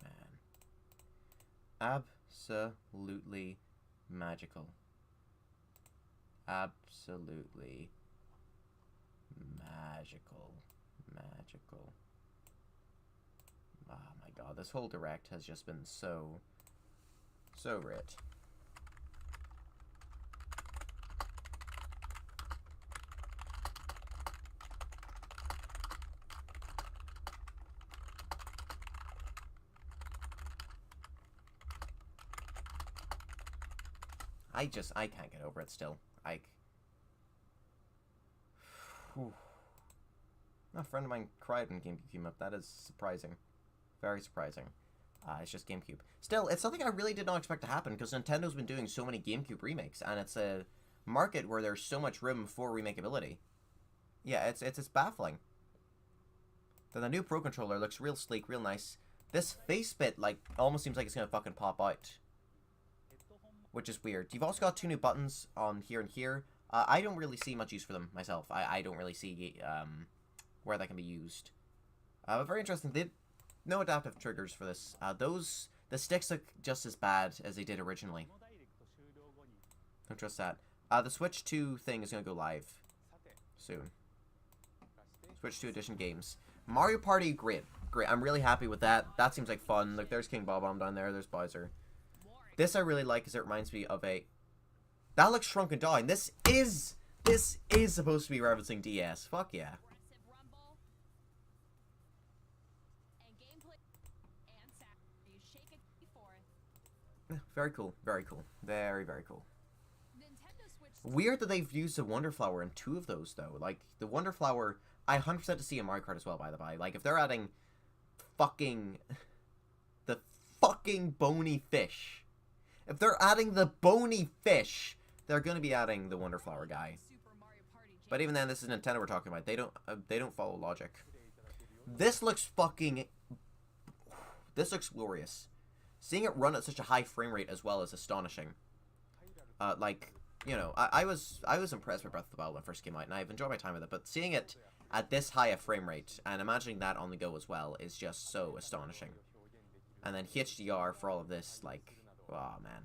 Man. Absolutely magical. Absolutely magical. Magical. Oh my god, this whole direct has just been so rich. I can't get over it still. A friend of mine cried when GameCube came up. That is surprising. Very surprising. It's just GameCube. Still, it's something I really did not expect to happen, because Nintendo's been doing so many GameCube remakes, and it's a market where there's so much room for remakeability. Yeah, it's baffling. Then the new Pro Controller looks real sleek, real nice. This face bit, like, almost seems like it's gonna fucking pop out. Which is weird. You've also got 2 new buttons on here and here. I don't really see much use for them myself. I don't really see where they can be used. But very interesting. No adaptive triggers for this. The sticks look just as bad as they did originally. Don't trust that. The Switch 2 thing is going to go live soon. Switch 2 Edition games. Mario Party, great. Great. I'm really happy with that. That seems like fun. Look, there's King Bob-omb down there. There's Bowser. This I really like because it reminds me of a... That looks shrunken down. This is This is supposed to be referencing DS. Fuck yeah. Very cool. Very cool. Very, very cool. Weird that they've used the Wonder Flower in 2 of those, though. Like, the Wonder Flower, I 100% to see in Mario Kart as well, by the by. Like, if they're adding fucking... the fucking bony fish. If they're adding the bony fish, they're gonna be adding the Wonder Flower guy. But even then, this is Nintendo we're talking about. They don't follow logic. This looks fucking... This looks glorious. Seeing it run at such a high frame rate as well is astonishing. Like... You know, I was impressed with Breath of the Wild when it first came out, and I've enjoyed my time with it, but seeing it at this high a frame rate, and imagining that on the go as well, is just so astonishing. And then HDR for all of this, like, oh man.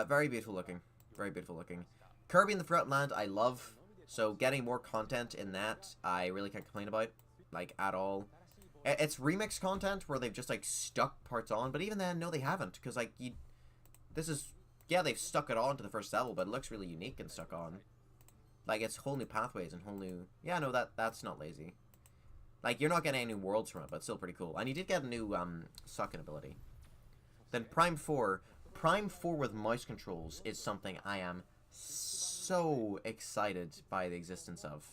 Very beautiful looking. Very beautiful looking. Kirby in the Forgotten Land, I love, so getting more content in that, I really can't complain about, like, at all. It's remix content where they've just, like, stuck parts on, but even then, no, they haven't, because, like, this is... Yeah, they've stuck it on to the first level, but it looks really unique and stuck on. Like, it's whole new pathways and whole new... Yeah, no, that's not lazy. Like, you're not getting any new worlds from it, but it's still pretty cool. And you did get a new, sucking ability. Then Prime 4. Prime 4 with mouse controls is something I am so excited by the existence of.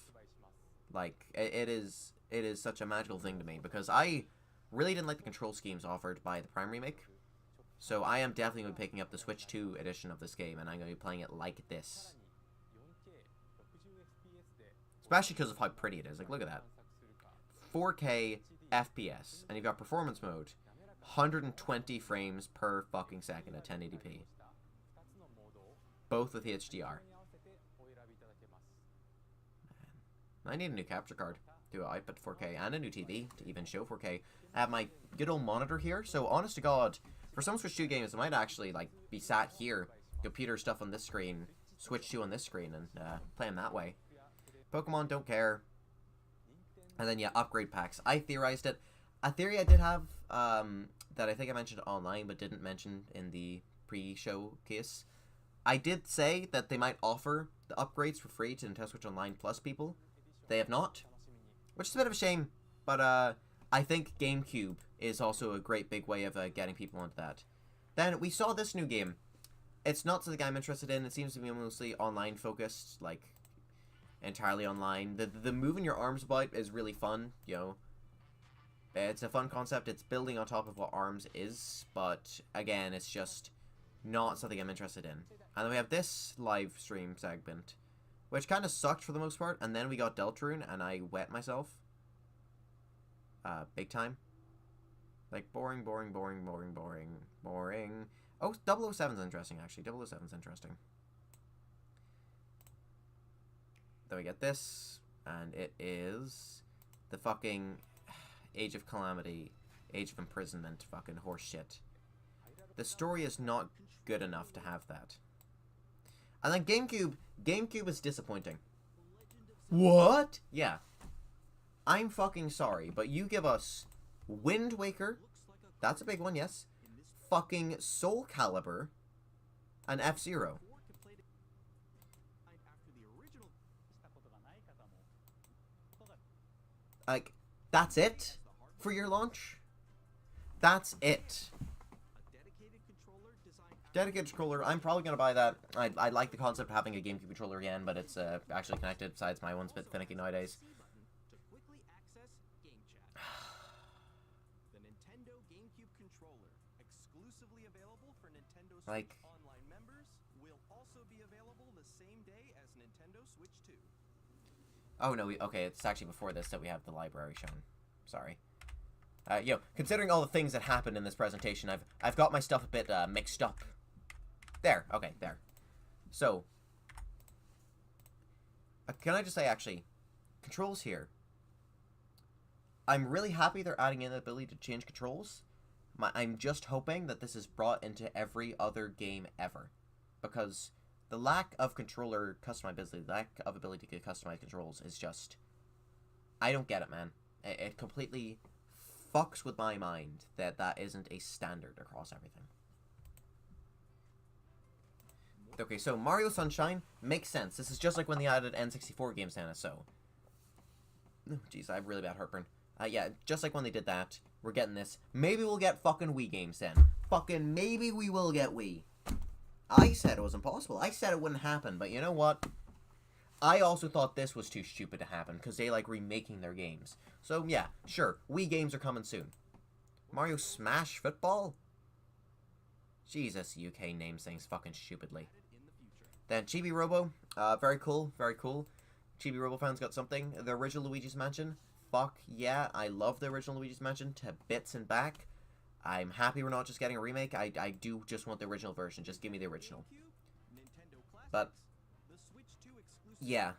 Like, it is such a magical thing to me, because I really didn't like the control schemes offered by the Prime remake. So I am definitely going to be picking up the Switch 2 edition of this game, and I'm going to be playing it like this. Especially because of how pretty it is. Like, look at that. 4K FPS, and you've got performance mode. 120 frames per fucking second at 1080p. Both with HDR. Man. I need a new capture card to output 4K, and a new TV to even show 4K. I have my good old monitor here, so honest to God... For some Switch 2 games, I might actually, like, be sat here, computer stuff on this screen, Switch 2 on this screen, and play them that way. Pokemon, don't care. And then, yeah, upgrade packs. I theorized it. A theory I did have, that I think I mentioned online, but didn't mention in the pre-show case. I did say that they might offer the upgrades for free to Nintendo Switch Online Plus people. They have not. Which is a bit of a shame, but, I think GameCube is also a great big way of getting people onto that. Then we saw this new game. It's not something I'm interested in. It seems to be mostly online focused, like entirely online. The moving your arms about is really fun, you know. It's a fun concept. It's building on top of what ARMS is, but again, it's just not something I'm interested in. And then we have this live stream segment, which kind of sucked for the most part, and then we got Deltarune, and I wet myself. Big time. Like, boring. Oh, 007's interesting, actually. 007's interesting. Then we get this, and it is the fucking Age of Calamity, Age of Imprisonment fucking horse shit. The story is not good enough to have that. And then GameCube is disappointing. What? Yeah. I'm fucking sorry, but you give us Wind Waker, that's a big one, yes, fucking Soul Calibur, and F-Zero. Like, that's it for your launch? That's it. Dedicated controller, I'm probably going to buy that. I like the concept of having a GameCube controller again, but it's actually connected, besides my one's a bit finicky nowadays. Like, online members will also be available the same day as Nintendo Switch 2. Oh no, okay, it's actually before this that we have the library shown. Sorry. Yo, considering all the things that happened in this presentation, I've got my stuff a bit mixed up. There, okay, there. So, can I just say actually, controls here. I'm really happy they're adding in the ability to change controls. I'm just hoping that this is brought into every other game ever. Because the lack of controller customizability, the lack of ability to customize controls is just... I don't get it, man. It completely fucks with my mind that that isn't a standard across everything. Okay, so Mario Sunshine makes sense. This is just like when they added N64 game Santa, so... Oh, jeez, I have really bad heartburn. Yeah, just like when they did that, we're getting this. Maybe we'll get fucking Wii games then. Fucking maybe we will get Wii. I said it was impossible. I said it wouldn't happen, but you know what? I also thought this was too stupid to happen, because they like remaking their games. So yeah, sure, Wii games are coming soon. Mario Smash Football? Jesus, UK names things fucking stupidly. Then Chibi Robo, very cool, very cool. Chibi Robo fans got something. The original Luigi's Mansion, fuck yeah, I love the original Luigi's Mansion to bits and back. I'm happy we're not just getting a remake. I do just want the original version. Just give me the original. But, yeah.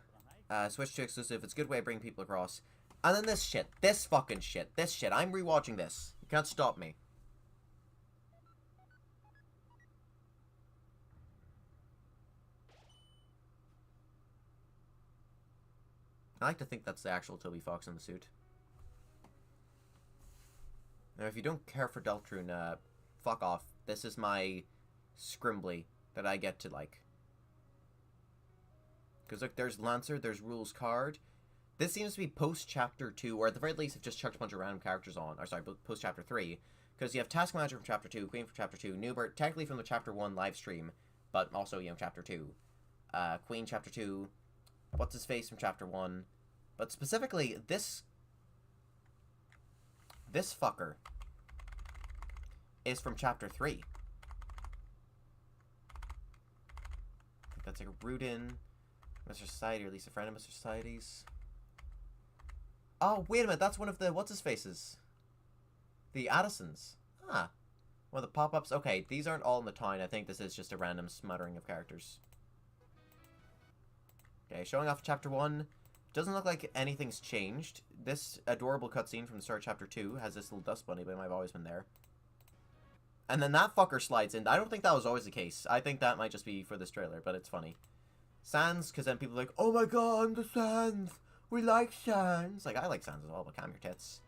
Switch 2 exclusive. It's a good way of bringing people across. And then this shit. This fucking shit. This shit. I'm rewatching this. You can't stop me. I like to think that's the actual Toby Fox in the suit. Now, if you don't care for Deltarune, fuck off. This is my Scrimbly that I get to like. Because look, there's Lancer, there's Rules Card. This seems to be post-Chapter 2, or at the very least, have just chucked a bunch of random characters on. Or sorry, post-Chapter 3. Because you have Task Manager from Chapter 2, Queen from Chapter 2, Newbert, technically from the Chapter 1 live stream, but also, you know, Chapter 2. Queen Chapter 2, What's-His-Face from Chapter 1. But specifically, this fucker is from Chapter 3. I think that's like a Rudin, Mr. Society, or at least a friend of Mr. Society's. Oh, wait a minute, that's one of the What's-His-Faces. The Addisons. Ah. One of the pop-ups. Okay, these aren't all in the town. I think this is just a random smattering of characters. Okay, showing off Chapter 1. Doesn't look like anything's changed. This adorable cutscene from the start of Chapter 2 has this little dust bunny, but it might have always been there. And then that fucker slides in. I don't think that was always the case. I think that might just be for this trailer, but it's funny. Sans, because then people are like, oh my god, the Sans! We like Sans! Like, I like Sans as well, but calm your tits.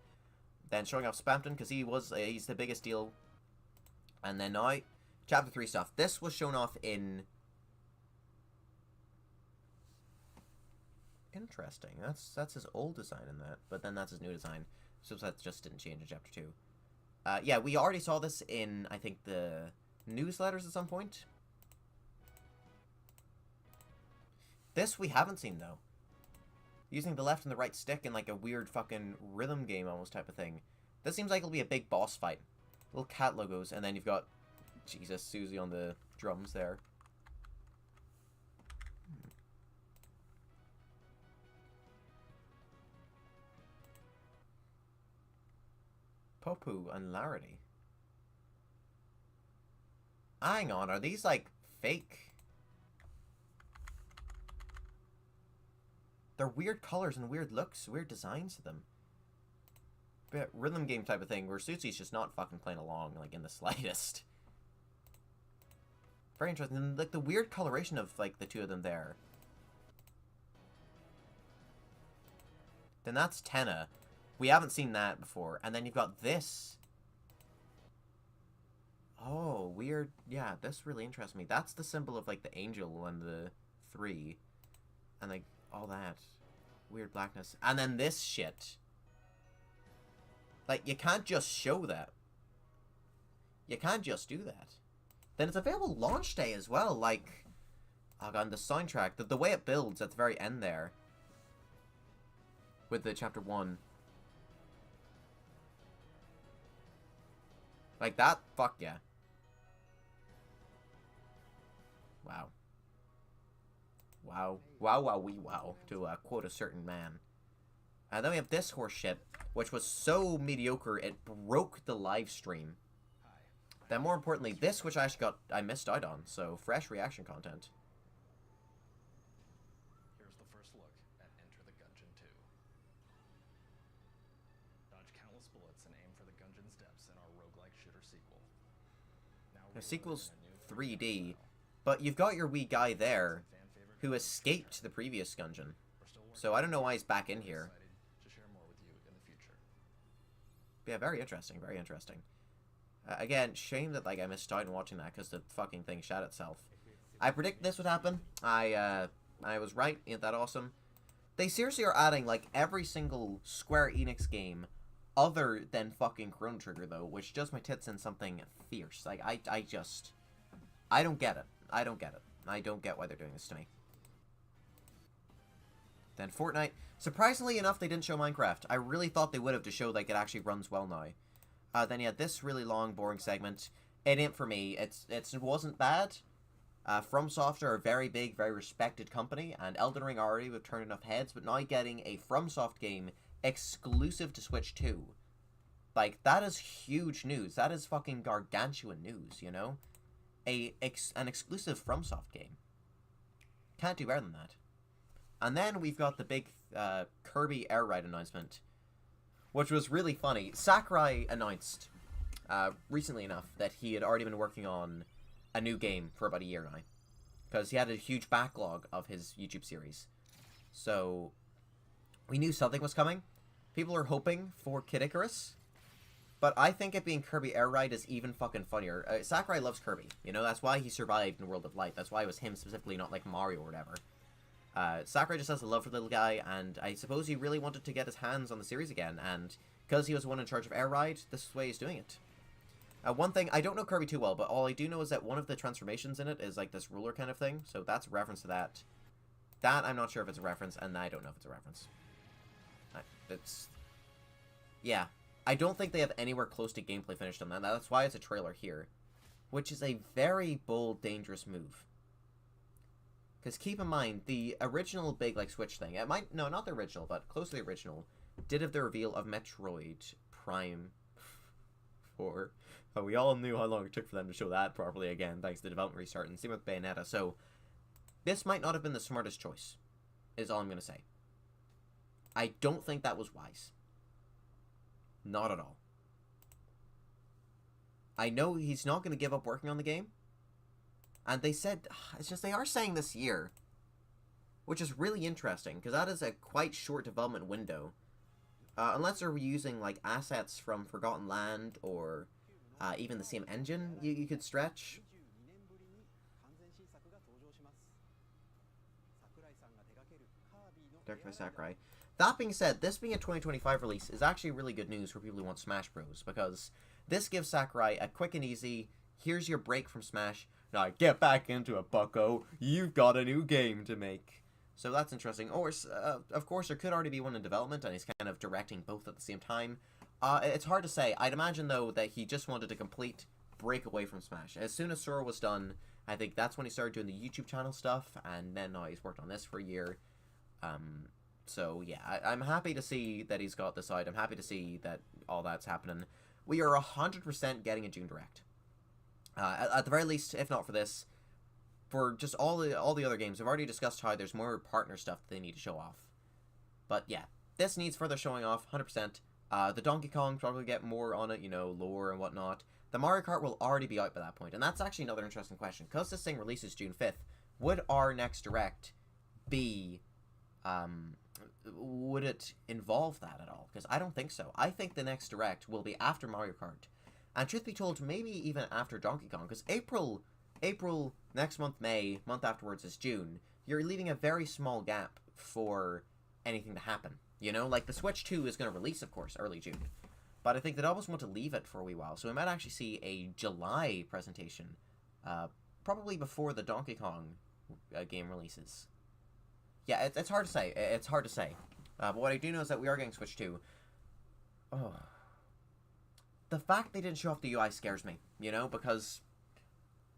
Then showing off Spampton, because he's the biggest deal. And then now, Chapter 3 stuff. This was shown off in... Interesting. That's his old design in that, but then that's his new design. So that just didn't change in Chapter 2. Yeah, we already saw this in, I think, the newsletters at some point. This we haven't seen, though. Using the left and the right stick in, like, a weird fucking rhythm game almost type of thing. This seems like it'll be a big boss fight. Little cat logos, and then you've got, Jesus, Susie on the drums there. Popu and Larity. Hang on, are these, like, fake? They're weird colors and weird looks, weird designs to them. Bit rhythm game type of thing, where Susie's just not fucking playing along, like, in the slightest. Very interesting. And, like, the weird coloration of, like, the two of them there. Then that's Tenna. We haven't seen that before. And then you've got this. Oh, weird. Yeah, this really interests me. That's the symbol of, like, the angel and the 3. And, like, all that. Weird blackness. And then this shit. Like, you can't just show that. You can't just do that. Then it's available launch day as well. Like, oh god, and the soundtrack. The way it builds at the very end there. With the Chapter 1. Like that? Fuck yeah. Wow. Wow. Wow, wow, wee wow. To quote a certain man. And then we have this horse shit, which was so mediocre it broke the live stream. Then more importantly, this which I missed out on, so fresh reaction content. Here's the first look at Enter the Gungeon 2. Dodge countless bullets and aim for the Gungeon's depths in our roguelike shooter sequel. The sequel's 3D, but you've got your wee guy there, who escaped the previous Gungeon. So I don't know why he's back in here. To share more with you in the future. Yeah, very interesting, very interesting. Again, shame that like I missed out on watching that because the fucking thing shot itself. I predicted this would happen. I was right. Ain't that awesome? They seriously are adding, like, every single Square Enix game other than fucking Chrono Trigger, though, which does my tits in something fierce. Like, I don't get it. I don't get it. I don't get why they're doing this to me. Then Fortnite. Surprisingly enough, they didn't show Minecraft. I really thought they would have to show, like, it actually runs well now. Then, yeah, this really long, boring segment. It ain't for me. It wasn't bad. FromSoft are a very big, very respected company, and Elden Ring already would turn enough heads, but now getting a FromSoft game exclusive to Switch 2. Like, that is huge news. That is fucking gargantuan news, you know? An exclusive FromSoft game. Can't do better than that. And then we've got the big Kirby Air Ride announcement, which was really funny. Sakurai announced, recently enough, that he had already been working on a new game for about a year now, because he had a huge backlog of his YouTube series. So, we knew something was coming. People are hoping for Kid Icarus, but I think it being Kirby Air Ride is even fucking funnier. Sakurai loves Kirby, you know, that's why he survived in World of Light. That's why it was him specifically, not like Mario or whatever. Sakurai just has a love for the little guy, and I suppose he really wanted to get his hands on the series again, and because he was the one in charge of Air Ride, this is the way he's doing it. One thing, I don't know Kirby too well, but all I do know is that one of the transformations in it is like this ruler kind of thing, so that's a reference to that. That, I'm not sure if it's a reference, and I don't know if it's a reference. Yeah. I don't think they have anywhere close to gameplay finished on that. That's why it's a trailer here. Which is a very bold, dangerous move. Because keep in mind, the original big, like, Switch thing, it might, no, not the original, but close to the original, did have the reveal of Metroid Prime 4. But we all knew how long it took for them to show that properly again, thanks to the development restart, and same with Bayonetta, so this might not have been the smartest choice, is all I'm going to say. I don't think that was wise. Not at all. I know he's not going to give up working on the game, and they said, it's just they are saying this year, which is really interesting, because that is a quite short development window. Unless they're using, like, assets from Forgotten Land, or even the same engine you could stretch. Directed by Sakurai. That being said, this being a 2025 release is actually really good news for people who want Smash Bros. Because this gives Sakurai a quick and easy, here's your break from Smash, now get back into it, bucko, you've got a new game to make. So that's interesting. Or, of course, there could already be one in development, and he's kind of directing both at the same time. It's hard to say. I'd imagine, though, that he just wanted a complete break away from Smash. As soon as Sora was done, I think that's when he started doing the YouTube channel stuff, and then now he's worked on this for a year. So, yeah, I'm happy to see that he's got this out. I'm happy to see that all that's happening. We are 100% getting a June Direct. At the very least, if not for this, for just all the other games, I've already discussed how there's more partner stuff that they need to show off. But, yeah, this needs further showing off, 100%. The Donkey Kong probably get more on it, you know, lore and whatnot. The Mario Kart will already be out by that point, and that's actually another interesting question. Because this thing releases June 5th, would our next Direct be... would it involve that at all? Because I don't think so. I think the next Direct will be after Mario Kart. And truth be told, maybe even after Donkey Kong. Because April, next month May, month afterwards is June. You're leaving a very small gap for anything to happen. You know, like the Switch 2 is going to release, of course, early June. But I think they'd almost want to leave it for a wee while. So we might actually see a July presentation. Probably before the Donkey Kong game releases. Yeah, it's hard to say. It's hard to say. But what I do know is that we are getting Switch 2. Oh. The fact they didn't show off the UI scares me, you know, because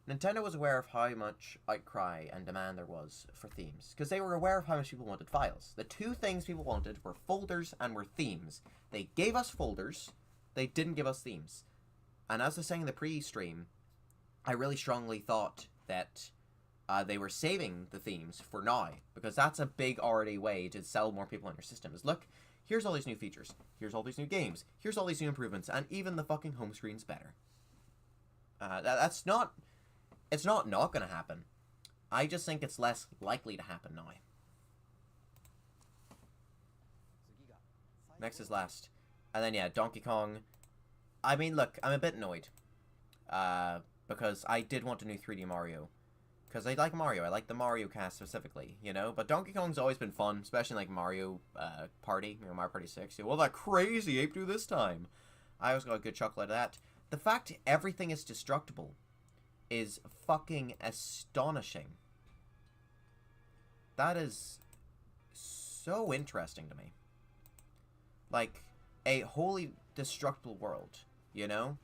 Nintendo was aware of how much outcry and demand there was for themes. Because they were aware of how much people wanted files. The two things people wanted were folders and were themes. They gave us folders, they didn't give us themes. And as I was saying in the pre-stream, I really strongly thought that they were saving the themes for now, because that's a big already way to sell more people on your systems. Look, here's all these new features, here's all these new games, here's all these new improvements, and even the fucking home screen's better. It's not going to happen. I just think it's less likely to happen now. Next is last. And then, yeah, Donkey Kong. I mean, look, I'm a bit annoyed. Because I did want a new 3D Mario. Because I like Mario. I like the Mario cast specifically, you know? But Donkey Kong's always been fun, especially like Mario Party, you know, Mario Party 6. Well, that crazy ape do this time. I always got a good chuckle out of that. The fact everything is destructible is fucking astonishing. That is so interesting to me. Like, a wholly destructible world, you know?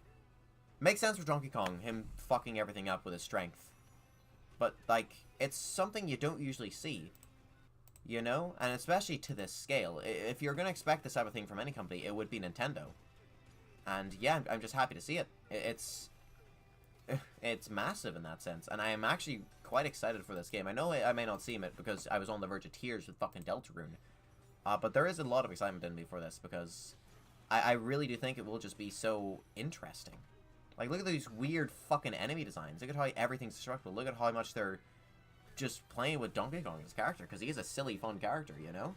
Makes sense for Donkey Kong, him fucking everything up with his strength. But, like, it's something you don't usually see, you know? And especially to this scale. If you're going to expect this type of thing from any company, it would be Nintendo. And, yeah, I'm just happy to see it. It's massive in that sense. And I am actually quite excited for this game. I know I may not see it because I was on the verge of tears with fucking Deltarune. But there is a lot of excitement in me for this because I really do think it will just be so interesting. Like, look at these weird fucking enemy designs. Look at how everything's destructible. Look at how much they're just playing with Donkey Kong as a character, because he is a silly, fun character, you know?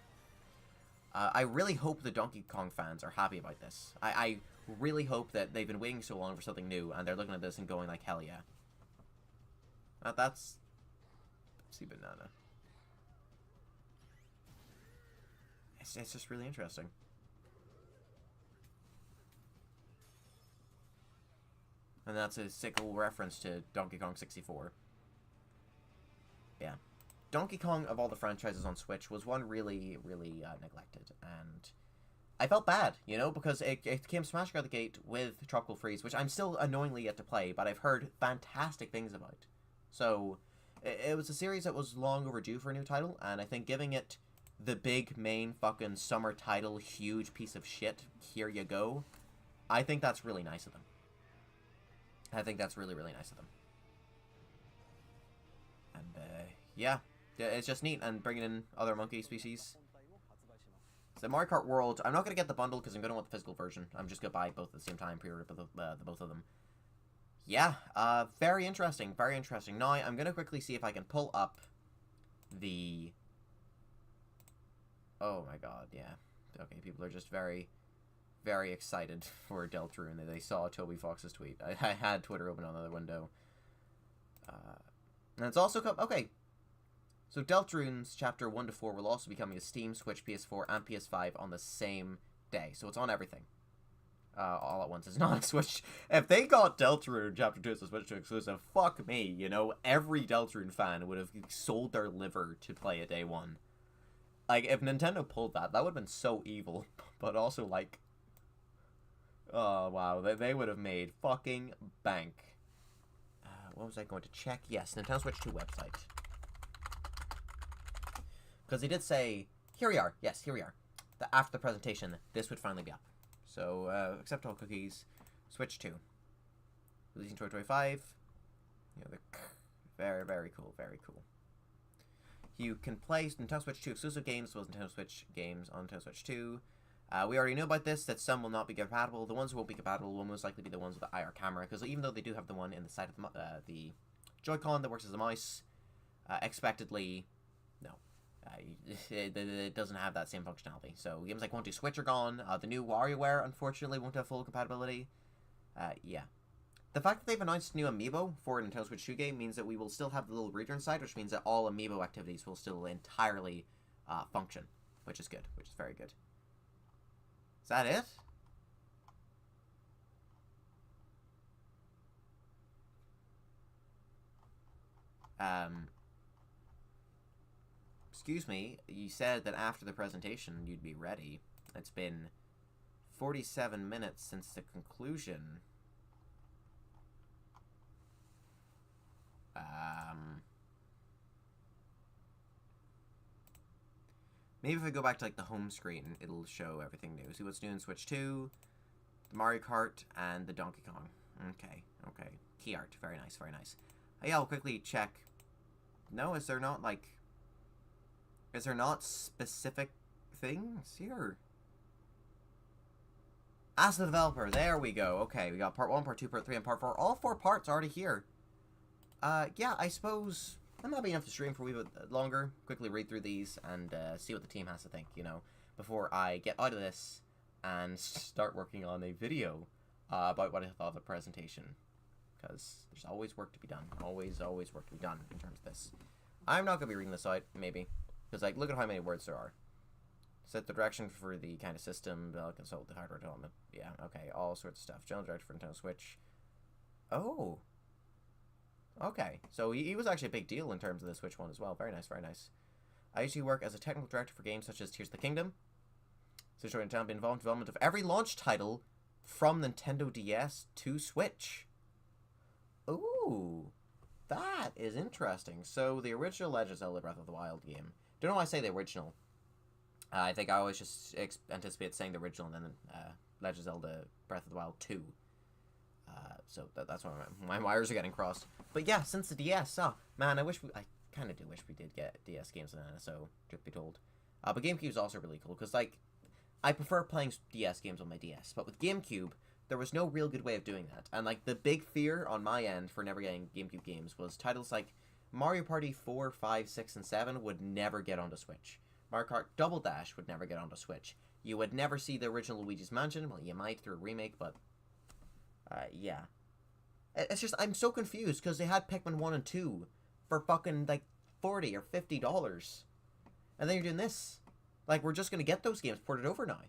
I really hope the Donkey Kong fans are happy about this. I really hope that they've been waiting so long for something new, and they're looking at this and going like, hell yeah. That's... See banana. It's just really interesting. And that's a sick little reference to Donkey Kong 64. Yeah. Donkey Kong, of all the franchises on Switch, was one really, really neglected. And I felt bad, you know, because it came smashing out the gate with Tropical Freeze, which I'm still annoyingly yet to play, but I've heard fantastic things about. So, it was a series that was long overdue for a new title, and I think giving it the big, main, fucking summer title, huge piece of shit, here you go, I think that's really nice of them. I think that's really, really nice of them. And, yeah. It's just neat, and bringing in other monkey species. So Mario Kart World, I'm not going to get the bundle because I'm going to want the physical version. I'm just going to buy both at the same time, pre-order the both of them. Yeah, very interesting, very interesting. Now, I'm going to quickly see if I can pull up the... Oh my god, yeah. Okay, people are just very... very excited for Deltarune. They saw Toby Fox's tweet. I had Twitter open on the other window. And it's also okay. So Deltarune's Chapter 1 to 4 will also be coming to Steam, Switch, PS4, and PS5 on the same day. So it's on everything. All at once. It's not a Switch. If they got Deltarune Chapter 2 as a Switch 2 exclusive, fuck me, you know? Every Deltarune fan would have sold their liver to play it day one. Like, if Nintendo pulled that, that would have been so evil. But also, like... Oh, wow. They would have made fucking bank. What was I going to check? Yes, Nintendo Switch 2 website. Because they did say, here we are. Yes, here we are. After the presentation, this would finally be up. So, accept all cookies. Switch 2. Releasing 2025. You know, very, very cool. Very cool. You can play Nintendo Switch 2 exclusive games as well as Nintendo Switch games on Nintendo Switch 2. We already know about this, that some will not be compatible. The ones who won't be compatible will most likely be the ones with the IR camera, because even though they do have the one in the side of the Joy-Con that works as a mouse, expectedly, no. It doesn't have that same functionality. So games like 1-2 Switch are gone. The new WarioWare, unfortunately, won't have full compatibility. Yeah. The fact that they've announced new Amiibo for a Nintendo Switch 2 game means that we will still have the little reader inside, which means that all Amiibo activities will still entirely function, which is good, which is very good. Is that it? Excuse me, you said that after the presentation you'd be ready. It's been 47 minutes since the conclusion. Maybe if I go back to, like, the home screen, it'll show everything new. See what's new in Switch 2, the Mario Kart, and the Donkey Kong. Okay, okay. Key art. Very nice, very nice. Yeah, I'll quickly check. No, is there not, like... Is there not specific things here? Ask the developer. There we go. Okay, we got part 1, part 2, part 3, and part 4. All 4 parts already here. Yeah, I suppose... That might be enough to stream for a wee bit longer. Quickly read through these and see what the team has to think, you know, before I get out of this and start working on a video about what I thought of the presentation. because there's always work to be done. Always work to be done in terms of this. I'm not going to be reading this out, maybe, because, like, look at how many words there are. Set the direction for the kind of system, consult the hardware development. Yeah, okay, all sorts of stuff. General director for Nintendo Switch. Oh. Okay, so he was actually a big deal in terms of the Switch one as well. Very nice, very nice. I usually work as a technical director for games such as Tears of the Kingdom. So Nintendo been involved in development of every launch title from Nintendo DS to Switch. Ooh, that is interesting. So the original Legend of Zelda Breath of the Wild game. Don't know why I say the original. I think I always just anticipate saying the original and then Legend of Zelda Breath of the Wild 2. So that's why my wires are getting crossed. But yeah, since the DS, man, I kind of do wish we did get DS games in NSO, truth be told. But GameCube is also really cool, because, like, I prefer playing DS games on my DS, but with GameCube, there was no real good way of doing that. And, like, the big fear on my end for never getting GameCube games was titles like Mario Party 4, 5, 6, and 7 would never get onto Switch. Mario Kart Double Dash would never get onto Switch. You would never see the original Luigi's Mansion. Well, you might through a remake, but yeah. It's just, I'm so confused, because they had Pikmin 1 and 2 for fucking, like, $40 or $50. And then you're doing this. Like, we're just going to get those games ported over now.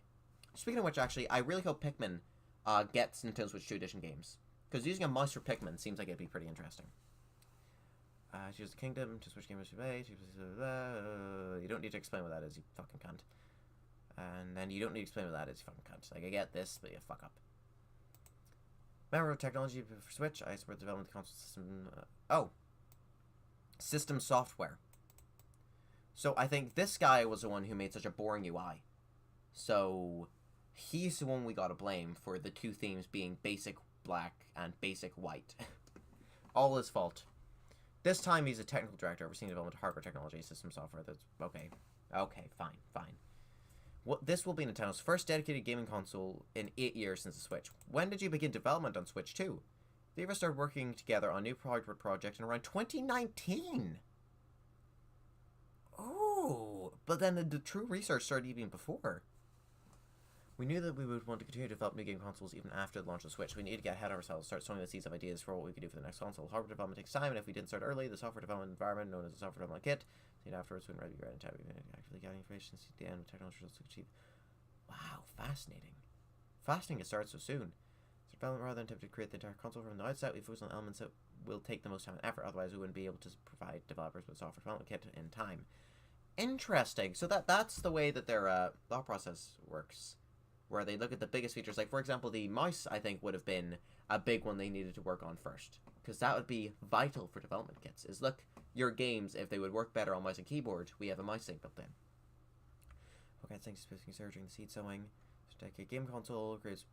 Speaking of which, actually, I really hope Pikmin gets Nintendo Switch 2 Edition games. Because using a mouse for Pikmin seems like it'd be pretty interesting. Choose the Kingdom, to switch games to play. You don't need to explain what that is, you fucking cunt. And then you don't need to explain what that is, you fucking cunt. Like, I get this, but you fuck up. Member of technology for Switch, I support the development of the console system. System software. So I think this guy was the one who made such a boring UI. So he's the one we gotta blame for the two themes being basic black and basic white. All his fault. This time he's a technical director overseeing the development of hardware technology, system software. That's okay. Okay, fine. This will be Nintendo's first dedicated gaming console in 8 years since the Switch. When did you begin development on Switch 2? They ever started working together on new hardware projects in around 2019. Oh, but then the true research started even before. We knew that we would want to continue to develop new game consoles even after the launch of the Switch. We need to get ahead of ourselves, start sowing the seeds of ideas for what we could do for the next console. Hardware development takes time, and if we didn't start early, the software development environment, known as the software development kit, seen afterwards when ready to be ready in time. We've been actively gathering information since the end of technology results to achieve. Wow, fascinating. Fascinating it starts so soon. So development rather than attempt to create the entire console from the outset, we focus on elements that will take the most time and effort, otherwise we wouldn't be able to provide developers with a software development kit in time. Interesting. So that's the way that their thought process works. Where they look at the biggest features. Like, for example, the mouse, I think, would have been a big one they needed to work on first. Because that would be vital for development kits. Is, look, your games, if they would work better on mouse and keyboard, we have a mouse sync built in. Okay, thanks for during the seed sowing. Dedicated game console, creates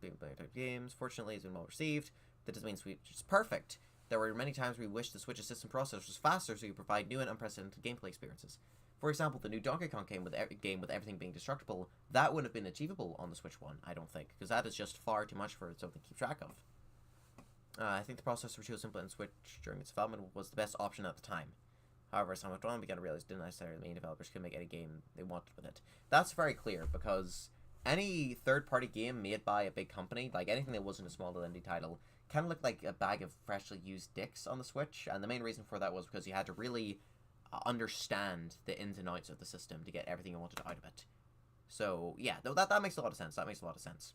games. Fortunately, it's been well received. That doesn't mean Switch is perfect. There were many times we wished the Switch's system process was faster so you provide new and unprecedented gameplay experiences. For example, the new Donkey Kong game with everything being destructible, that wouldn't have been achievable on the Switch 1, I don't think, because that is just far too much for something to keep track of. I think the process for Chill Simple and Switch during its development was the best option at the time. However, as time went on, we began to realize it didn't necessarily mean developers could make any game they wanted with it. That's very clear, because any third-party game made by a big company, like anything that wasn't a small indie title, kind of looked like a bag of freshly used dicks on the Switch, and the main reason for that was because you had to really understand the ins and outs of the system to get everything you wanted out of it. So yeah, that makes a lot of sense. That makes a lot of sense.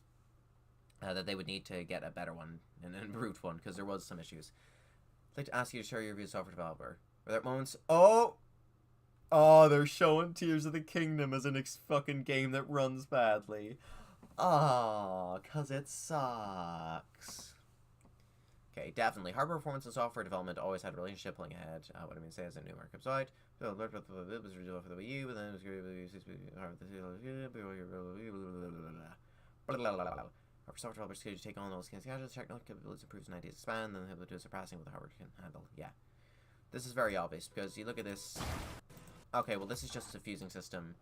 That they would need to get a better one, an improved one, because there was some issues. I'd like to ask you to share your views as a software developer. Were there moments? Oh, they're showing Tears of the Kingdom as an fucking game that runs badly. Cause it sucks. Okay, definitely. Hardware performance and software development always had a relationship playing ahead. What I mean to say is a new market side. So it was resolved for the Wii U, and then it was our software developers could take on those gadgets, technical capabilities, improves and ideas expand, then they'll able to do surpassing what the hardware can handle. Yeah. This is very obvious, because you look at this. Okay, well, this is just a fusing system.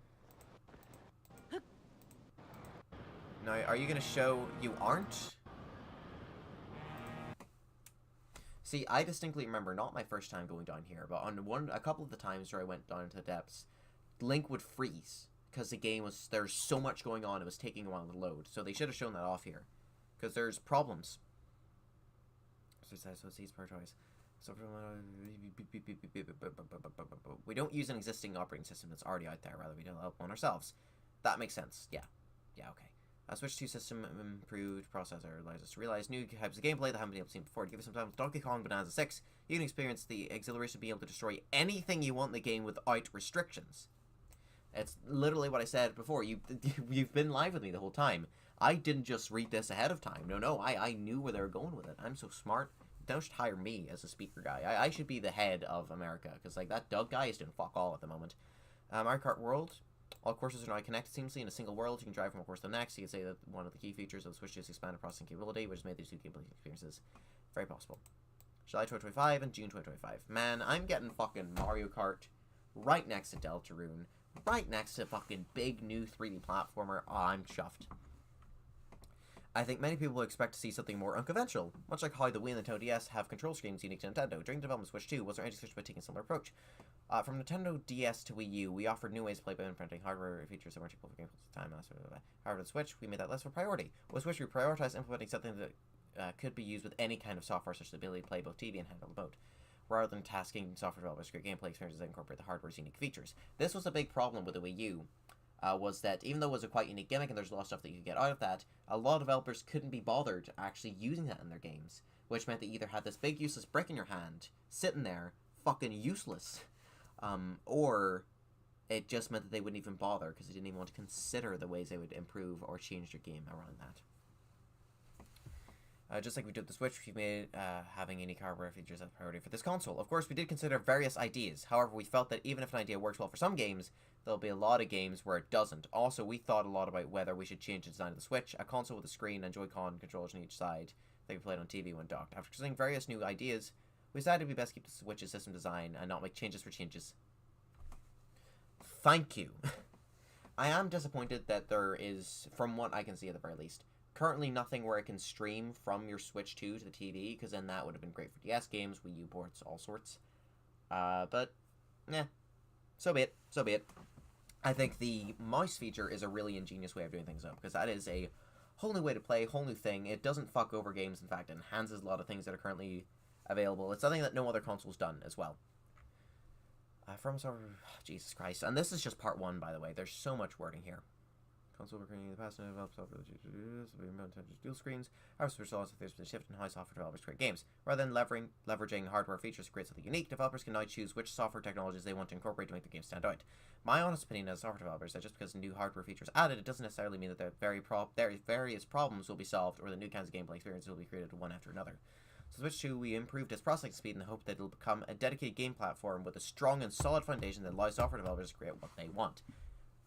Now, are you going to show you aren't? See, I distinctly remember, not my first time going down here, but on a couple of the times where I went down into the depths, Link would freeze, because the game was, there's so much going on, it was taking a while to load, so they should have shown that off here, because there's problems. So it's easy per choice. So we don't use an existing operating system that's already out there. Rather, we develop one ourselves. That makes sense. Yeah. Yeah. Okay. Switch 2 system improved processor allows us to realize new types of gameplay that haven't been able to see before. To give us some time with Donkey Kong Bonanza 6, you can experience the exhilaration of being able to destroy anything you want in the game without restrictions. It's literally what I said before. You've been live with me the whole time. I didn't just read this ahead of time. No, I knew where they were going with it. I'm so smart. They should hire me as a speaker guy. I should be the head of America, because like that Doug guy is doing fuck all at the moment. Mario Kart World. All courses are now connected seamlessly in a single world. You can drive from one course to the next. You can say that one of the key features of the Switch is expanded processing capability, which has made these two gameplay experiences very possible. July 2025 and June 2025. Man, I'm getting fucking Mario Kart right next to Deltarune. Right next to fucking big new 3D platformer. Oh, I'm chuffed. I think many people expect to see something more unconventional, much like how the Wii and the Nintendo DS have control screens unique to Nintendo. During the development of Switch 2, was there any discussion about taking a similar approach? From Nintendo DS to Wii U, we offered new ways to play by implementing hardware features that weren't typical for games at the time. However, the Switch, we made that less of a priority. With Switch, we prioritized implementing something that could be used with any kind of software, such as the ability to play both TV and handheld mode, rather than tasking software developers to create gameplay experiences that incorporate the hardware's unique features. This was a big problem with the Wii U. Was that even though it was a quite unique gimmick and there's a lot of stuff that you could get out of that, a lot of developers couldn't be bothered actually using that in their games, which meant they either had this big useless brick in your hand, sitting there, fucking useless, or it just meant that they wouldn't even bother because they didn't even want to consider the ways they would improve or change their game around that. Just like we did with the Switch, we made having unique hardware features a priority for this console. Of course, we did consider various ideas. However, we felt that even if an idea works well for some games, there'll be a lot of games where it doesn't. Also, we thought a lot about whether we should change the design of the Switch, a console with a screen and Joy-Con controllers on each side that can be played on TV when docked. After considering various new ideas, we decided it'd be best to keep the Switch's system design and not make changes for changes. Thank you. I am disappointed that there is, from what I can see at the very least, currently nothing where it can stream from your Switch 2 to the TV, because then that would have been great for DS games, Wii U ports, all sorts. But, so be it, so be it. I think the mouse feature is a really ingenious way of doing things, though, because that is a whole new way to play, whole new thing. It doesn't fuck over games, in fact, it enhances a lot of things that are currently available. It's something that no other console's done, as well. Jesus Christ. And this is just part 1, by the way. There's so much wording here. Console recording in the past and developed software dual screens. Our Switch also there's been a shift in how software developers create games. Rather than leveraging hardware features to create something unique, developers can now choose which software technologies they want to incorporate to make the game stand out. My honest opinion as software developers is that just because new hardware features added, it doesn't necessarily mean that the various problems will be solved or that new kinds of gameplay experiences will be created one after another. So Switch 2, we improved its processing speed in the hope that it'll become a dedicated game platform with a strong and solid foundation that allows software developers to create what they want.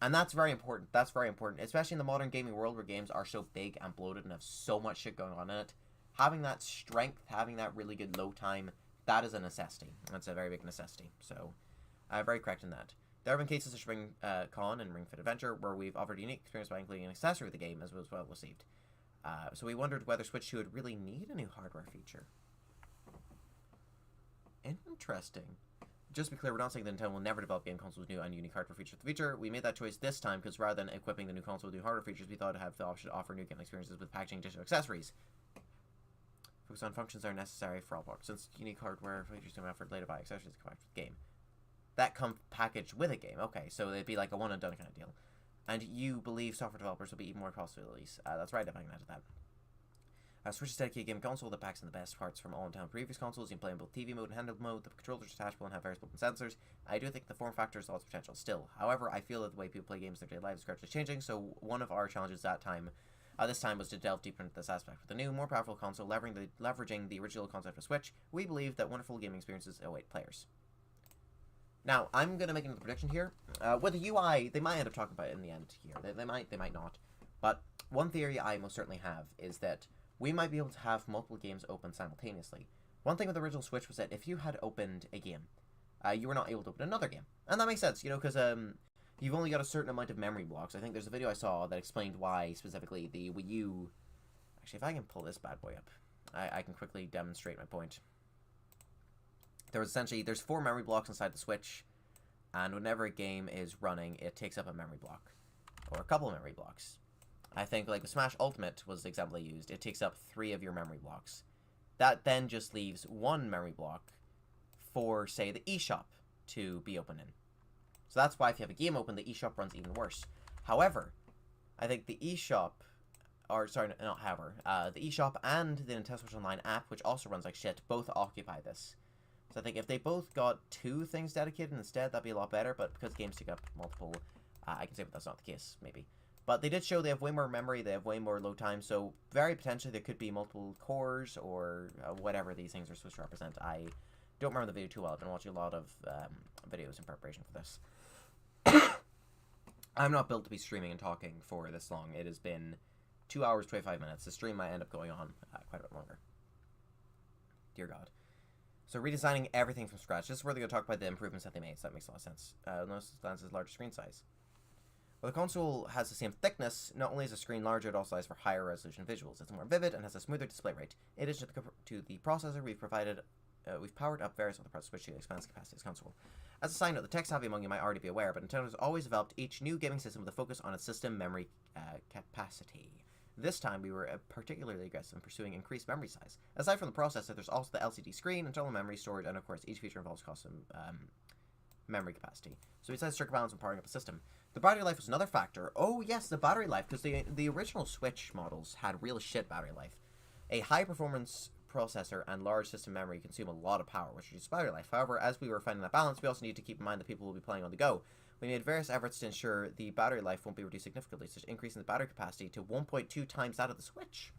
And that's very important. That's very important, especially in the modern gaming world where games are so big and bloated and have so much shit going on in it. Having that strength, having that really good load time, that is a necessity. That's a very big necessity. So, very correct in that. There have been cases such as Ring Con and Ring Fit Adventure where we've offered a unique experience by including an accessory with the game as was well received. So we wondered whether Switch 2 would really need a new hardware feature. Interesting. Just to be clear, we're not saying that Nintendo will never develop game consoles with new and unique hardware features in the future. We made that choice this time because rather than equipping the new console with new hardware features, we thought it'd have the option to offer new game experiences with packaging digital accessories. Focus on functions that are necessary for all parts. Since unique hardware features can be offered later by accessories that come after the game. That comes packaged with a game. Okay, so it'd be like a one-and-done kind of deal. And you believe software developers will be even more possibilities. That's right, if I can add to that. Switch's dedicated game console that packs in the best parts from all Nintendo previous consoles. You can play in both TV mode and handheld mode. The controllers are detachable and have various built-in sensors. I do think the form factor has lots of potential still. However, I feel that the way people play games in their daily lives is gradually changing, so one of our challenges this time was to delve deeper into this aspect. With the new, more powerful console leveraging the original concept of Switch, we believe that wonderful gaming experiences await players. Now, I'm going to make another prediction here. With the UI, they might end up talking about it in the end here. They might not. But one theory I most certainly have is that we might be able to have multiple games open simultaneously. One thing with the original Switch was that if you had opened a game, you were not able to open another game. And that makes sense, you know, because you've only got a certain amount of memory blocks. I think there's a video I saw that explained why, specifically, the Wii U... Actually, if I can pull this bad boy up, I can quickly demonstrate my point. There's 4 memory blocks inside the Switch, and whenever a game is running, it takes up a memory block. Or a couple of memory blocks. I think, like, the Smash Ultimate was the example I used. It takes up 3 of your memory blocks. that then just leaves one memory block for, say, the eShop to be open in. So that's why if you have a game open, the eShop runs even worse. However, I think the eShop, or sorry, not however, the eShop and the Nintendo Switch Online app, which also runs like shit, both occupy this. So I think if they both got 2 things dedicated instead, that'd be a lot better, but because games take up multiple, I can say that that's not the case, maybe. But they did show they have way more memory, they have way more load time, so very potentially there could be multiple cores, or whatever these things are supposed to represent. I don't remember the video too well. I've been watching a lot of videos in preparation for this. I'm not built to be streaming and talking for this long. It has been 2 hours, 25 minutes. The stream might end up going on quite a bit longer. Dear God. So redesigning everything from scratch. This is where they're going to talk about the improvements that they made, so that makes a lot of sense. Notice the lens is larger screen size. Well, the console has the same thickness. Not only is the screen larger, it also allows for higher resolution visuals. It's more vivid and has a smoother display rate. In addition to the processor, we've powered up various other parts of Switch to expand the capacity of this console. As a side note, the tech-savvy among you might already be aware, but Nintendo has always developed each new gaming system with a focus on its system memory capacity. This time, we were particularly aggressive in pursuing increased memory size. Aside from the processor, there's also the LCD screen, internal memory storage, and of course, each feature involves custom memory capacity. So besides circuit balance and powering up a system, the battery life was another factor. Oh yes, the battery life, because the original Switch models had real shit battery life. A high-performance processor and large system memory consume a lot of power, which reduces battery life. However, as we were finding that balance, we also need to keep in mind that people will be playing on the go. We made various efforts to ensure the battery life won't be reduced significantly, such as increasing the battery capacity to 1.2 times that of the Switch.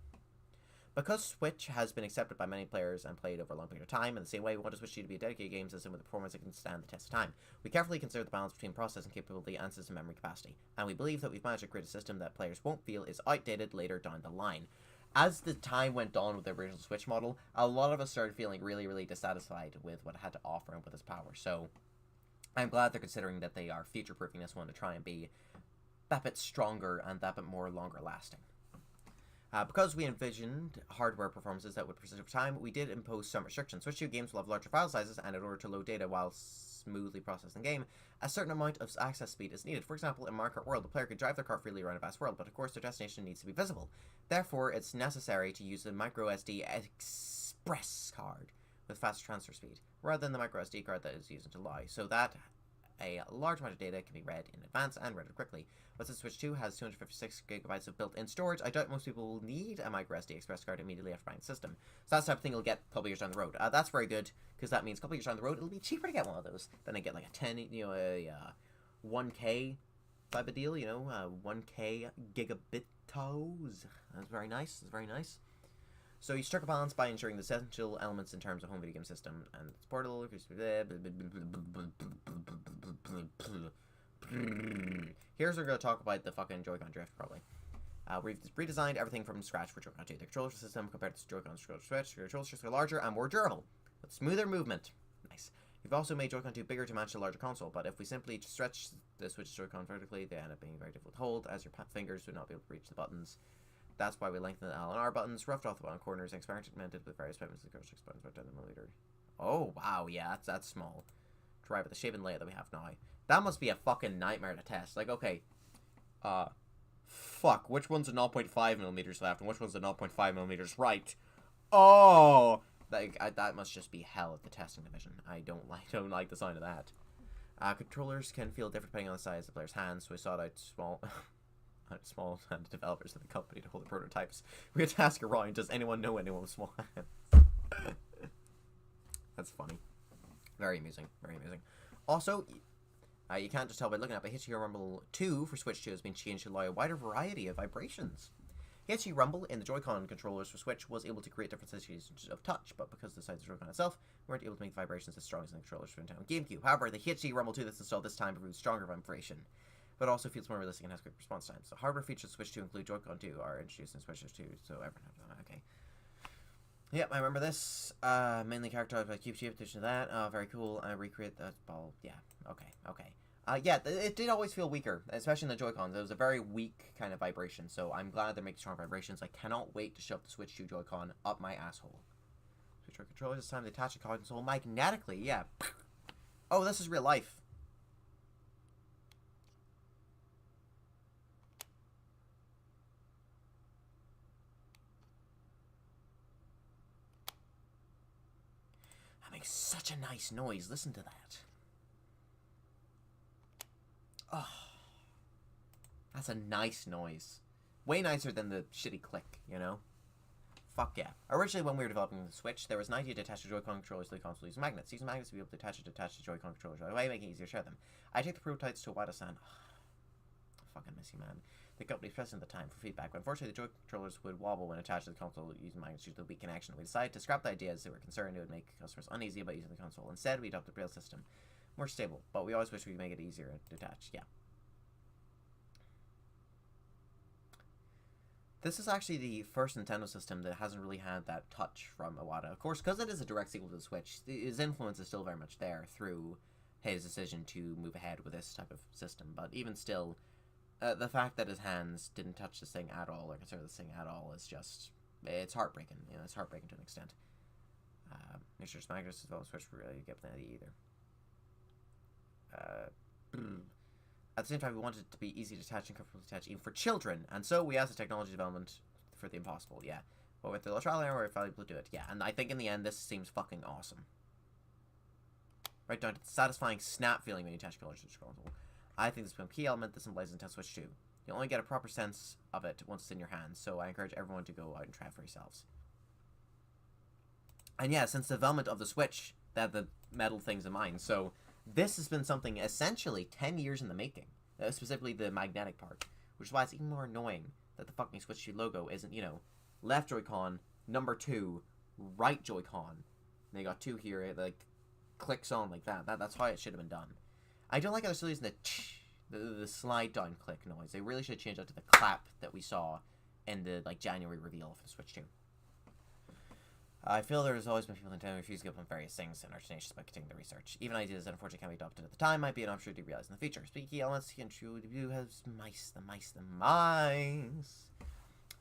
Because Switch has been accepted by many players and played over a long period of time, in the same way we want to Switch 2 to be a dedicated game system with a performance that can stand the test of time. We carefully consider the balance between processing capability and system memory capacity, and we believe that we've managed to create a system that players won't feel is outdated later down the line. As the time went on with the original Switch model, a lot of us started feeling really, really dissatisfied with what it had to offer and with its power. So I'm glad they're considering that they are future-proofing this one to try and be that bit stronger and that bit more longer lasting. Because we envisioned hardware performances that would persist over time, we did impose some restrictions. Switch 2 games will have larger file sizes, and in order to load data while smoothly processing the game, a certain amount of access speed is needed. For example, in Mario Kart World, the player could drive their car freely around a vast world, but of course their destination needs to be visible. Therefore, it's necessary to use a microSD express card with faster transfer speed, rather than the microSD card that is used in July, so that a large amount of data can be read in advance and read quickly. But since Switch 2 has 256 gigabytes of built-in storage, I doubt most people will need a microSD express card immediately after buying the system. So that's the type of thing you'll get a couple years down the road. That's very good, because that means a couple years down the road, it'll be cheaper to get one of those than to get like a 1K type of deal, 1K gigabitos. That's very nice, that's very nice. So you strike a balance by ensuring the essential elements in terms of home video game system, and it's portable. Here's where we're going to talk about the fucking Joy-Con drift, probably. We've redesigned everything from scratch for Joy-Con 2. The controller system compared to Joy-Con Switch, your controller systems are larger and more durable, with smoother movement. Nice. We've also made Joy-Con 2 bigger to match the larger console, but if we simply stretch the Switch Joy-Con vertically, they end up being very difficult to hold, as your fingers would not be able to reach the buttons. That's why we lengthened the L and R buttons, roughed off the bottom corners, and experimented with various patterns of the curves to expand about 10mm. Oh, wow, yeah, that's small. To arrive at the shape and layout that we have now. That must be a fucking nightmare to test. Like, okay, fuck, which one's a 0.5mm left, and which one's a 0.5mm right? Oh! That must just be hell at the testing division. I don't like the sound of that. Controllers can feel different depending on the size of the player's hands, so we sought out small developers of the company to hold the prototypes. We had to ask around, does anyone know anyone with small hands? That's funny. Very amusing, very amusing. Also, you can't just tell by looking at it, but HG Rumble 2 for Switch 2 has been changed to allow a wider variety of vibrations. HG Rumble in the Joy-Con controllers for Switch was able to create different sensations of touch, but because of the size of the Joy-Con itself, we weren't able to make the vibrations as strong as the controllers for Nintendo GameCube. However, the HG Rumble 2 that's installed this time provides stronger vibration, but also feels more realistic and has quick response times. The hardware features of Switch 2 include Joy-Con 2 are introduced in Switch 2, so everyone has okay. Yep, I remember this. Mainly characterized by Cube Chip, addition to that. Very cool. I recreate that ball. Yeah, okay. Yeah, it did always feel weaker, especially in the Joy-Cons. It was a very weak kind of vibration, so I'm glad they're making strong vibrations. I cannot wait to shove the Switch 2 Joy-Con up my asshole. Switch controller, this time they attach a console magnetically, yeah. Oh, this is real life. makes such a nice noise. Listen to that. Oh. That's a nice noise. Way nicer than the shitty click, you know? Fuck yeah. Originally, when we were developing the Switch, there was an idea to attach the Joy-Con controllers to the console using magnets. Using magnets to be able to attach the Joy-Con controllers right away, making it easier to share them. I take the prototypes to Iwata-san. Fucking miss you, man. The company's president at the time for feedback, but unfortunately the Joy controllers would wobble when attached to the console using magnets due to the weak connection. We decided to scrap the idea as they were concerned it would make customers uneasy about using the console. Instead, we adopted a rail system. More stable, but we always wish we could make it easier to attach. Yeah. This is actually the first Nintendo system that hasn't really had that touch from Iwata. Of course, because it is a direct sequel to the Switch, his influence is still very much there through his decision to move ahead with this type of system. But even still, the fact that his hands didn't touch this thing at all, or consider this thing at all, is just... It's heartbreaking. You know, it's heartbreaking to an extent. Make sure Smackers as well as Switch really get the idea either. At the same time, we wanted it to be easy to attach and comfortable to attach even for children, and so we asked the technology development for the impossible, yeah. But with the trial and error, we're valuable to do it, yeah. And I think in the end, this seems fucking awesome. Right down to the satisfying snap feeling when you attach colors to the console. I think this is a key element that symbolizes Nintendo Switch 2. You'll only get a proper sense of it once it's in your hands, so I encourage everyone to go out and try it for yourselves. And yeah, since the development of the Switch, they had the metal things in mind, so... This has been something essentially 10 years in the making, specifically the magnetic part, which is why it's even more annoying that the fucking Switch 2 logo isn't, you know, left Joy-Con, number 2, right Joy-Con. They got 2 here, it like clicks on like that. That's how it should have been done. I don't like how they're still using the slide down click noise. They really should change that to the clap that we saw in the like January reveal of the Switch 2. I feel there's always been people in Nintendo who refuse to give up on various things and are tenacious about continuing the research. Even ideas that unfortunately can't be adopted at the time might be an opportunity to realize in the future. Speaking key elements, he and true debut has mice.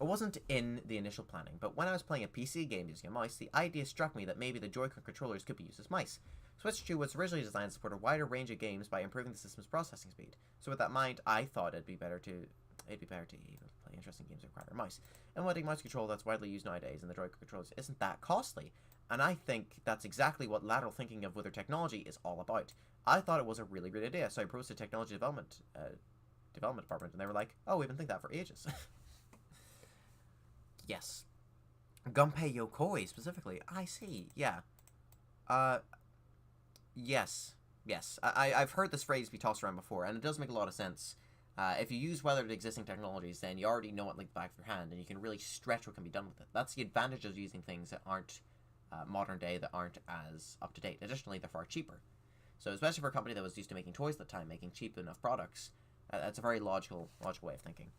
It wasn't in the initial planning, but when I was playing a PC game using a mouse, the idea struck me that maybe the Joy-Con controllers could be used as mice. Switch 2 was originally designed to support a wider range of games by improving the system's processing speed. So with that in mind, I thought it'd be better to be able to play interesting games that require a mouse. And one mouse control that's widely used nowadays in the Joy-Con controllers isn't that costly. And I think that's exactly what lateral thinking of with their technology is all about. I thought it was a really great idea, so I approached the technology development department, and they were like, "Oh, we've been thinking that for ages." Yes. Gunpei Yokoi, specifically. I see, yeah. Yes. I've heard this phrase be tossed around before, and it does make a lot of sense. If you use weathered existing technologies, then you already know it like the back of your hand, and you can really stretch what can be done with it. That's the advantage of using things that aren't modern day, that aren't as up to date. Additionally, they're far cheaper. So especially for a company that was used to making toys at the time, making cheap enough products, that's a very logical way of thinking.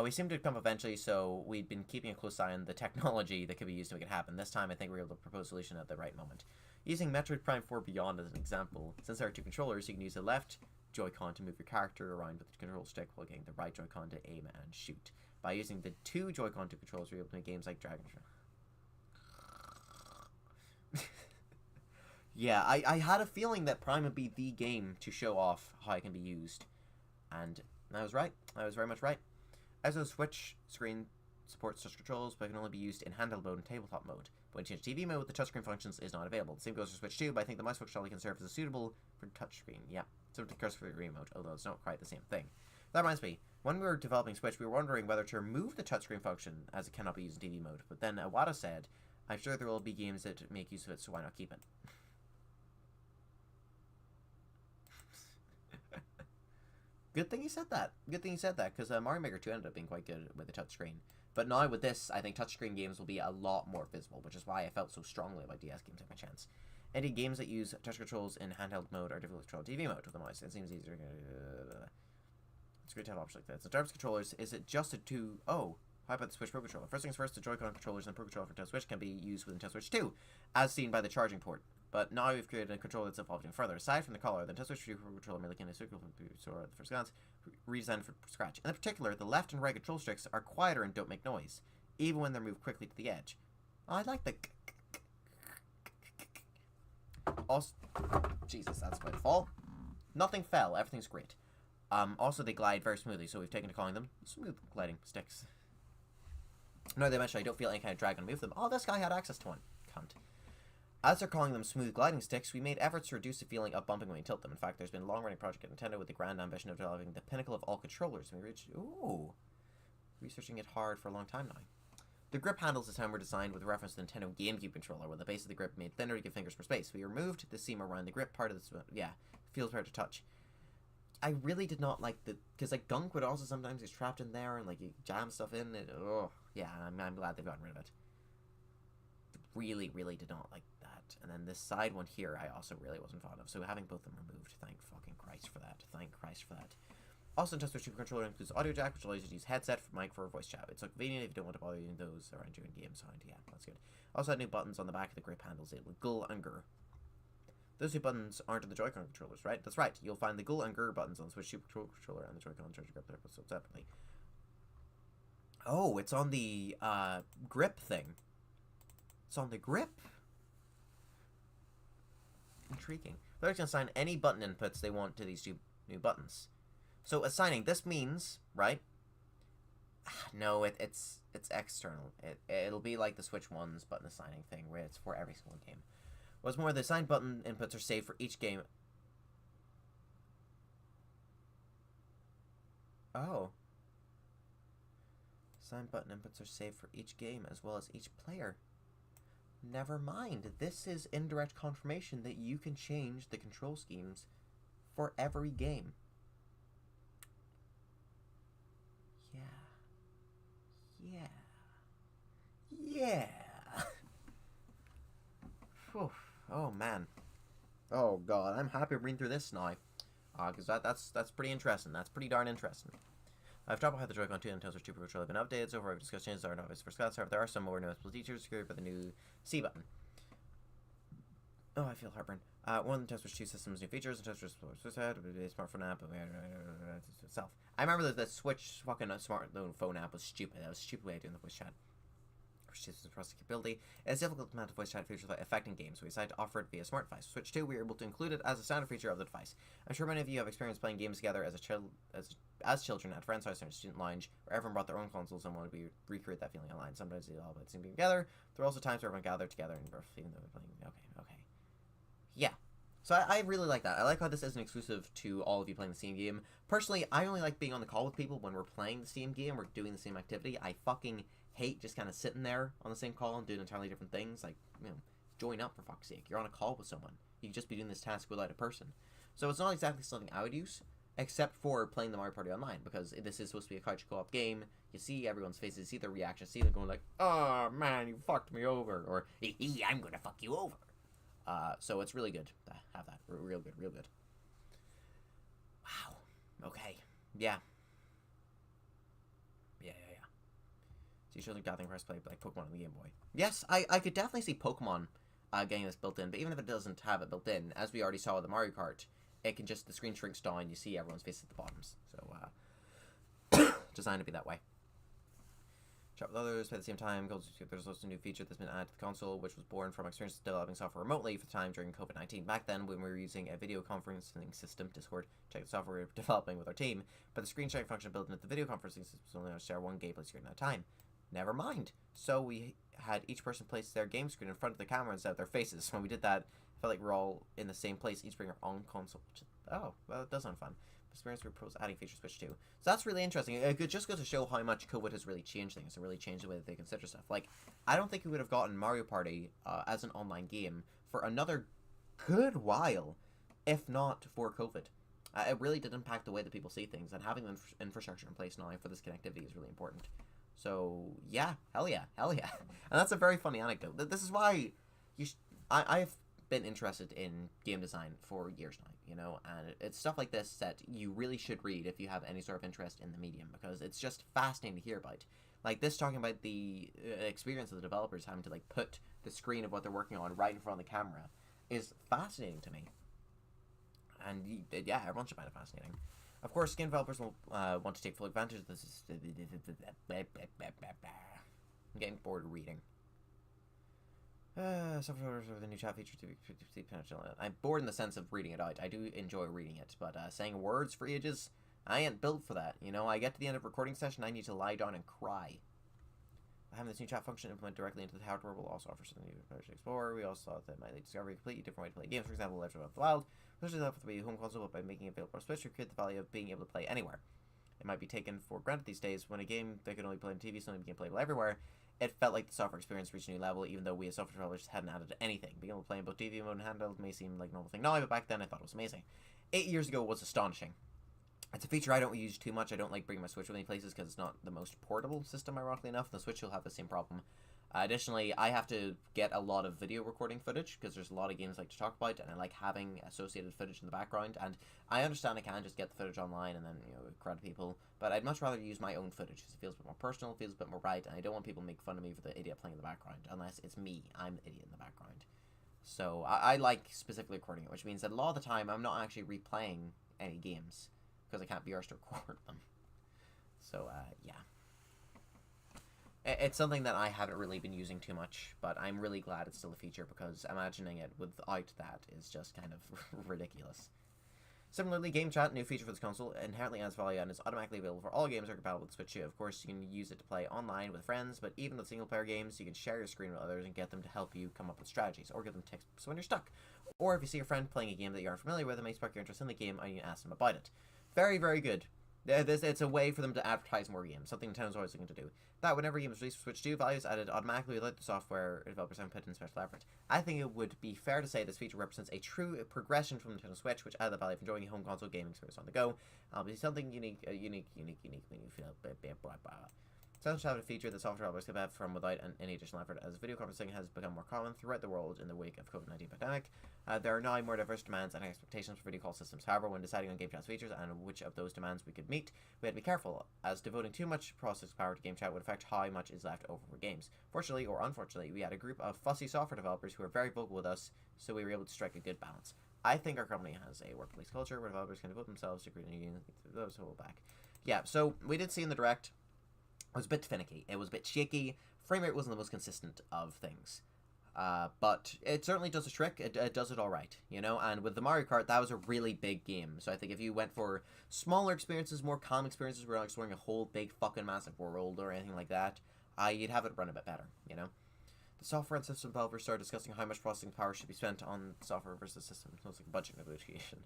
We seem to have come eventually, so we'd been keeping a close eye on the technology that could be used to make it happen. This time, I think we were able to propose a solution at the right moment. Using Metroid Prime 4 Beyond as an example, since there are 2 controllers, you can use the left Joy-Con to move your character around with the control stick while getting the right Joy-Con to aim and shoot. By using the 2 Joy-Con 2 controllers, we're able to make games like Dragon... Yeah, I had a feeling that Prime would be the game to show off how it can be used. And I was right. I was very much right. As a Switch screen supports touch controls, but can only be used in handheld mode and tabletop mode. But when you change TV mode, the touchscreen functions is not available. The same goes for Switch 2, but I think the mouse functionality can serve as a suitable for touchscreen. Yeah, similar to cursor remote, although it's not quite the same thing. That reminds me, when we were developing Switch, we were wondering whether to remove the touchscreen function, as it cannot be used in TV mode. But then Iwata said, "I'm sure there will be games that make use of it, so why not keep it?" Good thing you said that. Because Mario Maker 2 ended up being quite good with the touchscreen. But now with this, I think touchscreen games will be a lot more visible, which is why I felt so strongly about DS games taking a chance. Any games that use touch controls in handheld mode are difficult to control TV mode with the mouse. It seems easier. It's great to have options like this. In terms of controllers, is it just a 2... Oh, how about the Switch Pro Controller? First things first, the Joy-Con controllers and the Pro Controller for Nintendo Switch can be used with Nintendo Switch 2, as seen by the charging port. But now we've created a controller that's evolved even further. Aside from the color, the Nintendo Switch 2 Pro Controller may look at the first glance, redesigned from scratch. In particular, the left and right control sticks are quieter and don't make noise, even when they're moved quickly to the edge. I like the... Also, Jesus, that's quite a fall. Nothing fell. Everything's great. Also, they glide very smoothly, so we've taken to calling them smooth gliding sticks. No, they mentioned I don't feel any kind of drag on move them. Oh, this guy had access to one. Cunt. As they're calling them smooth gliding sticks, we made efforts to reduce the feeling of bumping when we tilt them. In fact, there's been a long-running project at Nintendo with the grand ambition of developing the pinnacle of all controllers. And we reached... Ooh. Researching it hard for a long time now. The grip handles this time were designed with reference to the Nintendo GameCube controller, where the base of the grip made thinner to give fingers more space. We removed the seam around the grip part of this... Yeah, feels hard to touch. I really did not like the... Because, like, gunk would also sometimes get trapped in there, and, like, you jam stuff in it. Oh, yeah, I'm glad they've gotten rid of it. Really, really did not like that. And then this side one here, I also really wasn't fond of. So having both of them removed, thank fucking Christ for that. Thank Christ for that. Also, Nintendo Switch controller includes audio jack, which allows you to use headset for mic for voice chat. It's so convenient if you don't want to bother using those around you in game sound. Yeah, that's good. Also had new buttons on the back of the grip handles. It with Gull and Gur. Those two buttons aren't on the Joy-Con controllers, right? That's right. You'll find the Gull and Gur buttons on the Switch Super controller and the Joy-Con charger grip so separately. Oh, it's on the grip thing. It's on the grip. Intriguing. They're going to assign any button inputs they want to these two new buttons. So assigning, this means, right? No, it's external. It'll be like the Switch One's button assigning thing, where it's for every single game. What's more, the assigned button inputs are saved for each game. Oh. Assigned button inputs are saved for each game as well as each player. Never mind. This is indirect confirmation that you can change the control schemes for every game. Yeah. Yeah. Oh, man. Oh, God. I'm happy reading through this now. Because that's pretty interesting. That's pretty darn interesting. I've talked about how the Joy-Con 2 and Nintendo Switch 2 Pro Controller have been updated, so far I've discussed changes that are not obvious for Scots. However, there are some more noticeable features secured by the new C button. Oh, I feel heartburn. One, Nintendo Switch 2 system's new features, Nintendo Switch had a smartphone app itself. I remember that the Switch fucking smartphone app was stupid. That was a stupid way of doing the voice chat. Which is the processing capability. It's difficult to implement voice chat features without affecting games, so we decided to offer it via smart device. Switch 2, we were able to include it as a standard feature of the device. I'm sure many of you have experienced playing games together as children at friends' house or in a student lounge, where everyone brought their own consoles and wanted to recreate that feeling online. Sometimes they all seem to be together. There are also times where everyone gathered together and were feeling they're playing. Okay. Yeah. So I really like that. I like how this isn't exclusive to all of you playing the same game. Personally, I only like being on the call with people when we're playing the same game, we're doing the same activity. I fucking hate just kind of sitting there on the same call and doing entirely different things. Like, you know, join up for fuck's sake. You're on a call with someone. You can just be doing this task without a person. So it's not exactly something I would use, except for playing the Mario Party online, because this is supposed to be a couch co-op game. You see everyone's faces, you see their reactions, see them going like, oh man, you fucked me over, or I'm gonna fuck you over. So it's really good to have that. Real good. Wow. Okay. Yeah. So you should Gathering Quest play like Pokemon on the Game Boy. Yes, I could definitely see Pokemon getting this built in, but even if it doesn't have it built in, as we already saw with the Mario Kart, it can just, the screen shrinks down, you see everyone's face at the bottoms. So, designed to be that way. Chat with others, play at the same time. There's also a new feature that's been added to the console, which was born from experience developing software remotely for the time during COVID-19. Back then, when we were using a video conferencing system, Discord, check the software we were developing with our team, but the screen sharing function built into the video conferencing system was only allowed to share one gameplay screen at a time. Never mind. So we had each person place their game screen in front of the camera instead of their faces. When we did that, I felt like we're all in the same place, each bring our own console. Oh, well, it does sound fun. Experience with pros adding feature Switch 2. So that's really interesting. It just goes to show how much COVID has really changed things and really changed the way that they consider stuff. Like, I don't think we would have gotten Mario Party as an online game for another good while, if not for COVID. It really did impact the way that people see things, and having the infrastructure in place now for this connectivity is really important. So, yeah, hell yeah. And that's a very funny anecdote. This is why I've been interested in game design for years now, you know, and it's stuff like this that you really should read if you have any sort of interest in the medium, because it's just fascinating to hear about. Like this, talking about the experience of the developers having to, like, put the screen of what they're working on right in front of the camera is fascinating to me. And, yeah, everyone should find it fascinating. Of course, game developers will want to take full advantage of this. I'm getting bored of reading. Software with a new chat feature to be I'm bored in the sense of reading it out. I do enjoy reading it, but saying words for ages, I ain't built for that. You know, I get to the end of a recording session, I need to lie down and cry. Having this new chat function implemented directly into the hardware will also offer something new to explore. We also thought that might lead to discovery a completely different way to play games. For example, Legend of the Wild, which is helpful to be a home console, but by making it available on Switch, we create the value of being able to play anywhere. It might be taken for granted these days when a game that could only play on TV suddenly became playable everywhere. It felt like the software experience reached a new level, even though we as software developers hadn't added anything. Being able to play in both TV mode and handheld may seem like a normal thing now, but back then I thought it was amazing. 8 years ago was astonishing. It's a feature I don't use too much. I don't like bringing my Switch with me places because it's not the most portable system, ironically enough. The Switch will have the same problem. Additionally, I have to get a lot of video recording footage because there's a lot of games I like to talk about, and I like having associated footage in the background. And I understand I can just get the footage online and then, you know, credit people, but I'd much rather use my own footage because it feels a bit more personal, feels a bit more right, and I don't want people to make fun of me for the idiot playing in the background unless it's me. I'm the idiot in the background. So I like specifically recording it, which means that a lot of the time I'm not actually replaying any games because I can't be arsed to record them. So, yeah. It's something that I haven't really been using too much, but I'm really glad it's still a feature because imagining it without that is just kind of ridiculous. Similarly, Game Chat, new feature for this console, inherently adds value and is automatically available for all games that are compatible with Switch 2. Of course, you can use it to play online with friends, but even with single-player games, you can share your screen with others and get them to help you come up with strategies, or give them tips when you're stuck. Or if you see a friend playing a game that you aren't familiar with, it may spark your interest in the game and you can ask them about it. Very, very good. It's a way for them to advertise more games, something Nintendo's always looking to do. That whenever a game is released for Switch 2, value is added automatically without the software developers have put in special effort. I think it would be fair to say this feature represents a true progression from Nintendo Switch, which added the value of enjoying a home console gaming experience on the go. Be something unique when you feel blah. Such a feature that software developers could have from without any additional effort, as video conferencing has become more common throughout the world in the wake of COVID-19 pandemic. There are now more diverse demands and expectations for video call systems. However, when deciding on Game Chat's features and which of those demands we could meet, we had to be careful, as devoting too much processing power to Game Chat would affect how much is left over for games. Fortunately or unfortunately, we had a group of fussy software developers who were very vocal with us, so we were able to strike a good balance. I think our company has a workplace culture where developers can devote themselves to creating those hold back. Yeah, so we did see in the Direct, it was a bit finicky. It was a bit shaky. Frame rate wasn't the most consistent of things. But it certainly does a trick. It does it all right, you know? And with the Mario Kart, that was a really big game. So I think if you went for smaller experiences, more calm experiences, where you're not exploring a whole big fucking massive world or anything like that, you'd have it run a bit better, you know? The software and system developers started discussing how much processing power should be spent on software versus system. It was like a budget negotiation.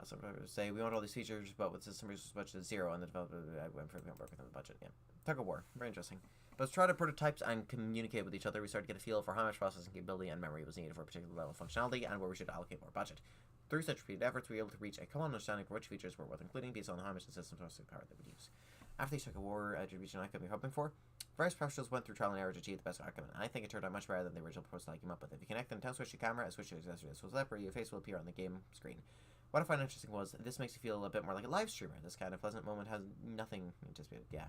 Some developers say, we want all these features, but with system resource budget is 0, and the developer went for work within the budget. Yeah. Tug of war. Very interesting. But let's try to prototypes and communicate with each other. We started to get a feel for how much processing capability and memory was needed for a particular level of functionality, and where we should allocate more budget. Through such repeated efforts, we were able to reach a common understanding for which features were worth including based on how much the system processing power they would use. After these tug of war to reach an outcome you're hoping for, various professionals went through trial and error to achieve the best outcome, and I think it turned out much better than the original proposal I came up with. If you connect the Nintendo Switch to your camera, a Switch accessory will flip, or your face will appear on the game screen. What I find interesting was this makes you feel a bit more like a live streamer. This kind of pleasant moment has nothing anticipated. Yeah.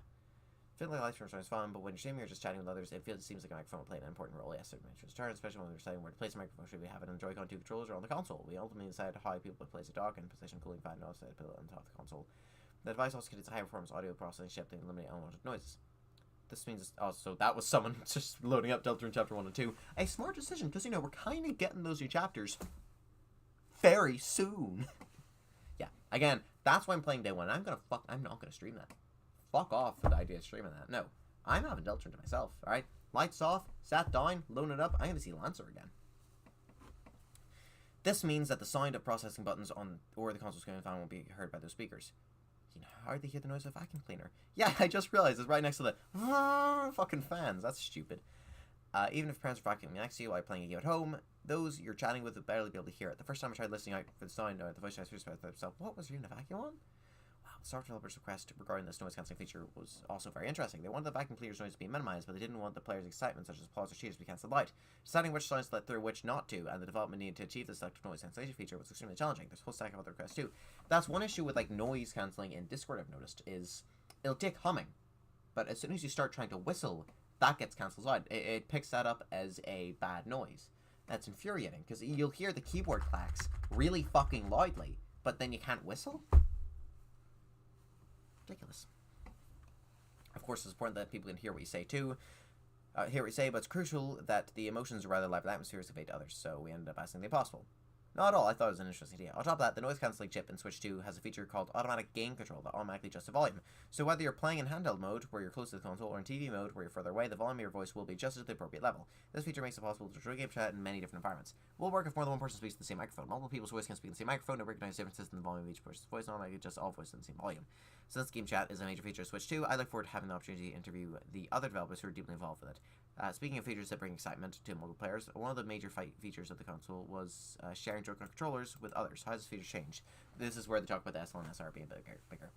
Feeling like a live streamer is fun, but when you're streaming or just chatting with others, it seems like a microphone will play an important role. Yes, it mentions turn, especially when we're deciding where to place the microphone. Should we have it on the Joy-Con 2 controllers or on the console? We ultimately decided how people would place a dock and position cooling fan and offset pillow on top of the console. The device also contains a high-performance audio processing chip to eliminate unwanted noises. This means so that was someone just loading up Deltarune Chapter 1 and 2. A smart decision, because, you know, we're kind of getting those new chapters very soon. Yeah, again, that's why I'm playing Day 1. I'm not gonna stream that. Fuck off with the idea of streaming that. No, I'm having Deltarune to myself, alright? Lights off, sat down, loading it up, I'm gonna see Lancer again. This means that the sound of processing buttons on or the console's screen fan won't be heard by those speakers. You know how they hear the noise of a vacuum cleaner? Yeah, I just realized it's right next to the fucking fans. That's stupid. Even if parents are vacuuming next to you while playing a game at home, those you're chatting with will barely be able to hear it. The first time I tried listening out for the sound, the voice transfer by myself, what was you in a vacuum on? Wow, the software developers' request regarding this noise cancelling feature was also very interesting. They wanted the vacuum cleaner's noise to be minimized, but they didn't want the player's excitement, such as applause or cheers, to be cancelled out. Deciding which sounds to let through, which not to, and the development needed to achieve this selective noise cancellation feature was extremely challenging. There's a whole stack of other requests too. That's one issue with like noise cancelling in Discord I've noticed, is it'll take humming, but as soon as you start trying to whistle, that gets cancelled out. It picks that up as a bad noise. That's infuriating, because you'll hear the keyboard clacks really fucking loudly, but then you can't whistle? Ridiculous. Of course, it's important that people can hear what you say too. Hear what you say, but it's crucial that the emotions are rather lively atmospheres conveyed to others, so we ended up asking the impossible. Not at all, I thought it was an interesting idea. On top of that, the noise cancelling chip in Switch 2 has a feature called automatic gain control that automatically adjusts the volume. So whether you're playing in handheld mode, where you're close to the console, or in TV mode, where you're further away, the volume of your voice will be adjusted to the appropriate level. This feature makes it possible to enjoy game chat in many different environments. Will work if more than one person speaks in the same microphone. Multiple people's voice can speak in the same microphone and recognize differences in the volume of each person's voice and automatically adjust all voices in the same volume. Since game chat is a major feature of Switch 2, I look forward to having the opportunity to interview the other developers who are deeply involved with it. Speaking of features that bring excitement to multiple players, one of the major features of the console was sharing Joy-Con controllers with others. How does this feature change? This is where they talk about the SL and SR being bigger.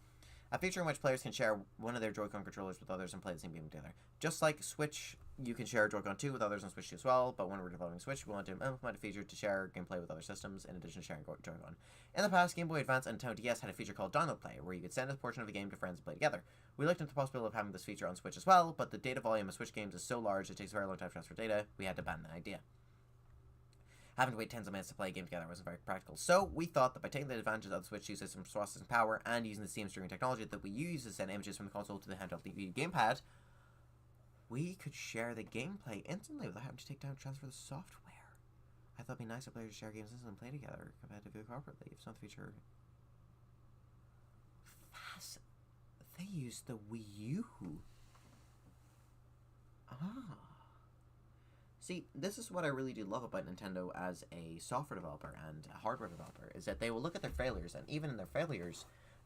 A feature in which players can share one of their Joy-Con controllers with others and play the same game together. Just like Switch, you can share Joy-Con 2 with others on Switch 2 as well, but when we're developing Switch, we want to implement a feature to share gameplay with other systems in addition to sharing Joy-Con. In the past, Game Boy Advance and Nintendo DS had a feature called Download Play, where you could send a portion of a game to friends and play together. We looked into the possibility of having this feature on Switch as well, but the data volume of Switch games is so large it takes a very long time to transfer data, we had to abandon the idea. Having to wait tens of minutes to play a game together wasn't very practical, so we thought that by taking the advantage of the Switch 2 system's processing power and using the same streaming technology that we use to send images from the console to the handheld TV gamepad, we could share the gameplay instantly without having to take time to transfer the software. I thought it'd be nice for players to share games instantly and play together compared to go corporately. If it's not the feature... They used the Wii U. Ah. See, this is what I really do love about Nintendo as a software developer and a hardware developer, is that they will look at their failures, and even in their failures,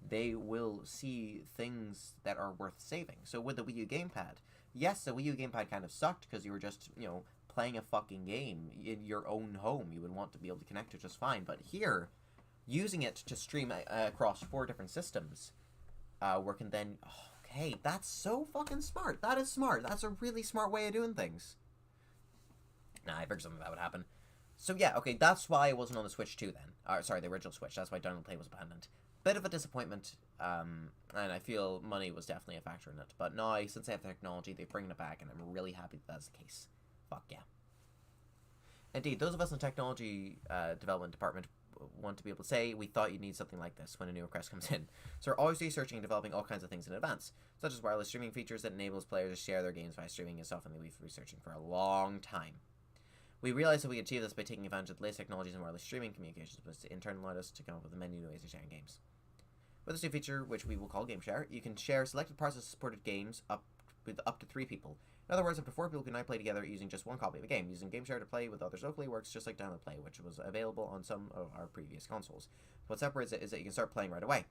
they will see things that are worth saving. So with the Wii U gamepad, yes, the Wii U gamepad kind of sucked because you were just, you know, playing a fucking game in your own home. You would want to be able to connect it just fine. But here, using it to stream across 4 different systems, working then... Okay, that's so fucking smart. That is smart. That's a really smart way of doing things. Nah, I figured something that would happen. So yeah, okay, that's why it wasn't on the Switch 2 then. Sorry, the original Switch. That's why Download Play was abandoned. Bit of a disappointment, and I feel money was definitely a factor in it. But now, since they have the technology, they're bringing it back, and I'm really happy that that's the case. Fuck yeah. Indeed, those of us in the technology development department want to be able to say we thought you'd need something like this when a new request comes in. So we're always researching and developing all kinds of things in advance, such as wireless streaming features that enables players to share their games via streaming is something that we've been researching for a long time. We realized that we could achieve this by taking advantage of the latest technologies in wireless streaming communications, which in turn allowed us to come up with many new ways of sharing games. With this new feature, which we will call Game Share, you can share selected parts of supported games with up to 3 people. In other words, up to 4 people can now play together using just one copy of a game. Using Game Share to play with others locally works just like Download Play, which was available on some of our previous consoles. What separates it is that you can start playing right away.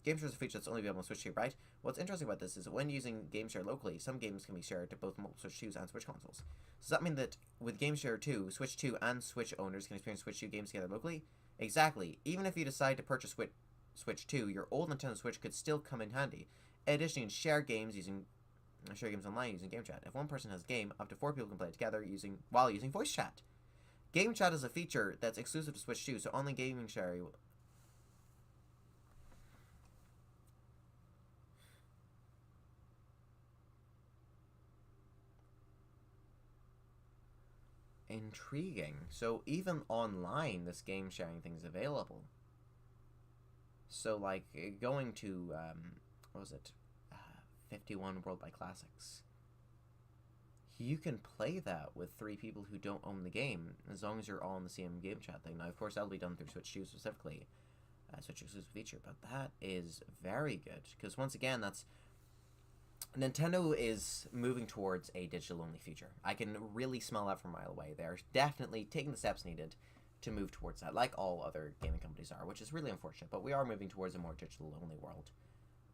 Game Share is a feature that's only available on Switch 2, right? What's interesting about this is that when using Game Share locally, some games can be shared to both multiple Switch 2s and Switch consoles. Does that mean that with Game Share 2, Switch 2 and Switch owners can experience Switch 2 games together locally? Exactly. Even if you decide to purchase Switch 2, your old Nintendo Switch could still come in handy. In addition, you can share games online using Game Chat. If one person has a game, up to 4 people can play it together while using voice chat. Game Chat is a feature that's exclusive to Switch 2, so only gaming share will... Intriguing. So even online, this game sharing thing is available. So like going to what was it? 51 World by Classics. You can play that with 3 people who don't own the game, as long as you're all in the same game chat thing. Now, of course, that'll be done through Switch 2 specifically, Switch exclusive feature, but that is very good, because once again, that's... Nintendo is moving towards a digital-only future. I can really smell that from a mile away. They're definitely taking the steps needed to move towards that, like all other gaming companies are, which is really unfortunate, but we are moving towards a more digital-only world.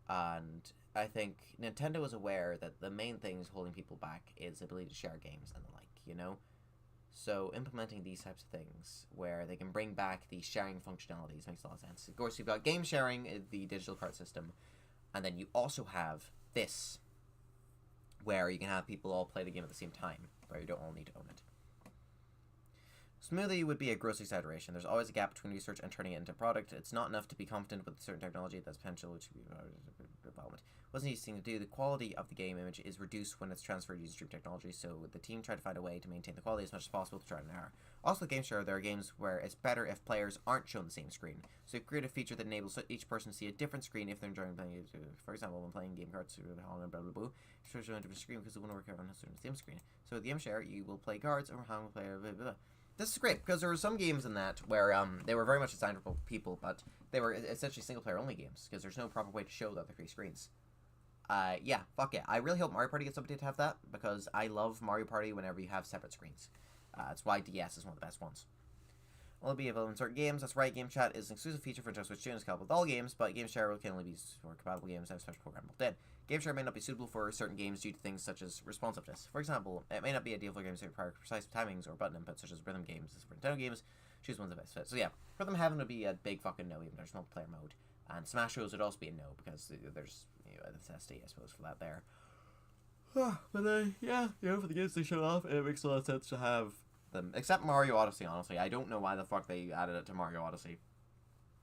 And I think Nintendo is aware that the main things holding people back is the ability to share games and the like, you know? So implementing these types of things where they can bring back the sharing functionalities makes a lot of sense. Of course, you've got game sharing, the digital card system, and then you also have this, where you can have people all play the game at the same time, where you don't all need to own it. Smoothly would be a gross exaggeration. There's always a gap between research and turning it into a product. It's not enough to be confident with certain technology that's potential to be development. Wasn't easy thing to do. The quality of the game image is reduced when it's transferred using stream technology, so the team tried to find a way to maintain the quality as much as possible to try and error. Also, Game Share, there are games where it's better if players aren't shown the same screen. So create a feature that enables each person to see a different screen if they're enjoying playing it. For example, when playing game cards, blah blah blah, it's shown a different screen because the one worker on the same screen. So with Game Share, you will play cards, or how will play blah blah blah. this is great, because there were some games in that where they were very much designed for people, but they were essentially single-player only games, because there's no proper way to show the other 3 screens. Yeah, fuck yeah. I really hope Mario Party gets updated to have that, because I love Mario Party whenever you have separate screens. That's why DS is one of the best ones. Will be available in certain games. That's right, Game Chat is an exclusive feature for Nintendo Switch 2 and is compatible with all games, but Game Share can only be for compatible games that have special program built in. Game Share may not be suitable for certain games due to things such as responsiveness. For example, it may not be ideal for games that require precise timings or button inputs, such as rhythm games. For Nintendo games, choose one of the best fit. So yeah, for them having to be a big fucking no, even there's multiplayer mode. And Smash Bros would also be a no, because there's, you know, a necessity, I suppose, for that there. But yeah, for the games they show off, it makes a lot of sense to have them. Except Mario Odyssey, honestly. I don't know why the fuck they added it to Mario Odyssey.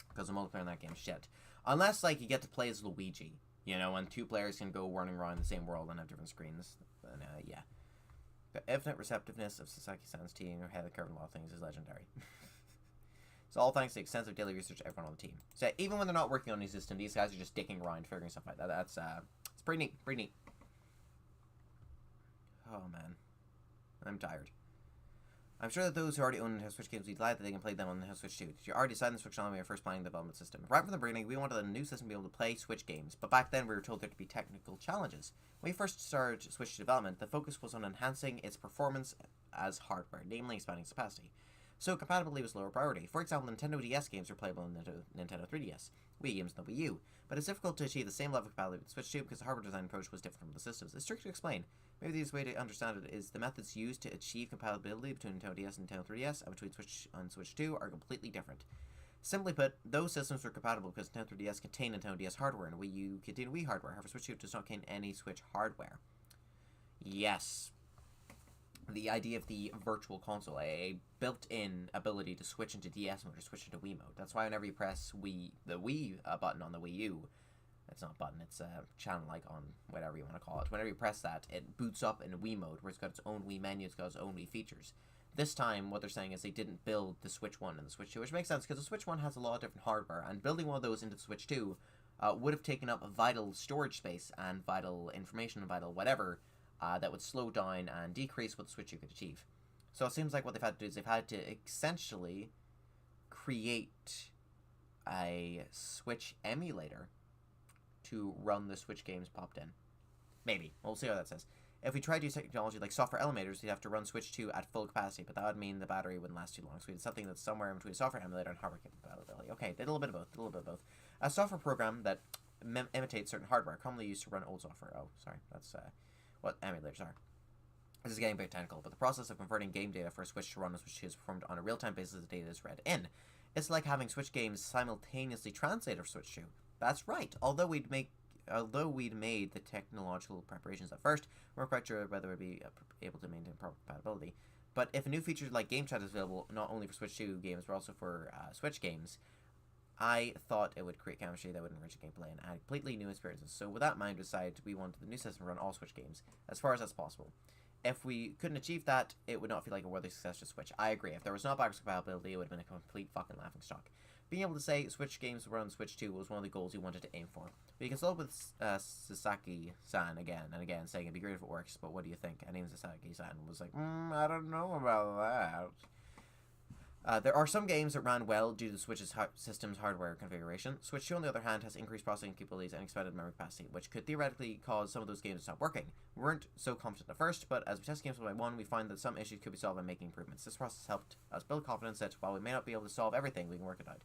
Because the multiplayer in that game shit. Unless, like, you get to play as Luigi, you know, and 2 players can go running around the same world and have different screens. Then, yeah. The infinite receptiveness of Sasaki-san's team, or ahead of the curve in a lot of things, is legendary. It's all thanks to extensive daily research of everyone on the team. So even when they're not working on a new system, these guys are just dicking around, figuring stuff out. That's, it's pretty neat, pretty neat. Oh, man. I'm tired. I'm sure that those who already own Nintendo Switch games will be glad that they can play them on the Nintendo Switch 2. Did you already decided the Switch on when we were first planning the development system? Right from the beginning, we wanted a new system to be able to play Switch games, but back then we were told there to be technical challenges. When we first started Switch development, the focus was on enhancing its performance as hardware, namely expanding its capacity. So compatibility was lower priority. For example, Nintendo DS games are playable on Nintendo 3DS, Wii games on the Wii U, but it's difficult to achieve the same level of compatibility with Switch 2 because the hardware design approach was different from the systems. It's tricky to explain. Maybe the easiest way to understand it is the methods used to achieve compatibility between Nintendo DS and Nintendo 3DS and between Switch and Switch 2 are completely different. Simply put, those systems were compatible because Nintendo 3DS contained Nintendo DS hardware and Wii U contained Wii hardware. However, Switch 2 does not contain any Switch hardware. Yes. The idea of the virtual console, a built-in ability to switch into DS mode or switch into Wii mode. That's why whenever you press the Wii button on the Wii U, it's not a button, it's a channel icon, whatever you want to call it. Whenever you press that, it boots up in Wii mode, where it's got its own Wii menu, it's got its own Wii features. This time, what they're saying is they didn't build the Switch 1 and the Switch 2, which makes sense, because the Switch 1 has a lot of different hardware, and building one of those into the Switch 2 would have taken up vital storage space and vital information and vital whatever that would slow down and decrease what the Switch 2 could achieve. So it seems like what they've had to do is they've had to essentially create a Switch emulator to run the Switch games popped in. Maybe. We'll see how that says. If we tried to use technology like software elevators, we'd have to run Switch 2 at full capacity, but that would mean the battery wouldn't last too long. So we need something that's somewhere in between a software emulator and hardware compatibility. Okay, did a little bit of both. A software program that imitates certain hardware, commonly used to run old software. Oh, sorry, that's what emulators are. This is getting very technical, but the process of converting game data for a Switch to run on Switch 2 is performed on a real-time basis as the data is read in. It's like having Switch games simultaneously translated for Switch 2. That's right. Although we'd made the technological preparations at first, we weren't quite sure whether we'd be able to maintain proper compatibility. But if a new feature like Game Chat is available not only for Switch 2 games, but also for Switch games, I thought it would create chemistry that would enrich the gameplay and add completely new experiences. So with that in mind, we decided we wanted the new system to run all Switch games, as far as that's possible. If we couldn't achieve that, it would not feel like a worthy success to Switch. I agree. If there was not backwards compatibility, it would have been a complete fucking laughingstock. Being able to say Switch games run on Switch 2 was one of the goals we wanted to aim for. We consulted with Sasaki-san again and again, saying it'd be great if it works, but what do you think? And even Sasaki-san was like, I don't know about that. There are some games that ran well due to the Switch's system's hardware configuration. Switch 2, on the other hand, has increased processing capabilities and expanded memory capacity, which could theoretically cause some of those games to stop working. We weren't so confident at first, but as we test games one by one, we find that some issues could be solved by making improvements. This process helped us build confidence that while we may not be able to solve everything, we can work it out.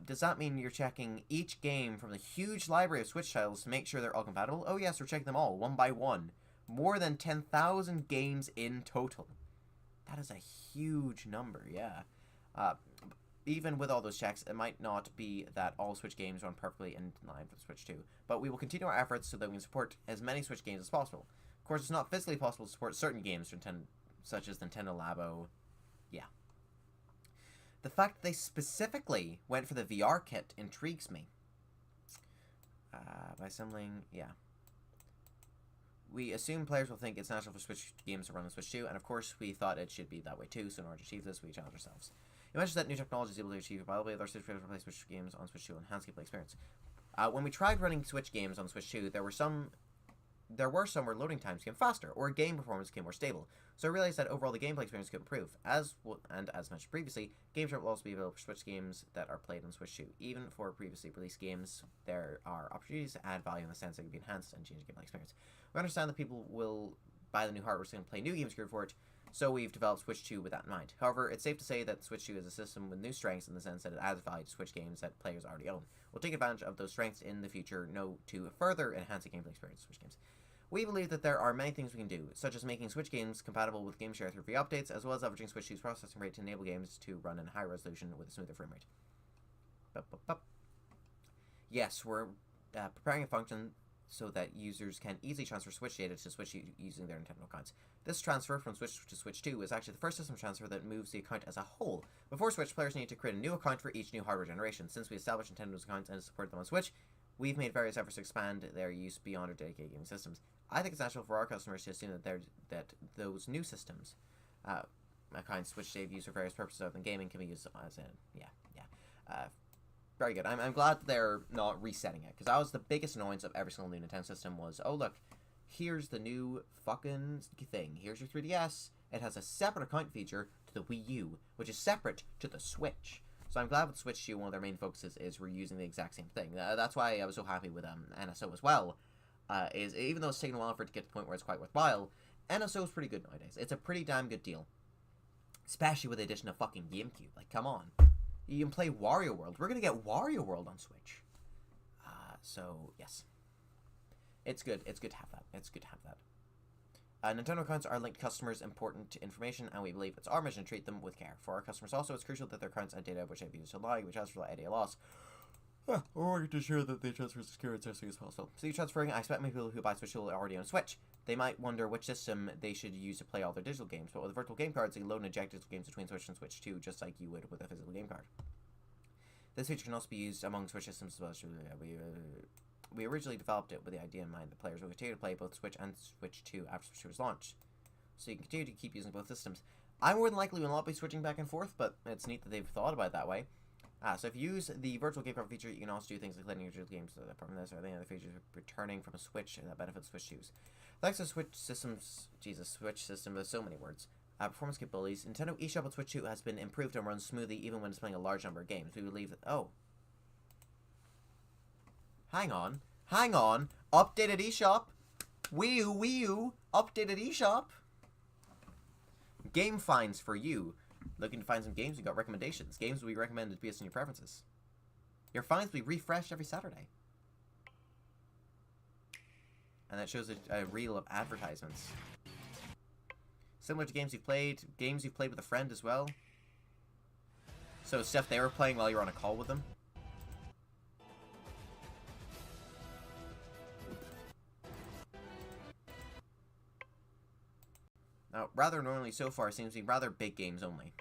Does that mean you're checking each game from the huge library of Switch titles to make sure they're all compatible? Oh yes, we're checking them all, one by one. More than 10,000 games in total. That is a huge number, yeah. Even with all those checks, it might not be that all Switch games run perfectly in line for the Switch 2, but we will continue our efforts so that we can support as many Switch games as possible. Of course, it's not physically possible to support certain games, such as Nintendo Labo. Yeah. The fact that they specifically went for the VR kit intrigues me. By assembling, yeah. We assume players will think it's natural for Switch games to run on Switch 2, and of course we thought it should be that way too, so in order to achieve this, we challenge ourselves. You mentioned that new technology is able to achieve compatibility with our Switch players to play Switch games on Switch 2 and enhance gameplay experience. When we tried running Switch games on Switch 2, there were some there were some where loading times became faster, or game performance became more stable. So I realized that overall the gameplay experience could improve. As mentioned previously, GameShare will also be available for Switch games that are played on Switch 2. Even for previously released games, there are opportunities to add value in the sense that it can be enhanced and change the gameplay experience. We understand that people will buy the new hardware so they can play new games geared for it, so we've developed Switch 2 with that in mind. However, it's safe to say that Switch 2 is a system with new strengths in the sense that it adds value to Switch games that players already own. We'll take advantage of those strengths in the future to further enhance the gameplay experience of Switch games. We believe that there are many things we can do, such as making Switch games compatible with GameShare through free updates, as well as leveraging Switch 2's processing rate to enable games to run in high resolution with a smoother frame rate. Yes, we're preparing a function so that users can easily transfer Switch data to Switch using their Nintendo accounts. This transfer from Switch to Switch 2 is actually the first system transfer that moves the account as a whole. Before Switch, players need to create a new account for each new hardware generation. Since we established Nintendo's accounts and supported them on Switch, we've made various efforts to expand their use beyond our dedicated gaming systems. I think it's natural for our customers to assume that those new systems, accounts which they've used for various purposes other than gaming, can be used as very good. I'm glad they're not resetting it, because that was the biggest annoyance of every single new Nintendo system was, oh look, here's the new fucking thing. Here's your 3DS. It has a separate account feature to the Wii U, which is separate to the Switch. So I'm glad with Switch 2, one of their main focuses is reusing the exact same thing. That's why I was so happy with NSO as well. Is even though it's taken a while for it to get to the point where it's quite worthwhile, NSO is pretty good nowadays. It's a pretty damn good deal. Especially with the addition of fucking GameCube. Like, come on. You can play Wario World. We're going to get Wario World on Switch. So, yes. It's good. It's good to have that. It's good to have that. Nintendo accounts are linked to customers' important information, and we believe it's our mission to treat them with care. For our customers also, it's crucial that their accounts and data which they've used to lie, which has without any loss. Or to ensure that they transfer as secure and safely as possible. So transferring, I expect many people who buy Switch will already own Switch. They might wonder which system they should use to play all their digital games, but with virtual game cards, you can load and eject digital games between Switch and Switch 2, just like you would with a physical game card. This feature can also be used among Switch systems as well. We originally developed it with the idea in mind that players will continue to play both Switch and Switch 2 after Switch 2 was launched. So you can continue to keep using both systems. I more than likely will not be switching back and forth, but it's neat that they've thought about it that way. So if you use the virtual game card feature, you can also do things like letting your digital games apart from this or any other features returning from a Switch that benefits Switch 2s. Thanks to Switch systems, Switch system with so many words. Performance capabilities, Nintendo eShop on Switch 2 has been improved and runs smoothly even when displaying a large number of games. We believe that, hang on, updated eShop, Wii U, updated eShop. Game finds for you. Looking to find some games, we got recommendations. Games will be recommended based on your preferences. Your finds will be refreshed every Saturday. And that shows a reel of advertisements. Similar to games you've played with a friend as well. So stuff they were playing while you were on a call with them. Now, rather normally so far seems to be rather big games only.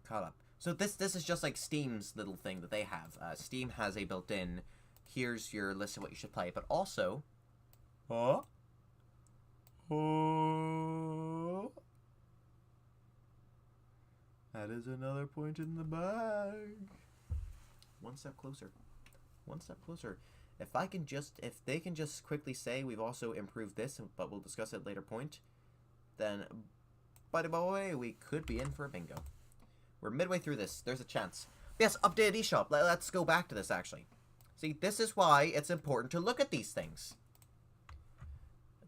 Caught up. So this is just like Steam's little thing that they have. Steam has a built-in, here's your list of what you should play, but also... That is another point in the bag. One step closer. One step closer. If they can just quickly say we've also improved this, but we'll discuss it at a later point, then, by the way, we could be in for a bingo. We're midway through this. There's a chance. Yes, updated eShop. Let's go back to this, actually. See, this is why it's important to look at these things.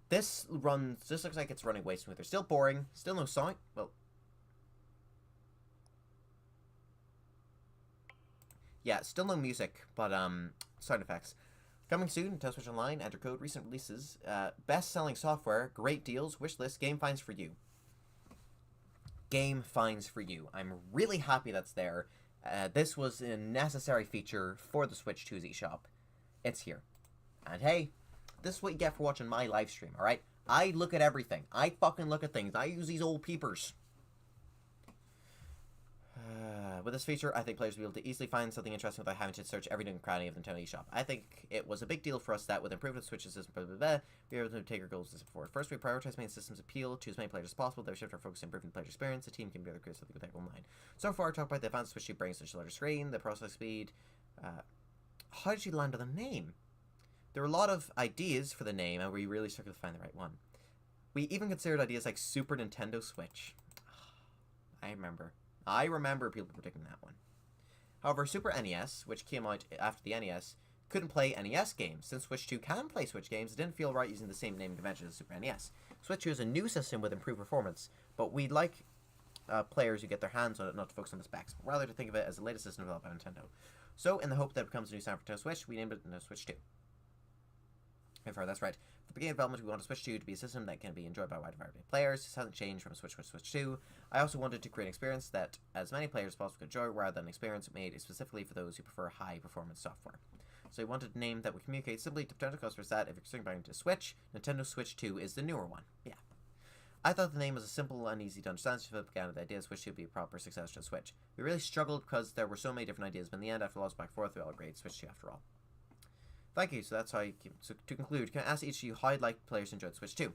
This looks like it's running way smoother. Still boring. Still no sound. Well, yeah, still no music, but, sound effects. Coming soon, Nintendo Switch Online, enter code, recent releases, best-selling software, great deals, wish list, game finds for you. Game finds for you. I'm really happy that's there. This was a necessary feature for the Switch 2's eShop. It's here. And hey, this is what you get for watching my live stream, alright? I look at everything. I fucking look at things. I use these old peepers. With this feature, I think players will be able to easily find something interesting without having to search every nook and cranny of the Nintendo eShop. I think it was a big deal for us that with improved Switch system, we were able to take our goals forward. First, we prioritize making systems appeal to as many players as possible. Then we shift our focus to improving the player experience. The team can be able to create something with online. So far, I talked about the advanced Switch 2 brings such a larger screen, the processing speed. how did you land on the name? There were a lot of ideas for the name, and we really struggled to find the right one. We even considered ideas like Super Nintendo Switch. I remember people predicting that one. However, Super NES, which came out after the NES, couldn't play NES games. Since Switch 2 can play Switch games, it didn't feel right using the same naming convention as Super NES. Switch 2 is a new system with improved performance, but we'd like players who get their hands on it not to focus on the specs, but rather to think of it as the latest system developed by Nintendo. So, in the hope that it becomes a new standard for Nintendo Switch, we named it Nintendo Switch 2. However, that's right. For the beginning of development, we wanted Switch 2 to be a system that can be enjoyed by a wide variety of players. This hasn't changed from Switch 1 to Switch 2. I also wanted to create an experience that as many players as possible could enjoy, rather than an experience made specifically for those who prefer high-performance software. So we wanted a name that would communicate simply to potential customers that, if you're considering buying into Switch, Nintendo Switch 2 is the newer one. Yeah. I thought the name was a simple and easy to understand, so it began with the idea that Switch 2 would be a proper success to Switch. We really struggled because there were so many different ideas, but in the end, after lots back and forth, we all agreed Switch 2 after all. Thank you, so that's how you came. So to conclude, can I ask each of you how you'd like players to enjoy Switch 2?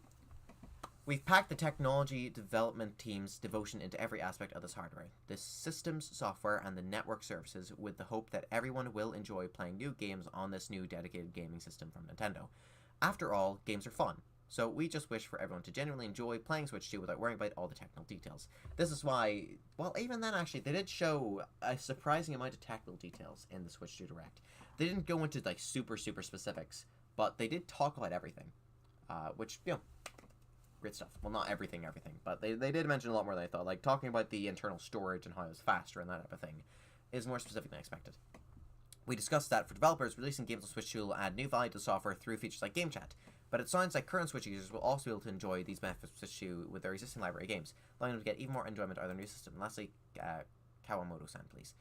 We've packed the technology development team's devotion into every aspect of this hardware, the systems, software, and the network services, with the hope that everyone will enjoy playing new games on this new dedicated gaming system from Nintendo. After all, games are fun, so we just wish for everyone to genuinely enjoy playing Switch 2 without worrying about all the technical details. This is why, well, even then actually, they did show a surprising amount of technical details in the Switch 2 Direct. They didn't go into like super specifics, but they did talk about everything, which, you know, great stuff. Well, not everything, but they did mention a lot more than I thought. Like, talking about the internal storage and how it was faster and that type of thing is more specific than I expected. We discussed that for developers, releasing games on Switch 2 will add new value to the software through features like Game Chat, but it sounds like current Switch users will also be able to enjoy these benefits of Switch 2 with their existing library of games, allowing them to get even more enjoyment out of their new system. And lastly, Kawamoto-san, please.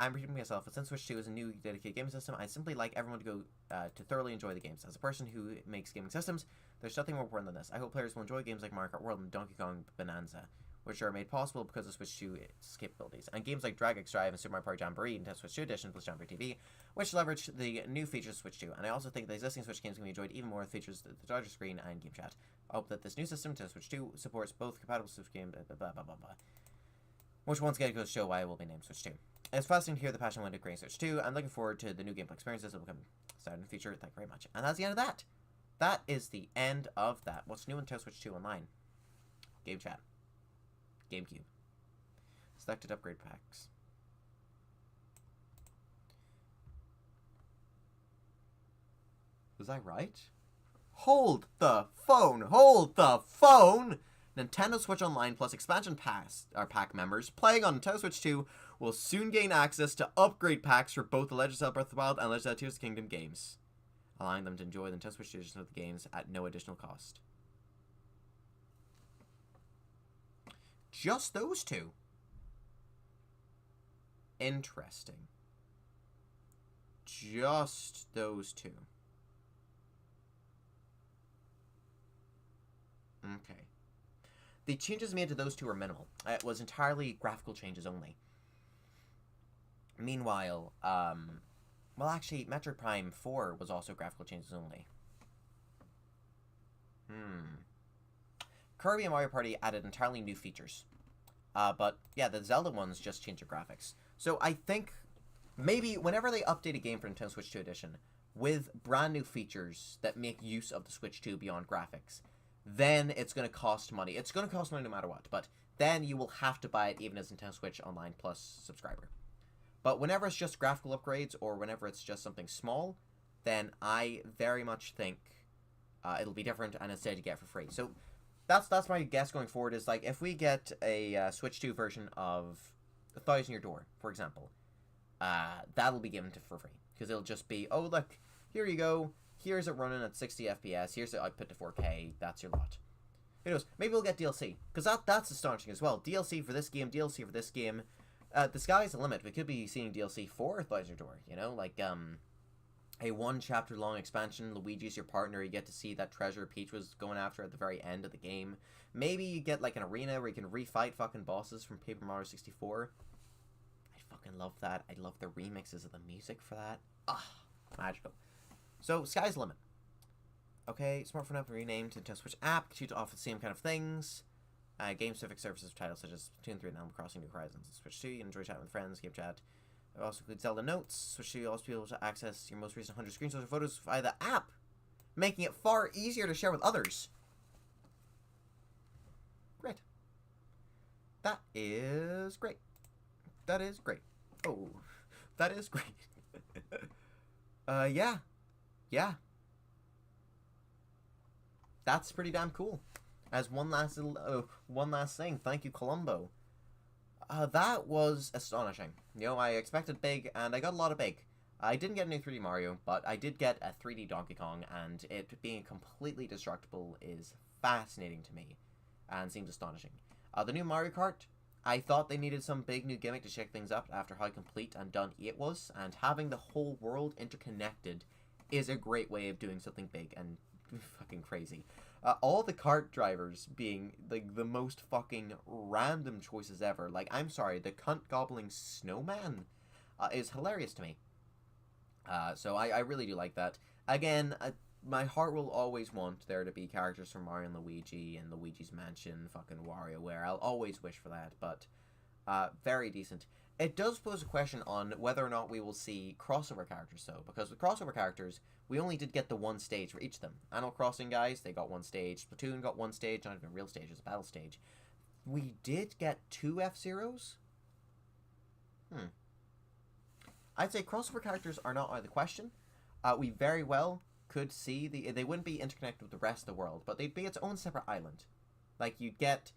I'm repeating myself, but since Switch 2 is a new dedicated gaming system, I'd simply like everyone to go to thoroughly enjoy the games. As a person who makes gaming systems, there's nothing more important than this. I hope players will enjoy games like Mario Kart World and Donkey Kong Bonanza, which are made possible because of Switch 2's capabilities, and games like Drag X Drive and Super Mario Party Jamboree and Switch 2 Edition plus Jamboree TV, which leverage the new features of Switch 2. And I also think the existing Switch games can be enjoyed even more with features the larger screen and Game Chat. I hope that this new system to Switch 2 supports both compatible Switch games, which once again goes to show why it will be named Switch 2. It's fascinating to hear the passion went to creating Switch 2. I'm looking forward to the new gameplay experiences that will come started in the future. Thank you very much. And that's the end of that. That is the end of that. What's new in Nintendo Switch 2 Online? Game Chat. GameCube. Selected upgrade packs. Was I right? Hold the phone! Hold the phone! Nintendo Switch Online plus expansion pack members playing on Nintendo Switch 2 will soon gain access to upgrade packs for both the Legend of Zelda Breath of the Wild and Legend of Zelda Tears of the Kingdom games, allowing them to enjoy the Nintendo Switch edition of the games at no additional cost. Just those two. Interesting. Just those two. Okay. The changes made to those two are minimal. It was entirely graphical changes only. Meanwhile, well, actually, Metroid Prime 4 was also graphical changes only. Kirby and Mario Party added entirely new features. But, yeah, the Zelda ones just changed their graphics. So I think maybe whenever they update a game for Nintendo Switch 2 Edition with brand new features that make use of the Switch 2 beyond graphics, then it's going to cost money. It's going to cost money no matter what, but then you will have to buy it even as Nintendo Switch Online Plus subscriber. But whenever it's just graphical upgrades or whenever it's just something small, then I very much think it'll be different and instead you get it for free. So that's my guess going forward is, like, if we get a Switch 2 version of 1,000 Year Door, for example, that'll be given for free. Because it'll just be, oh, look, here you go. Here's it running at 60 FPS. Here's the output to 4K. That's your lot. Who knows? Maybe we'll get DLC. Because that's astonishing as well. DLC for this game, DLC for this game. The sky's the limit. We could be seeing DLC for 1,000 Year Door. You know, like, a one-chapter long expansion. Luigi's your partner. You get to see that treasure Peach was going after at the very end of the game. Maybe you get, like, an arena where you can refight fucking bosses from Paper Mario 64. I fucking love that. I love the remixes of the music for that. Ah, magical. So, sky's the limit. Okay, smartphone app renamed to Nintendo Switch app, continue to offer the same kind of things. Game-specific services for titles such as Splatoon 3 and Animal Crossing New Horizons and Switch 2. You can enjoy chatting with friends, game chat. It also includes Zelda Notes, so you'll also be able to access your most recent 100 screenshots or photos via the app, making it far easier to share with others. Great. That is great. That is great. Oh, that is great. Yeah. Yeah. That's pretty damn cool. As one last thing, thank you, Columbo. That was astonishing. You know, I expected big, and I got a lot of big. I didn't get a new 3D Mario, but I did get a 3D Donkey Kong, and it being completely destructible is fascinating to me, and seems astonishing. The new Mario Kart, I thought they needed some big new gimmick to shake things up after how complete and done it was, and having the whole world interconnected is a great way of doing something big and fucking crazy. All the kart drivers being like the most fucking random choices ever. Like, I'm sorry, the cunt gobbling snowman is hilarious to me. So I really do like that. Again, my heart will always want there to be characters from Mario and Luigi and Luigi's Mansion, fucking WarioWare. I'll always wish for that, but very decent. It does pose a question on whether or not we will see crossover characters, though, because with crossover characters, we only did get the one stage for each of them. Animal Crossing guys, they got one stage. Splatoon got one stage, not even a real stage, it's a battle stage. We did get 2 F-Zeros? I'd say crossover characters are not out of the question. We very well could see, they wouldn't be interconnected with the rest of the world, but they'd be its own separate island. Like, you'd get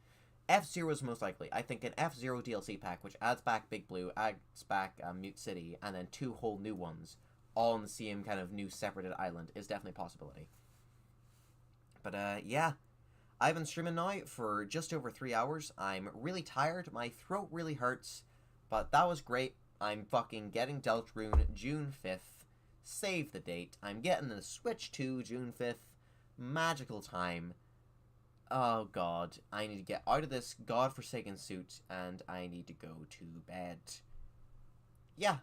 F-Zero's most likely. I think an F-Zero DLC pack, which adds back Big Blue, adds back Mute City, and then 2 whole new ones, all on the same kind of new separated island, is definitely a possibility. But, yeah. I've been streaming now for just over 3 hours. I'm really tired. My throat really hurts. But that was great. I'm fucking getting Deltarune June 5th. Save the date. I'm getting the Switch 2 June 5th. Magical time. Oh god, I need to get out of this godforsaken suit, and I need to go to bed. Yeah,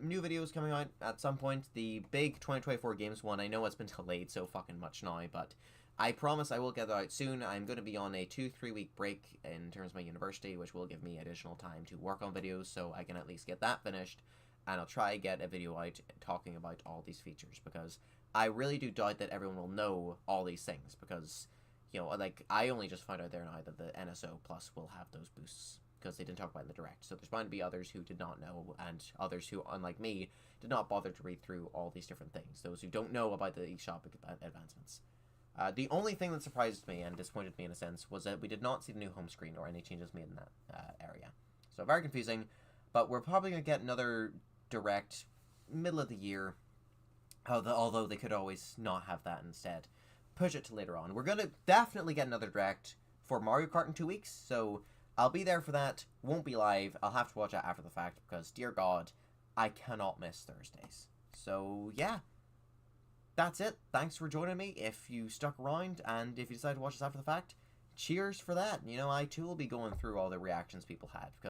new videos coming out at some point. The big 2024 games one, I know it's been delayed so fucking much now, but I promise I will get that out soon. I'm going to be on a 2-3 week break in terms of my university, which will give me additional time to work on videos, so I can at least get that finished, and I'll try to get a video out talking about all these features, because I really do doubt that everyone will know all these things, because, you know, like, I only just found out there now that the NSO Plus will have those boosts, because they didn't talk about it in the Direct. So there's bound to be others who did not know, and others who, unlike me, did not bother to read through all these different things. Those who don't know about the eShop advancements. The only thing that surprised me and disappointed me in a sense was that we did not see the new home screen or any changes made in that area. So very confusing, but we're probably going to get another Direct middle of the year, although they could always not have that instead. Push it to later on. We're going to definitely get another Direct for Mario Kart in 2 weeks, so I'll be there for that. Won't be live. I'll have to watch it after the fact because, dear God, I cannot miss Thursdays. So, yeah. That's it. Thanks for joining me if you stuck around, and if you decide to watch this after the fact, cheers for that. You know, I too will be going through all the reactions people had, because